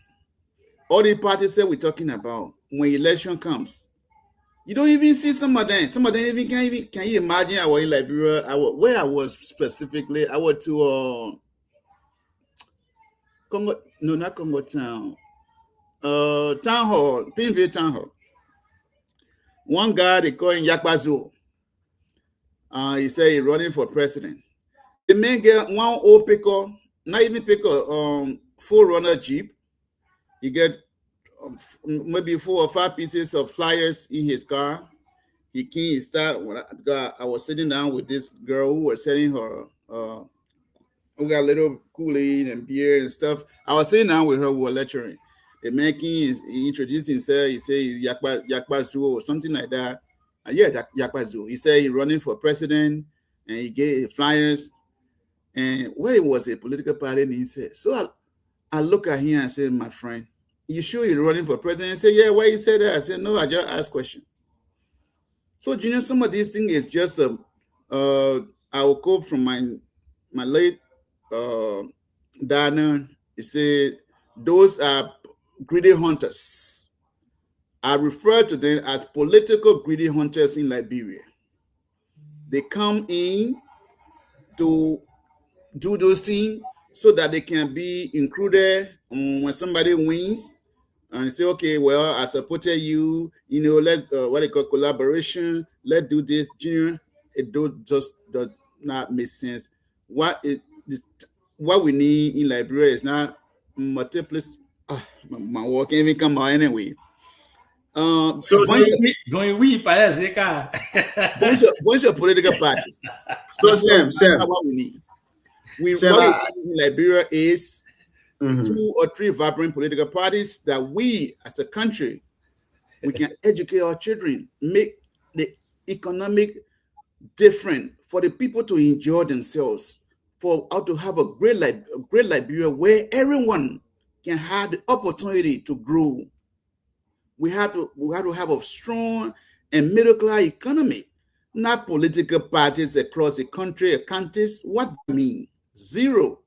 all the parties that we're talking about, when election comes, you don't even see some of them. Some of them even can't even. Can you imagine? I was in Liberia. Where I was specifically, I went to Congo. No, not Congo Town. Town Hall, Pinville Town Hall. One guy they call him Yakbazo. He said he's running for president. The man get one old picker, not even picker, full runner Jeep. He get maybe 4 or 5 pieces of flyers in his car. He came, start when I was sitting down with this girl who was selling her who got a little Kool-Aid and beer and stuff. I was sitting down with her, we were lecturing. The man came, he introduced himself, he said he's Yakbazo or something like that. Yeah, Yakbazo. He said he's running for president and he gave flyers. And what it was a political party, and he said, so I look at him and said, my friend, you sure you're running for president? He said, yeah, why you say that? I said, no, I just asked question. So, Junior, some of these things is just I will quote from my late Dana. He said, "Those are greedy hunters." I refer to them as political greedy hunters in Liberia. They come in to do those things so that they can be included when somebody wins and say, okay, well, I supported you, let what they call collaboration, let's do this, Junior. It does not make sense. What we need in Liberia is not multiplicity. My work can't even come out anyway. So Going we parece bunch of political parties. So Sam, What we need. What we need in Liberia is 2 or 3 vibrant political parties that we, as a country, we can educate our children, make the economic different for the people to enjoy themselves, for how to have a great Liberia where everyone can have the opportunity to grow. We have to have a strong and middle class economy, not political parties across the country or counties. What do you mean? Zero.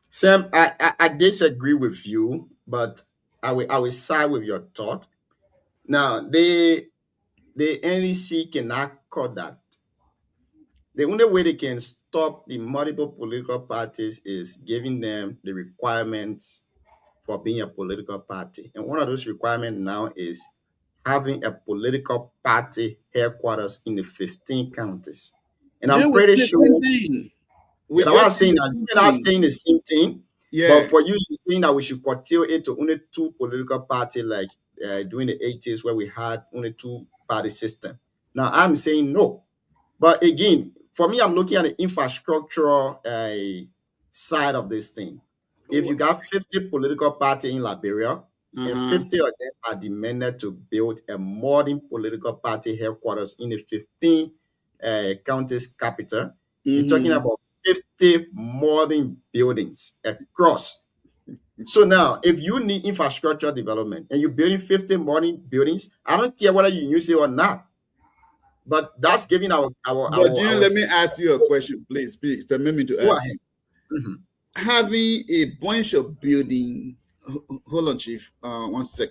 Sam, I disagree with you, but I will side with your thought. Now, the NEC cannot cut that. The only way they can stop the multiple political parties is giving them the requirements for being a political party. And one of those requirements now is having a political party headquarters in the 15 counties. And I'm pretty sure we're not saying the same thing. Yeah. But for you, you're saying that we should curtail it to only 2 political parties, like during the 80s where we had only 2-party system. Now I'm saying no. But again, for me, I'm looking at the infrastructural side of this thing. If you got 50 political parties in Liberia, and 50 of them are demanded to build a modern political party headquarters in the 15 counties capital, you're talking about 50 modern buildings across. So now, if you need infrastructure development and you're building 50 modern buildings, I don't care whether you use it or not. But that's giving our let me ask you a question, please. Permit me to ask you. Having a bunch of building, hold on, Chief, 1 sec.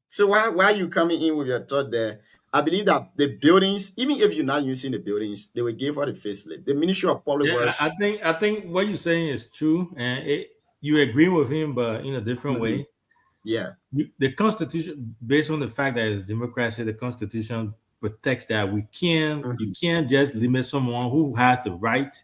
So why are you coming in with your thought there? I believe that the buildings, even if you're not using the buildings, they will give her the facelift. The Ministry of Public Works. I think what you're saying is true, and you agree with him, but in a different way. Yeah. The Constitution, based on the fact that it's democracy, the Constitution protects that. You can't just limit someone who has the right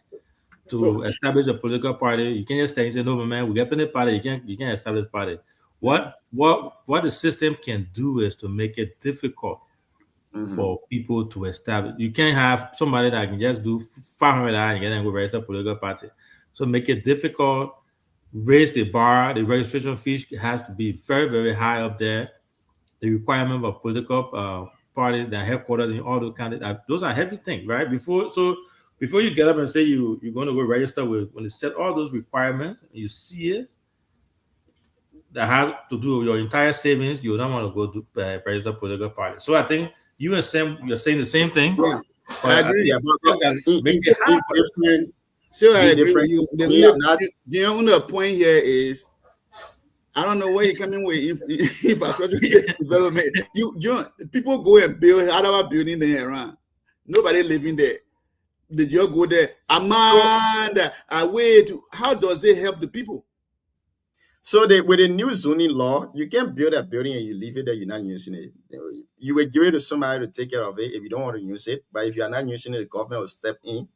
to establish a political party. You can't just say, no, man, we get in the party. You can't establish a party. What the system can do is to make it difficult for people to establish. You can't have somebody that can just do $500 and get and go register a political party. So make it difficult, raise the bar. The registration fees has to be very, very high up there. The requirement of political parties that are headquartered in all those counties, those are heavy things, right? Before you get up and say you're going to go register when they set all those requirements, you see it, that has to do with your entire savings, you don't want to go to register political party. So I think you and Sam, you're saying the same thing. Yeah, I agree. So I agree with you. The only point here is, I don't know where you're coming with infrastructure development. People go and build other building there around. Nobody living there. Did you go there? Amanda, how does it help the people? So with the new zoning law, you can build a building and you leave it there, you're not using it. You will give it to somebody to take care of it if you don't want to use it. But if you are not using it, the government will step in.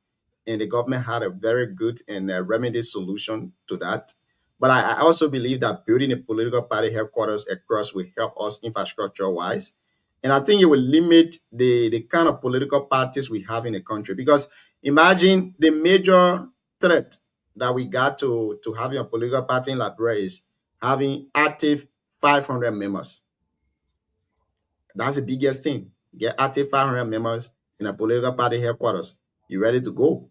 And the government had a very good and remedy solution to that. But I also believe that building a political party headquarters across will help us infrastructure-wise. And I think it will limit the kind of political parties we have in the country. Because imagine the major threat that we got to having a political party in Liberia is having active 500 members. That's the biggest thing. Get active 500 members in a political party headquarters. You ready to go?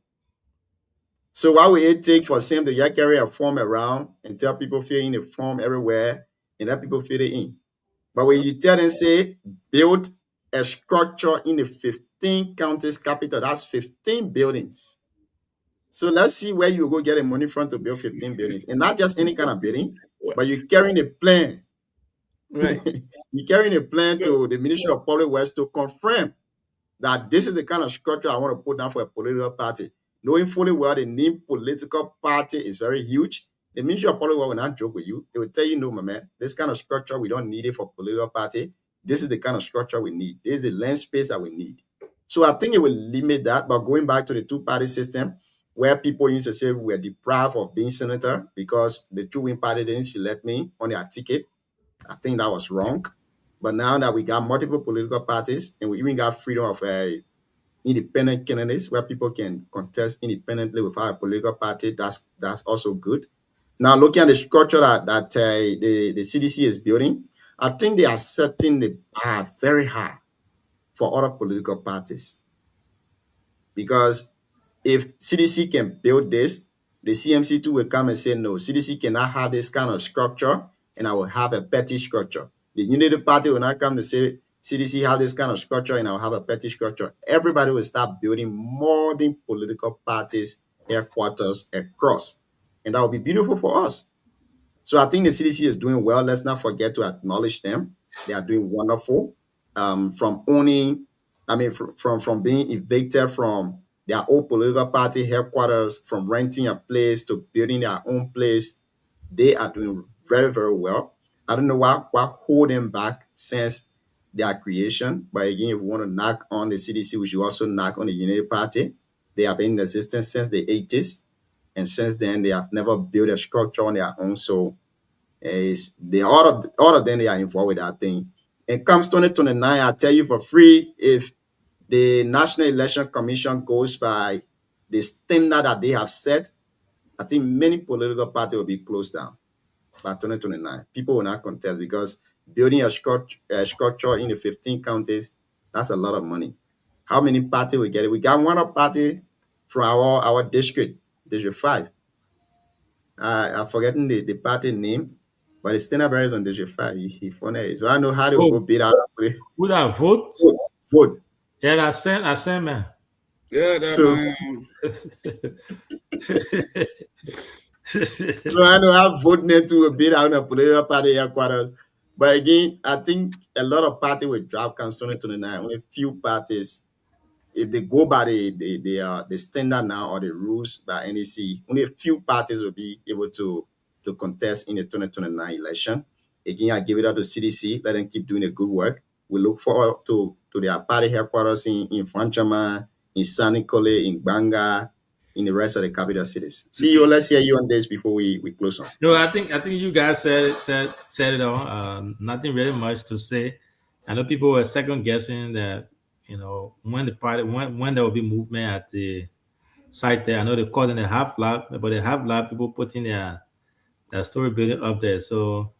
So why would it take for Sam to carry a form around and tell people fill in a form everywhere and let people fill it in? But when you tell them, say, build a structure in the 15 counties capital. That's 15 buildings. So let's see where you go get the money from to build 15 buildings. And not just any kind of building, but you're carrying a plan. Right. You're carrying a plan to the Ministry of Public Works to confirm that this is the kind of structure I want to put down for a political party. Knowing fully well the name political party is very huge. The Ministry of Public Works will not joke with you. They will tell you, no, my man, this kind of structure, we don't need it for political party. This is the kind of structure we need. This is the land space that we need. So I think it will limit that. But going back to the two-party system, where people used to say we were deprived of being senator because the two-wing party didn't select me on their ticket, I think that was wrong. But now that we got multiple political parties and we even got freedom of independent candidates where people can contest independently without a political party, that's also good. Now, looking at the structure that the CDC is building, I think they are setting the bar very high for other political parties. Because if CDC can build this, the CMC too will come and say, no, CDC cannot have this kind of structure, and I will have a petty structure. The Unity Party will not come to say, CDC have this kind of structure, and I'll have a petty structure. Everybody will start building modern political parties, headquarters across. And that will be beautiful for us. So I think the CDC is doing well. Let's not forget to acknowledge them. They are doing wonderful. From being evicted from their old political party headquarters, from renting a place to building their own place, they are doing very, very well. I don't know what hold them back since their creation. But again, if we want to knock on the CDC, we should also knock on the Unity Party. They have been in existence since the 80s. And since then, they have never built a structure on their own. So all of them, they are involved with that thing. And comes 2029, I'll tell you for free, if the National Election Commission goes by the standard that they have set, I think many political parties will be closed down by 2029. People will not contest because building a structure in the 15 counties, that's a lot of money. How many parties we get it? We got one party from our district 5. I've forgotten the party name, but it's still very on District 5. He found it. So I know how to go beat out. Would I vote? Vote. Yeah, I sent man. Yeah, that's So I know how vote need to beat out a political party headquarters. But again, I think a lot of parties will drop comes 2029. Only few parties, if they go by the standard now or the rules by NEC, only a few parties will be able to contest in the 2029 election. Again, I give it up to CDC. Let them keep doing the good work. We look forward to their party headquarters in Franchama, in San Nicole, in Banga, in the rest of the capital cities. See you. Let's hear you on this before we close on. No, I think you guys said it all. Nothing really much to say. I know people were second guessing that, when the party when there will be movement at the site there. I know they called in a half lab, but the half lab people putting their story building up there. So,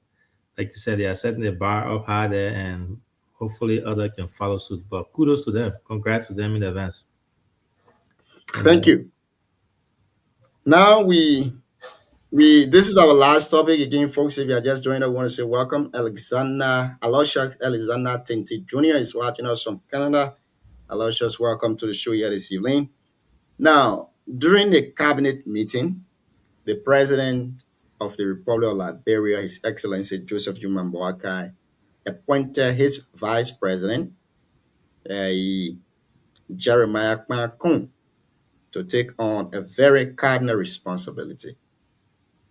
like you said, they are setting the bar up high there, and hopefully others can follow suit. But kudos to them. Congrats to them in advance. Thank you. Now this is our last topic again, folks. If you are just joining, I want to say welcome. Aloysius Alexander Tinti Jr. is watching us from Canada. Aloysius, welcome to the show here this evening. Now, during the cabinet meeting, the president of the Republic of Liberia, His Excellency Joseph Joman Boakai, appointed his vice president, Jeremiah Kmakun, to take on a very cardinal responsibility.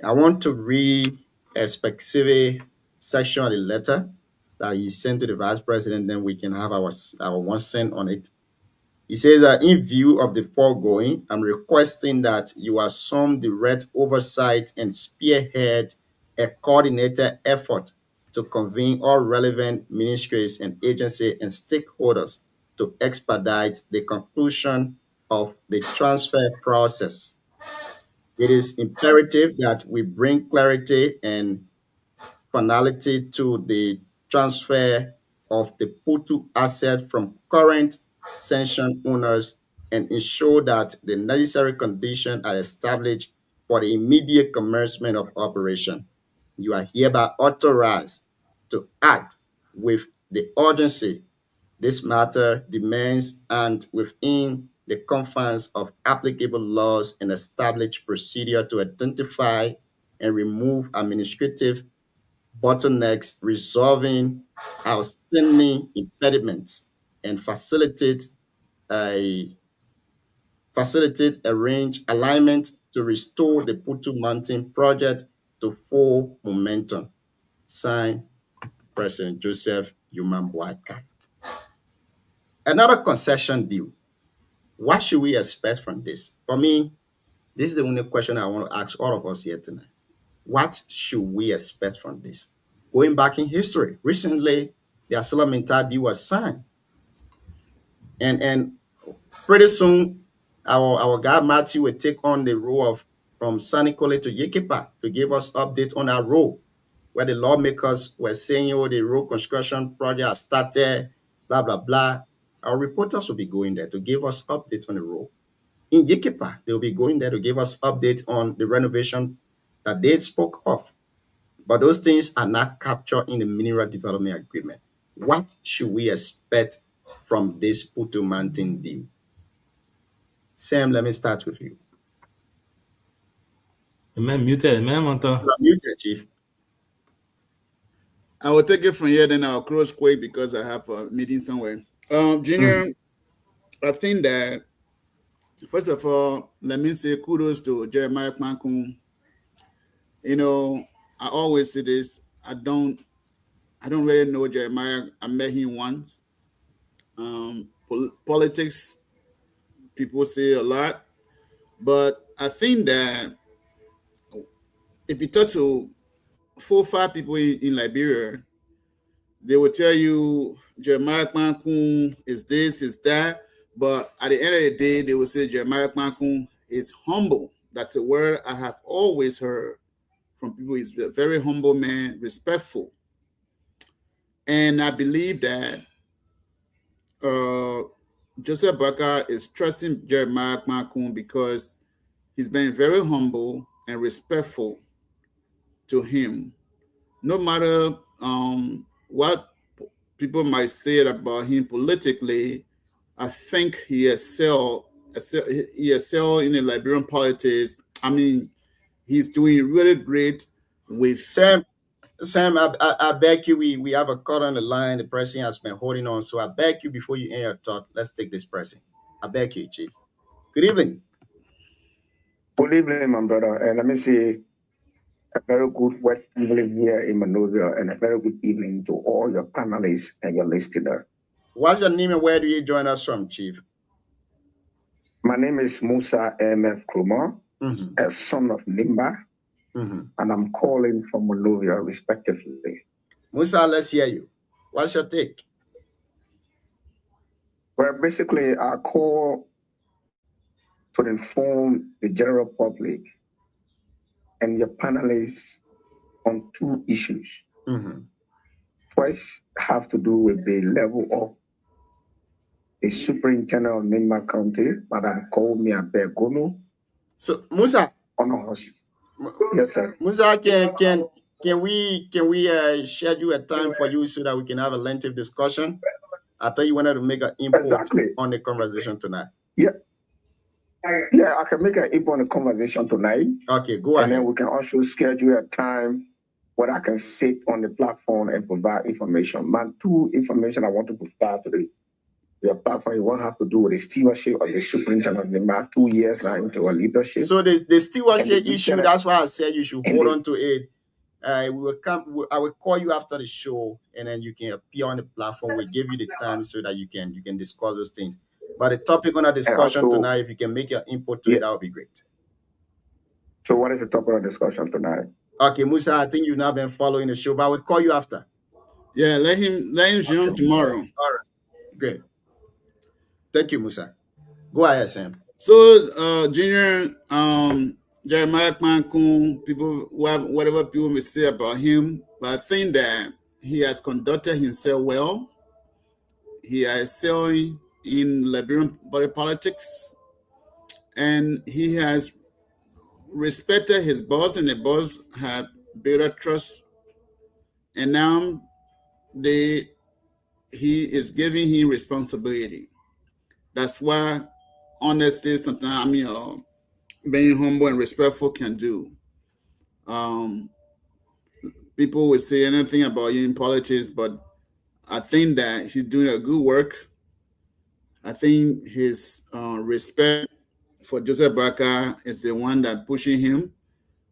I want to read a specific section of the letter that he sent to the vice president, then we can have our 1 cent on it. He says that in view of the foregoing, I'm requesting that you assume direct oversight and spearhead a coordinated effort to convene all relevant ministries and agencies and stakeholders to expedite the conclusion of the transfer process. It is imperative that we bring clarity and finality to the transfer of the Putu asset from current sanctioned owners and ensure that the necessary conditions are established for the immediate commencement of operation. You are hereby authorized to act with the urgency this matter demands and within the confines of applicable laws and established procedure to identify and remove administrative bottlenecks, resolving outstanding impediments, and arrange alignment to restore the Putu Mountain project to full momentum. Signed, President Joseph Yuma Boakai. Another concession deal. What should we expect from this? For me, this is the only question I want to ask all of us here tonight. What should we expect from this? Going back in history, recently, the ArcelorMittal deal was signed. And pretty soon, our guy Matthew will take on the role of from Sanikole to Yekepa to give us update on our role, where the lawmakers were saying, oh, the road construction project has started, blah, blah, blah. Our reporters will be going there to give us updates on the road. In Yekepa, they'll be going there to give us updates on the renovation that they spoke of. But those things are not captured in the mineral development agreement. What should we expect from this Putu Mountain deal? Sam, let me start with you. The man muted, man. You are muted, Chief. I will take it from here, then I'll close quick because I have a meeting somewhere. Junior, I think that, first of all, let me say kudos to Jeremiah Kmankun. You know, I always say this. I don't really know Jeremiah. I met him once. Politics, people say a lot, but I think that if you talk to 4 or 5 people in Liberia, they will tell you Jeremiah Kmankun is this, is that. But at the end of the day, they will say Jeremiah Kmankun is humble. That's a word I have always heard from people. He's a very humble man, respectful. And I believe that Joseph Boakai is trusting Jeremiah Kmankun because he's been very humble and respectful to him. No matter what people might say about him politically, I think he excelled in the Liberian politics. I mean, he's doing really great with... Sam, I beg you, we have a call on the line. The president has been holding on. So I beg you, before you end your talk, let's take this president. I beg you, Chief. Good evening. Good evening, my brother. And let me say a very good wet evening here in Monrovia and a very good evening to all your panelists and your listeners. What's your name and where do you join us from, Chief? My name is Musa M.F. Krumah, a son of Nimba, and I'm calling from Monrovia, respectively. Musa, let's hear you. What's your take? Well, basically, I call to inform the general public and your panelists on 2 issues. First, have to do with the level of the superintendent of Nimba County, Madam Koumia Bergono. So, Musa. Yes, sir. Musa, can we schedule a time for you so that we can have a lengthy discussion? I thought you wanted to make an input on the conversation tonight. Yeah, I can make an input on the conversation tonight. Okay, go ahead. And then we can also schedule a time where I can sit on the platform and provide information. My 2 information I want to provide to the platform, it won't have to do with the stewardship of the superintendent of Nimba 2 years now into our leadership. So the stewardship issue, that's why I said you should hold on to it. I will call you after the show, and then you can appear on the platform. We'll give you the time so that you can discuss those things. But the topic on our discussion tonight, if you can make your input to it, that would be great. So what is the topic of discussion tonight? Okay, Musa, I think you've not been following the show, but I will call you after. Yeah, let him join tomorrow. All right, great. Thank you, Musa. Go ahead, Sam. So, Junior, Jeremiah Kmankun, people, whatever people may say about him, but I think that he has conducted himself well. He is excelled in Liberian body politics, and he has respected his boss, and the boss had built a trust. And now he is giving him responsibility. That's why honesty sometimes, being humble and respectful can do. People will say anything about you in politics, but I think that he's doing a good work. I think his respect for Joseph Barker is the one that pushing him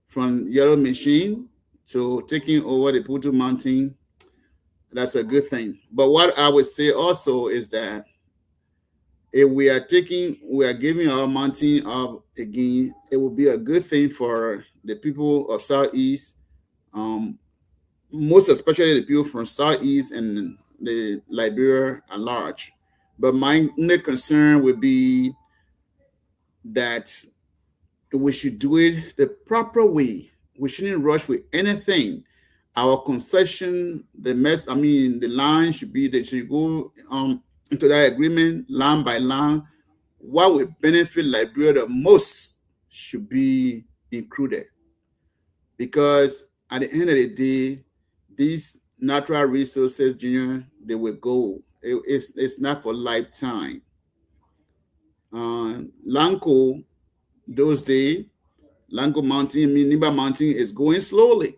from Yellow Machine to taking over the Putu Mountain. That's a good thing. But what I would say also is that if we are giving our mountain up again, it will be a good thing for the people of Southeast, most especially the people from Southeast and the Liberia at large. But my only concern would be that we should do it the proper way. We shouldn't rush with anything. Our concession, the line should be that you go into that agreement line by line. What would benefit Liberia the most should be included. Because at the end of the day, these natural resources, Junior, they will go. It's not for lifetime. Lanco, those days, Lanco Mountain, Nimba Mountain is going slowly.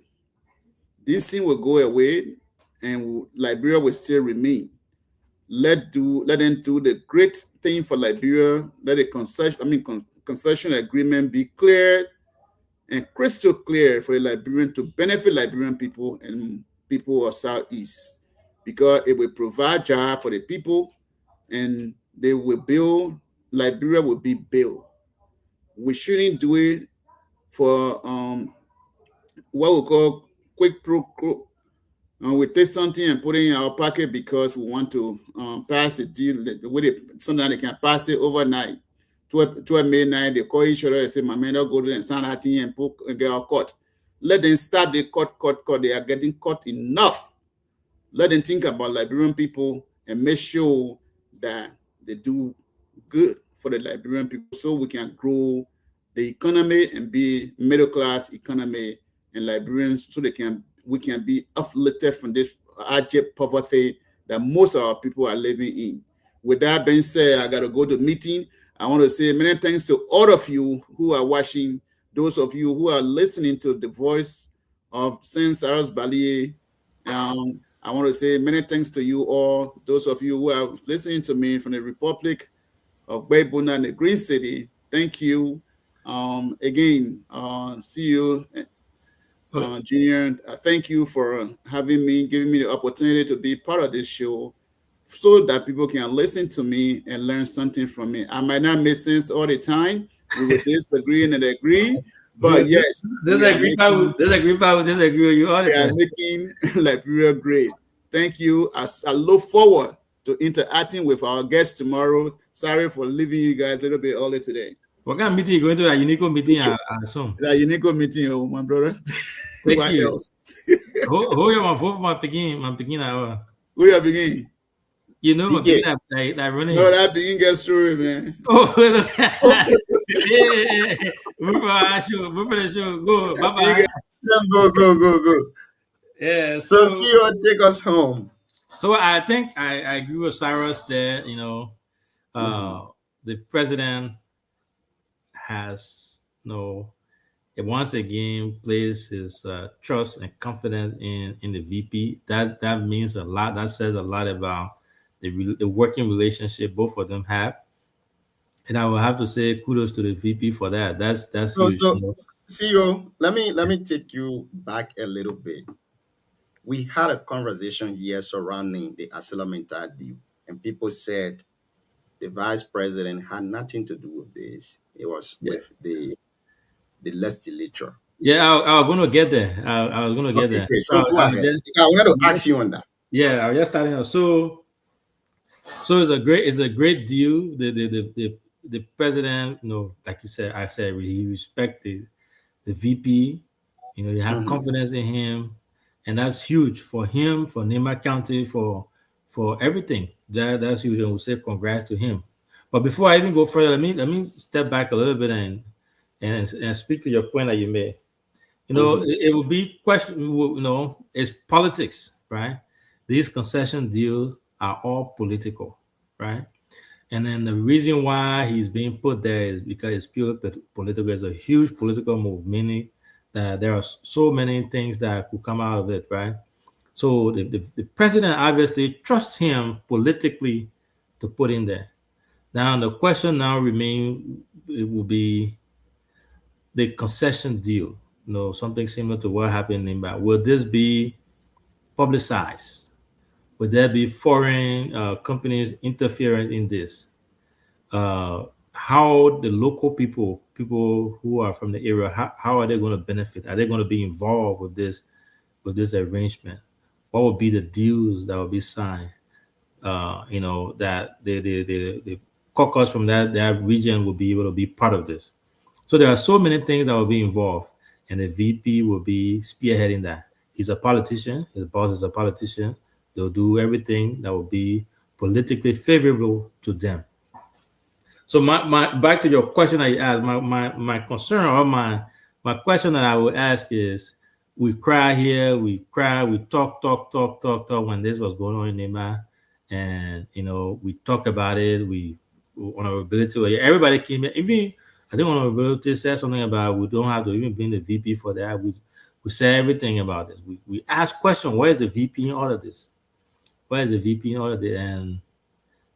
This thing will go away and Liberia will still remain. Let them do the great thing for Liberia. Let the concession agreement be clear and crystal clear for the Liberian to benefit Liberian people and people of Southeast, because it will provide job for the people and they will build, Liberia will be built. We shouldn't do it for what we call quick pro. We take something and put it in our pocket because we want to pass a deal. Sometimes they can pass it overnight. 12 midnight, they call each other and say, my man, don't go to and sign that thing and get our cut. Let them stop the cut. They are getting cut enough. Let them think about Liberian people and make sure that they do good for the Liberian people so we can grow the economy and be middle class economy and Liberians so we can be uplifted from this abject poverty that most of our people are living in. With that being said, I got to go to meeting. I want to say many thanks to all of you who are watching, those of you who are listening to the voice of Saint Cyrus Balie. I want to say many thanks to you all, those of you who are listening to me from the Republic of Baybuna and the Green City. Thank you. Again, see you, Junior. Thank you for having me, giving me the opportunity to be part of this show so that people can listen to me and learn something from me. I might not make sense all the time. We will disagree and agree, but yes. Disagree with you all the time. Making Liberia great. Thank you. I look forward to interacting with our guests tomorrow. Sorry for leaving you guys a little bit early today. What kind of meeting you going to? A Unico meeting, I assume. A Unico meeting, oh, my brother. Thank you. Who you want for my begin? Who you begin? You know, that running. No, that begin gets through, man. Oh, look. Move for the show. Go. Bye-bye. Go. Yeah. So see you and take us home. So I think I agree with Cyrus there. You know, the president has it once again placed his trust and confidence in the VP. That means a lot. That says a lot about the working relationship both of them have. And I will have to say kudos to the VP for that. That's so, huge. So CEO, let me take you back a little bit. We had a conversation here surrounding the ArcelorMittal deal, and people said the vice president had nothing to do with this. It was with the legislature. Yeah, I was going to get there. I was going to get there. Great. So go ahead. I wanted to ask you on that. Yeah, I was just starting out. So it's a great deal. The president, like you said, he respected the VP. He had confidence in him, and that's huge for him, for Nema County, for everything. That's huge, and we'll say congrats to him. But before I even go further, let me step back a little bit and speak to your point that you made. It will be question. It's politics, right? These concession deals are all political, right? And then the reason why he's being put there is because it's purely political. It's a huge political move, meaning that there are so many things that could come out of it, right? So the president obviously trusts him politically to put in there. Now the question now remains, it will be the concession deal, something similar to what happened in Nimba. Will this be publicized? Would there be foreign companies interfering in this? How the local people who are from the area, how are they going to benefit? Are they going to be involved with this arrangement? What would be the deals that will be signed? That the caucus from that region will be able to be part of this. So there are so many things that will be involved, and the VP will be spearheading that. He's a politician. His boss is a politician. They'll do everything that will be politically favorable to them. So my back to your question that you asked, my concern or my question that I would ask is, we cry here, we talk when this was going on in Nema, and we talk about it, we honorability, everybody came in, even I think honorability said something about we don't have to even be in the VP for that. We say everything about it. We ask questions, where is the VP in all of this? Where is the VP in all of this? And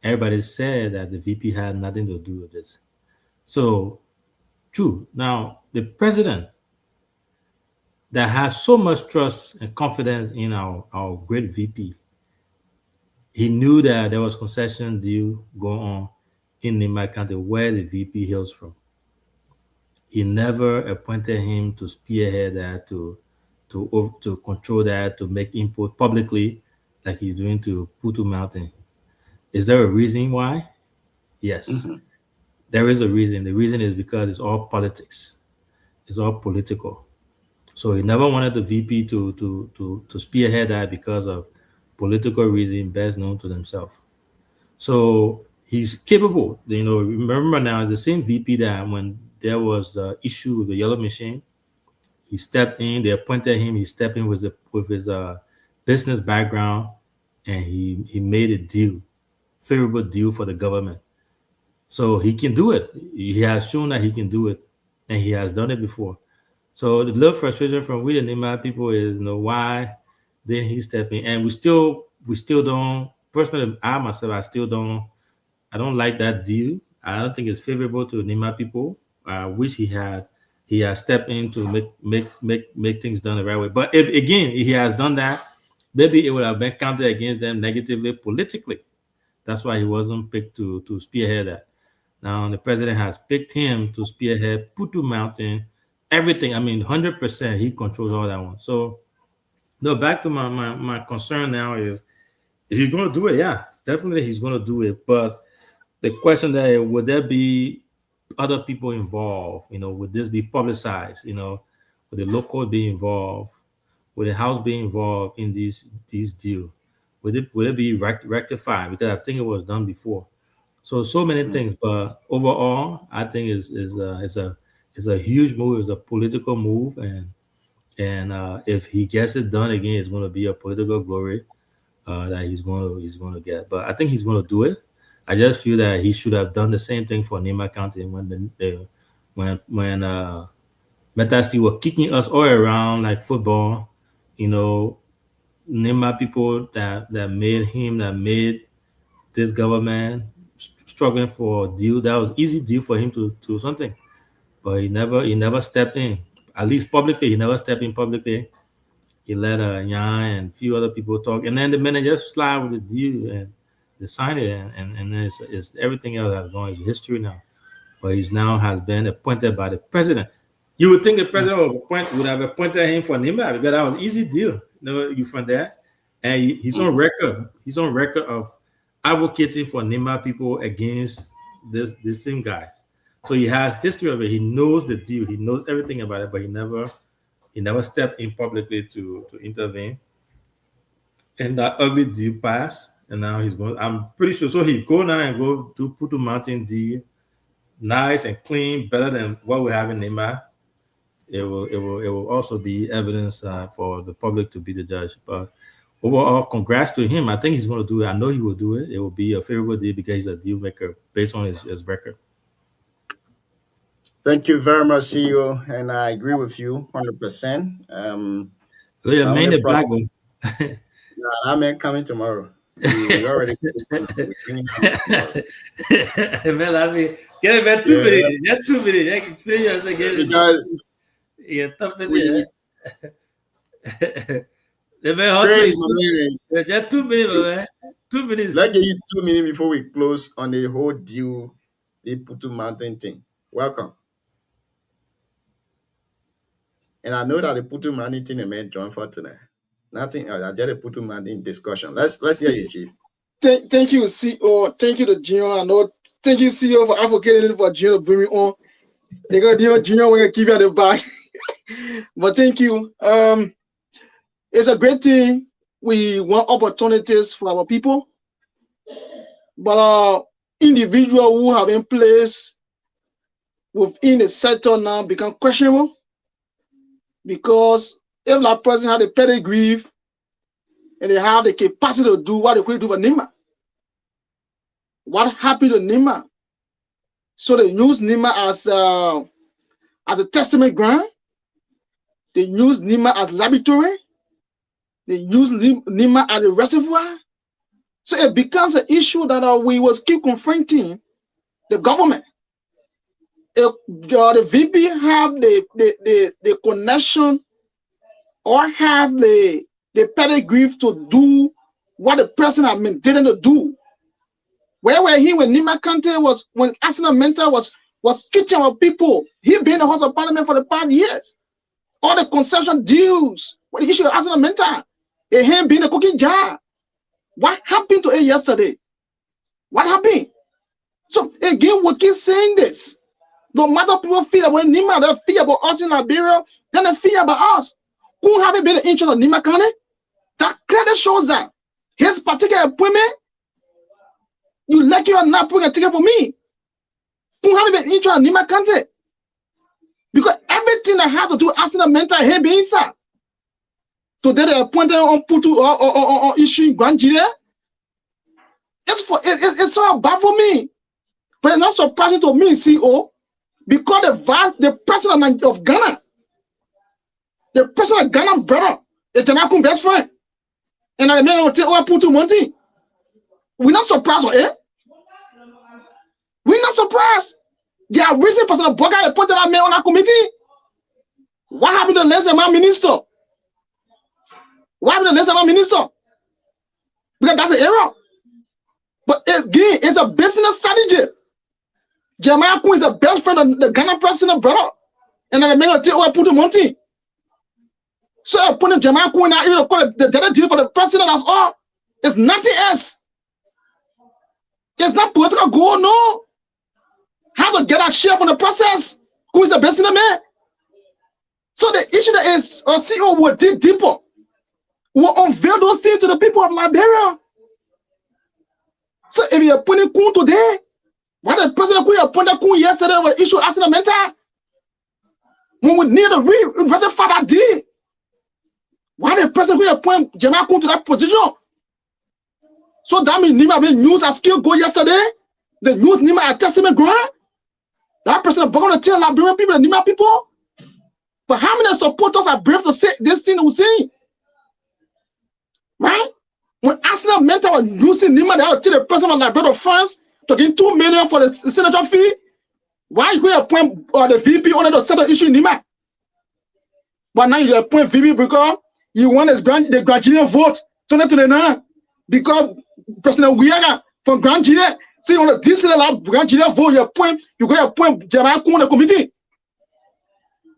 everybody said that the VP had nothing to do with this. So, true. Now, the president that has so much trust and confidence in our great VP, he knew that there was concession deal going on in Nimba County where the VP hails from. He never appointed him to spearhead that, to control that, to make input publicly like he's doing to Putu Mountain. Is there a reason why? Yes. There is a reason. The reason is because it's all politics. It's all political. So he never wanted the VP to spearhead that because of political reason best known to themselves. So he's capable. Remember now, the same VP that when there was the issue with the yellow machine, he stepped in, they appointed him, he stepped in with his business background, and he made a deal, favorable deal for the government. So he can do it. He has shown that he can do it, and he has done it before. So the little frustration from we the Nimba people is, why didn't he step in? And we still don't, personally, I don't like that deal. I don't think it's favorable to Nimba people. I wish he had stepped in to make things done the right way. But if he has done that, maybe it would have been counted against them negatively politically. That's why he wasn't picked to spearhead that. Now the president has picked him to spearhead Putu Mountain, everything. 100% he controls all that one. So back to my concern now is he going to do it? Yeah, definitely he's going to do it. But the question that would there be other people involved? Would this be publicized? Would the local be involved? Would the House be involved in these deals? Would it be rectified? Because I think it was done before. So many things, but overall, I think it's a huge move. It's a political move, and if he gets it done again, it's going to be a political glory that he's going to get. But I think he's going to do it. I just feel that he should have done the same thing for Nimba County when Metastee were kicking us all around like football. Nimba people that made this government struggling for a deal that was easy deal for him to do something, but he never stepped in. At least publicly, he never stepped in publicly. He let Nyan and a few other people talk, and then the minute just slide with the deal and they signed it, and it's everything else has gone. It's history now. But he's now has been appointed by the president. You would think the president would have appointed him for Nimba because that was an easy deal. You from there, and he's on record. He's on record of advocating for Nimba people against this same guys. So he has history of it. He knows the deal. He knows everything about it, but he never stepped in publicly to intervene. And that ugly deal passed, and now he's going. I'm pretty sure. So he go now and go to Putu Mountain deal, nice and clean, better than what we have in Nimba. It will also be evidence for the public to be the judge. But overall, congrats to him. I think he's going to do it. I know he will do it. It will be a favorable deal because he's a deal maker based on his record. Thank you very much, CEO, and I agree with you 100%. So yeah, man, the black one. I mean, coming tomorrow. We already. Man, I mean, get it back 2 minutes. Just 2 minutes. I can feel you again. Yeah, tough in there. The man hospital. Just 2 minutes, man. 2 minutes. Let's give you 2 minutes before we close on the whole deal, the Putu Mountain thing. Welcome. And I know that the Putu Mountain thing may join for tonight. Nothing else. I just a Putu Mountain discussion. Let's hear you, Chief. Thank you, CEO. Thank you to Junior. I know. Thank you, CEO, for advocating for Junior to bring me on. Because Junior will give you the back. But thank you. It's a great thing. We want opportunities for our people. But individuals who have been placed within the sector now become questionable. Because if that person had a pedigree and they have the capacity to do what they could do for Nima, what happened to Nima? So they use Nima as a testament ground. They use Nima as laboratory. They use Nima as a reservoir. So it becomes an issue that we will keep confronting the government. If the VP have the connection or have the pedigree to do what the person had been intended to do. Where were he when Nima Kante when Arsenal Mentor was treating our people? He been in the House of Parliament for the past years. All the concession deals, what the issue of Arsenal Mentor, and him being a cooking jar. What happened to it yesterday? What happened? So again, we keep saying this. No matter people feel about Nima, they feel about us in Liberia, then they feel about us. Who haven't been the interest of Nima Kane? That clearly shows that his particular appointment, you like it or not, putting a ticket for me. Who haven't been interest of Nima Kante? Because everything that has to do with Arsenal Mentor, he being inside. Today they appointed on Putu or issuing Grand Jire. It's so bad for me. But it's not surprising to me, CEO, because the president of Ghana, the president of Ghana brother, is Janakun's best friend. And I may take over Putu Monty. We're not surprised, eh? We're not surprised. They are recent person of Boga appointed that man on our committee. What happened to the Lezema minister? What happened to the Lezema minister? Because that's an error. But again, it's a business strategy. Jeremiah Kun is the best friend of the Ghana president brother. And then the man will take over Putu Monty. So I put Jeremiah Kun now, even call it the direct deal for the president, that's all. It's nothing else. It's not political goal, no. How to get a share from the process? Who is the best in the man? So the issue that is, CEO will dig deeper. Will unveil those things to the people of Liberia. So if you're putting Kun today, why the president Kun appointed Kun yesterday with the issue Arsenal Mentor? When we need to ratify that deal. Why the president Kun appoint Jeremiah Kun to that position? So that means Nima been used as skill go yesterday. They use Nima as testament ground. That person is going to tell Liberian people, the Nima people. But how many supporters are brave to say this thing we're saying? Right? When Arsenal Mentor was using Nima, they had to tell the president of Liberia of France to give 2 million for the senator fee. Why you going to appoint the VP only to settle issue in Nima? But now you appoint VP because you want the graduate vote 2029 because President Wiaga from Grand Jire. See, on the DCL Grand Jire vote, you go appoint Jeremiah Kun the committee.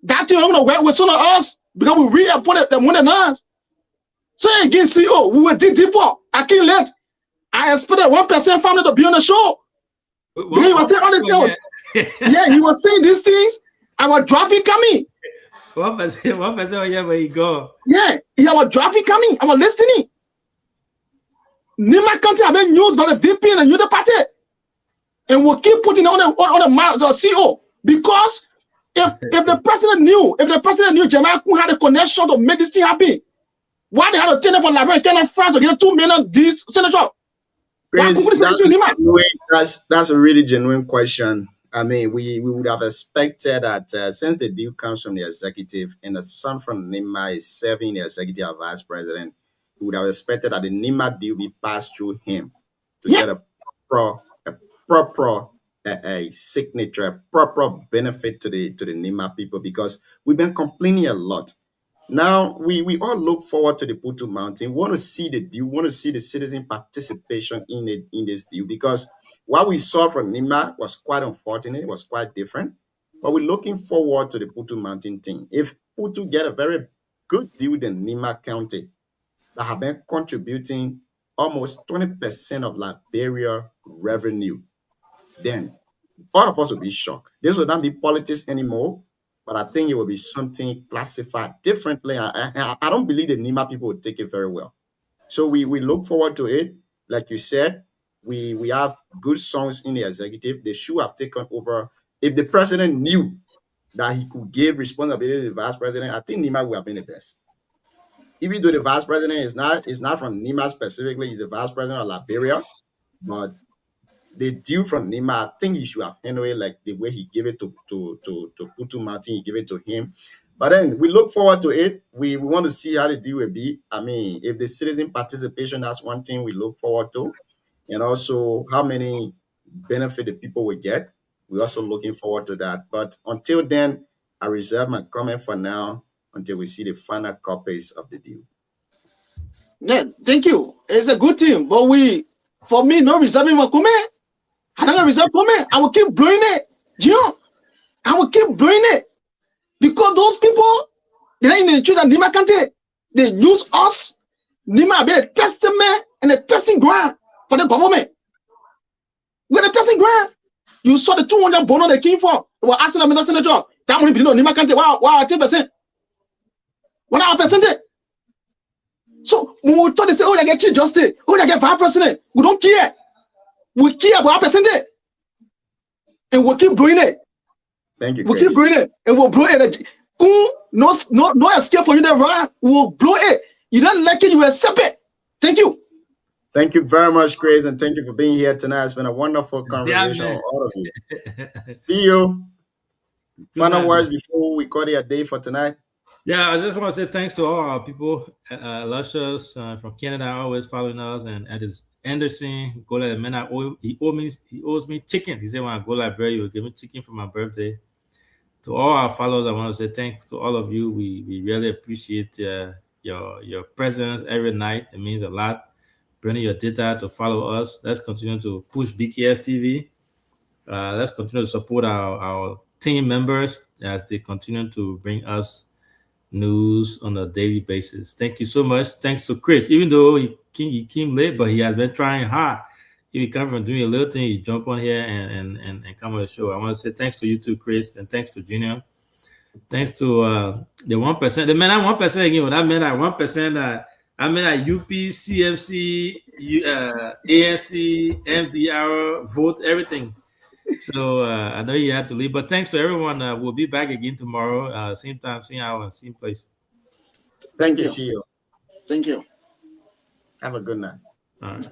That thing I'm gonna work with some of us because we reappointed the money now. So again, CEO, we will dig deeper. I can't let. I expected 1% family to be on the show. He was saying on the show. Yeah, he was saying these things. Our traffic coming. 1%, yeah, where you go. Yeah, our traffic coming. Our listening. Nima Kante have been used by the VP and the other party, and we'll keep putting on the CEO because if the president knew Jeremiah Kun had a connection to make this thing happen, Why they had to take them from Liberia, Kenya, France to get 2 million deals, senator? Chris, that's a really genuine question. I mean, we would have expected that since the deal comes from the executive and the son from NIMA is serving the executive vice president, we would have expected that the NIMA deal be passed through him to get a proper signature, a proper benefit to the NIMA people, because we've been complaining a lot. Now, we all look forward to the Putu Mountain. We want to see the deal, we want to see the citizen participation in this deal, because what we saw from NIMA was quite unfortunate, it was quite different. But we're looking forward to the Putu Mountain thing. If Putu get a very good deal with the NIMA County that have been contributing almost 20% of Liberia revenue, then all of us will be shocked. This will not be politics anymore, but I think it will be something classified differently. I don't believe the NIMA people will take it very well. So we look forward to it. Like you said, we have good songs in the executive. They should have taken over. If the president knew that he could give responsibility to the vice president, I think NIMA would have been the best. Even though the vice president is not from NIMA specifically, he's the vice president of Liberia, but the deal from NIMA, I think he should have handled it like the way he gave it to Putu Mountain, he gave it to him. But then we look forward to it. We want to see how the deal will be. I mean, if the citizen participation, that's one thing we look forward to. And also how many benefit the people will get. We're also looking forward to that. But until then, I reserve my comment for now until we see the final copies of the deal. Yeah, thank you. It's a good thing. But for me, no reserving my comment. I don't reserve comment. I will keep blowing it. I will keep blowing it. Because those people, they're in the church and NIMA County, they use us. NIMA be a testament and a testing ground for the government. With a testing ground, you saw the 200 bonus they came for. They were asking them in the senator, that money be no NIMA County. Wow, 10%. 100%. So when we thought they say, oh, I get chief justice, oh, I get vice president, we don't care. We care about our percentage. And we'll keep doing it. Thank you. We'll keep doing it. And we'll blow it. No escape for you there, right? We'll blow it. You don't like it, you accept it. Thank you. Thank you very much, Chris, and thank you for being here tonight. It's been a wonderful conversation with all of you. See you. Final words before we call it a day for tonight. Yeah, I just want to say thanks to all our people. Luscious from Canada, always following us, and Edis Anderson, go like man, he owes me chicken. He said when I go to Liberia, he will give me chicken for my birthday. To all our followers, I want to say thanks to all of you. We really appreciate your presence every night. It means a lot. Bringing your data to follow us. Let's continue to push BKS TV. Let's continue to support our team members as they continue to bring us news on a daily basis. Thank you so much. Thanks to Chris. Even though he came late, but he has been trying hard. If he comes from doing a little thing, he jump on here and come on the show. I want to say thanks to you too, Chris, and thanks to Junior. Thanks to the 1%. The man at 1% again. When I meant at 1%, I mean at UP, CMC, ANC, MDR, vote, everything. So I know you have to leave, but thanks to everyone. We'll be back again tomorrow, same time, same hour, and same place. Thank you. See you. Thank you. Have a good night. All right.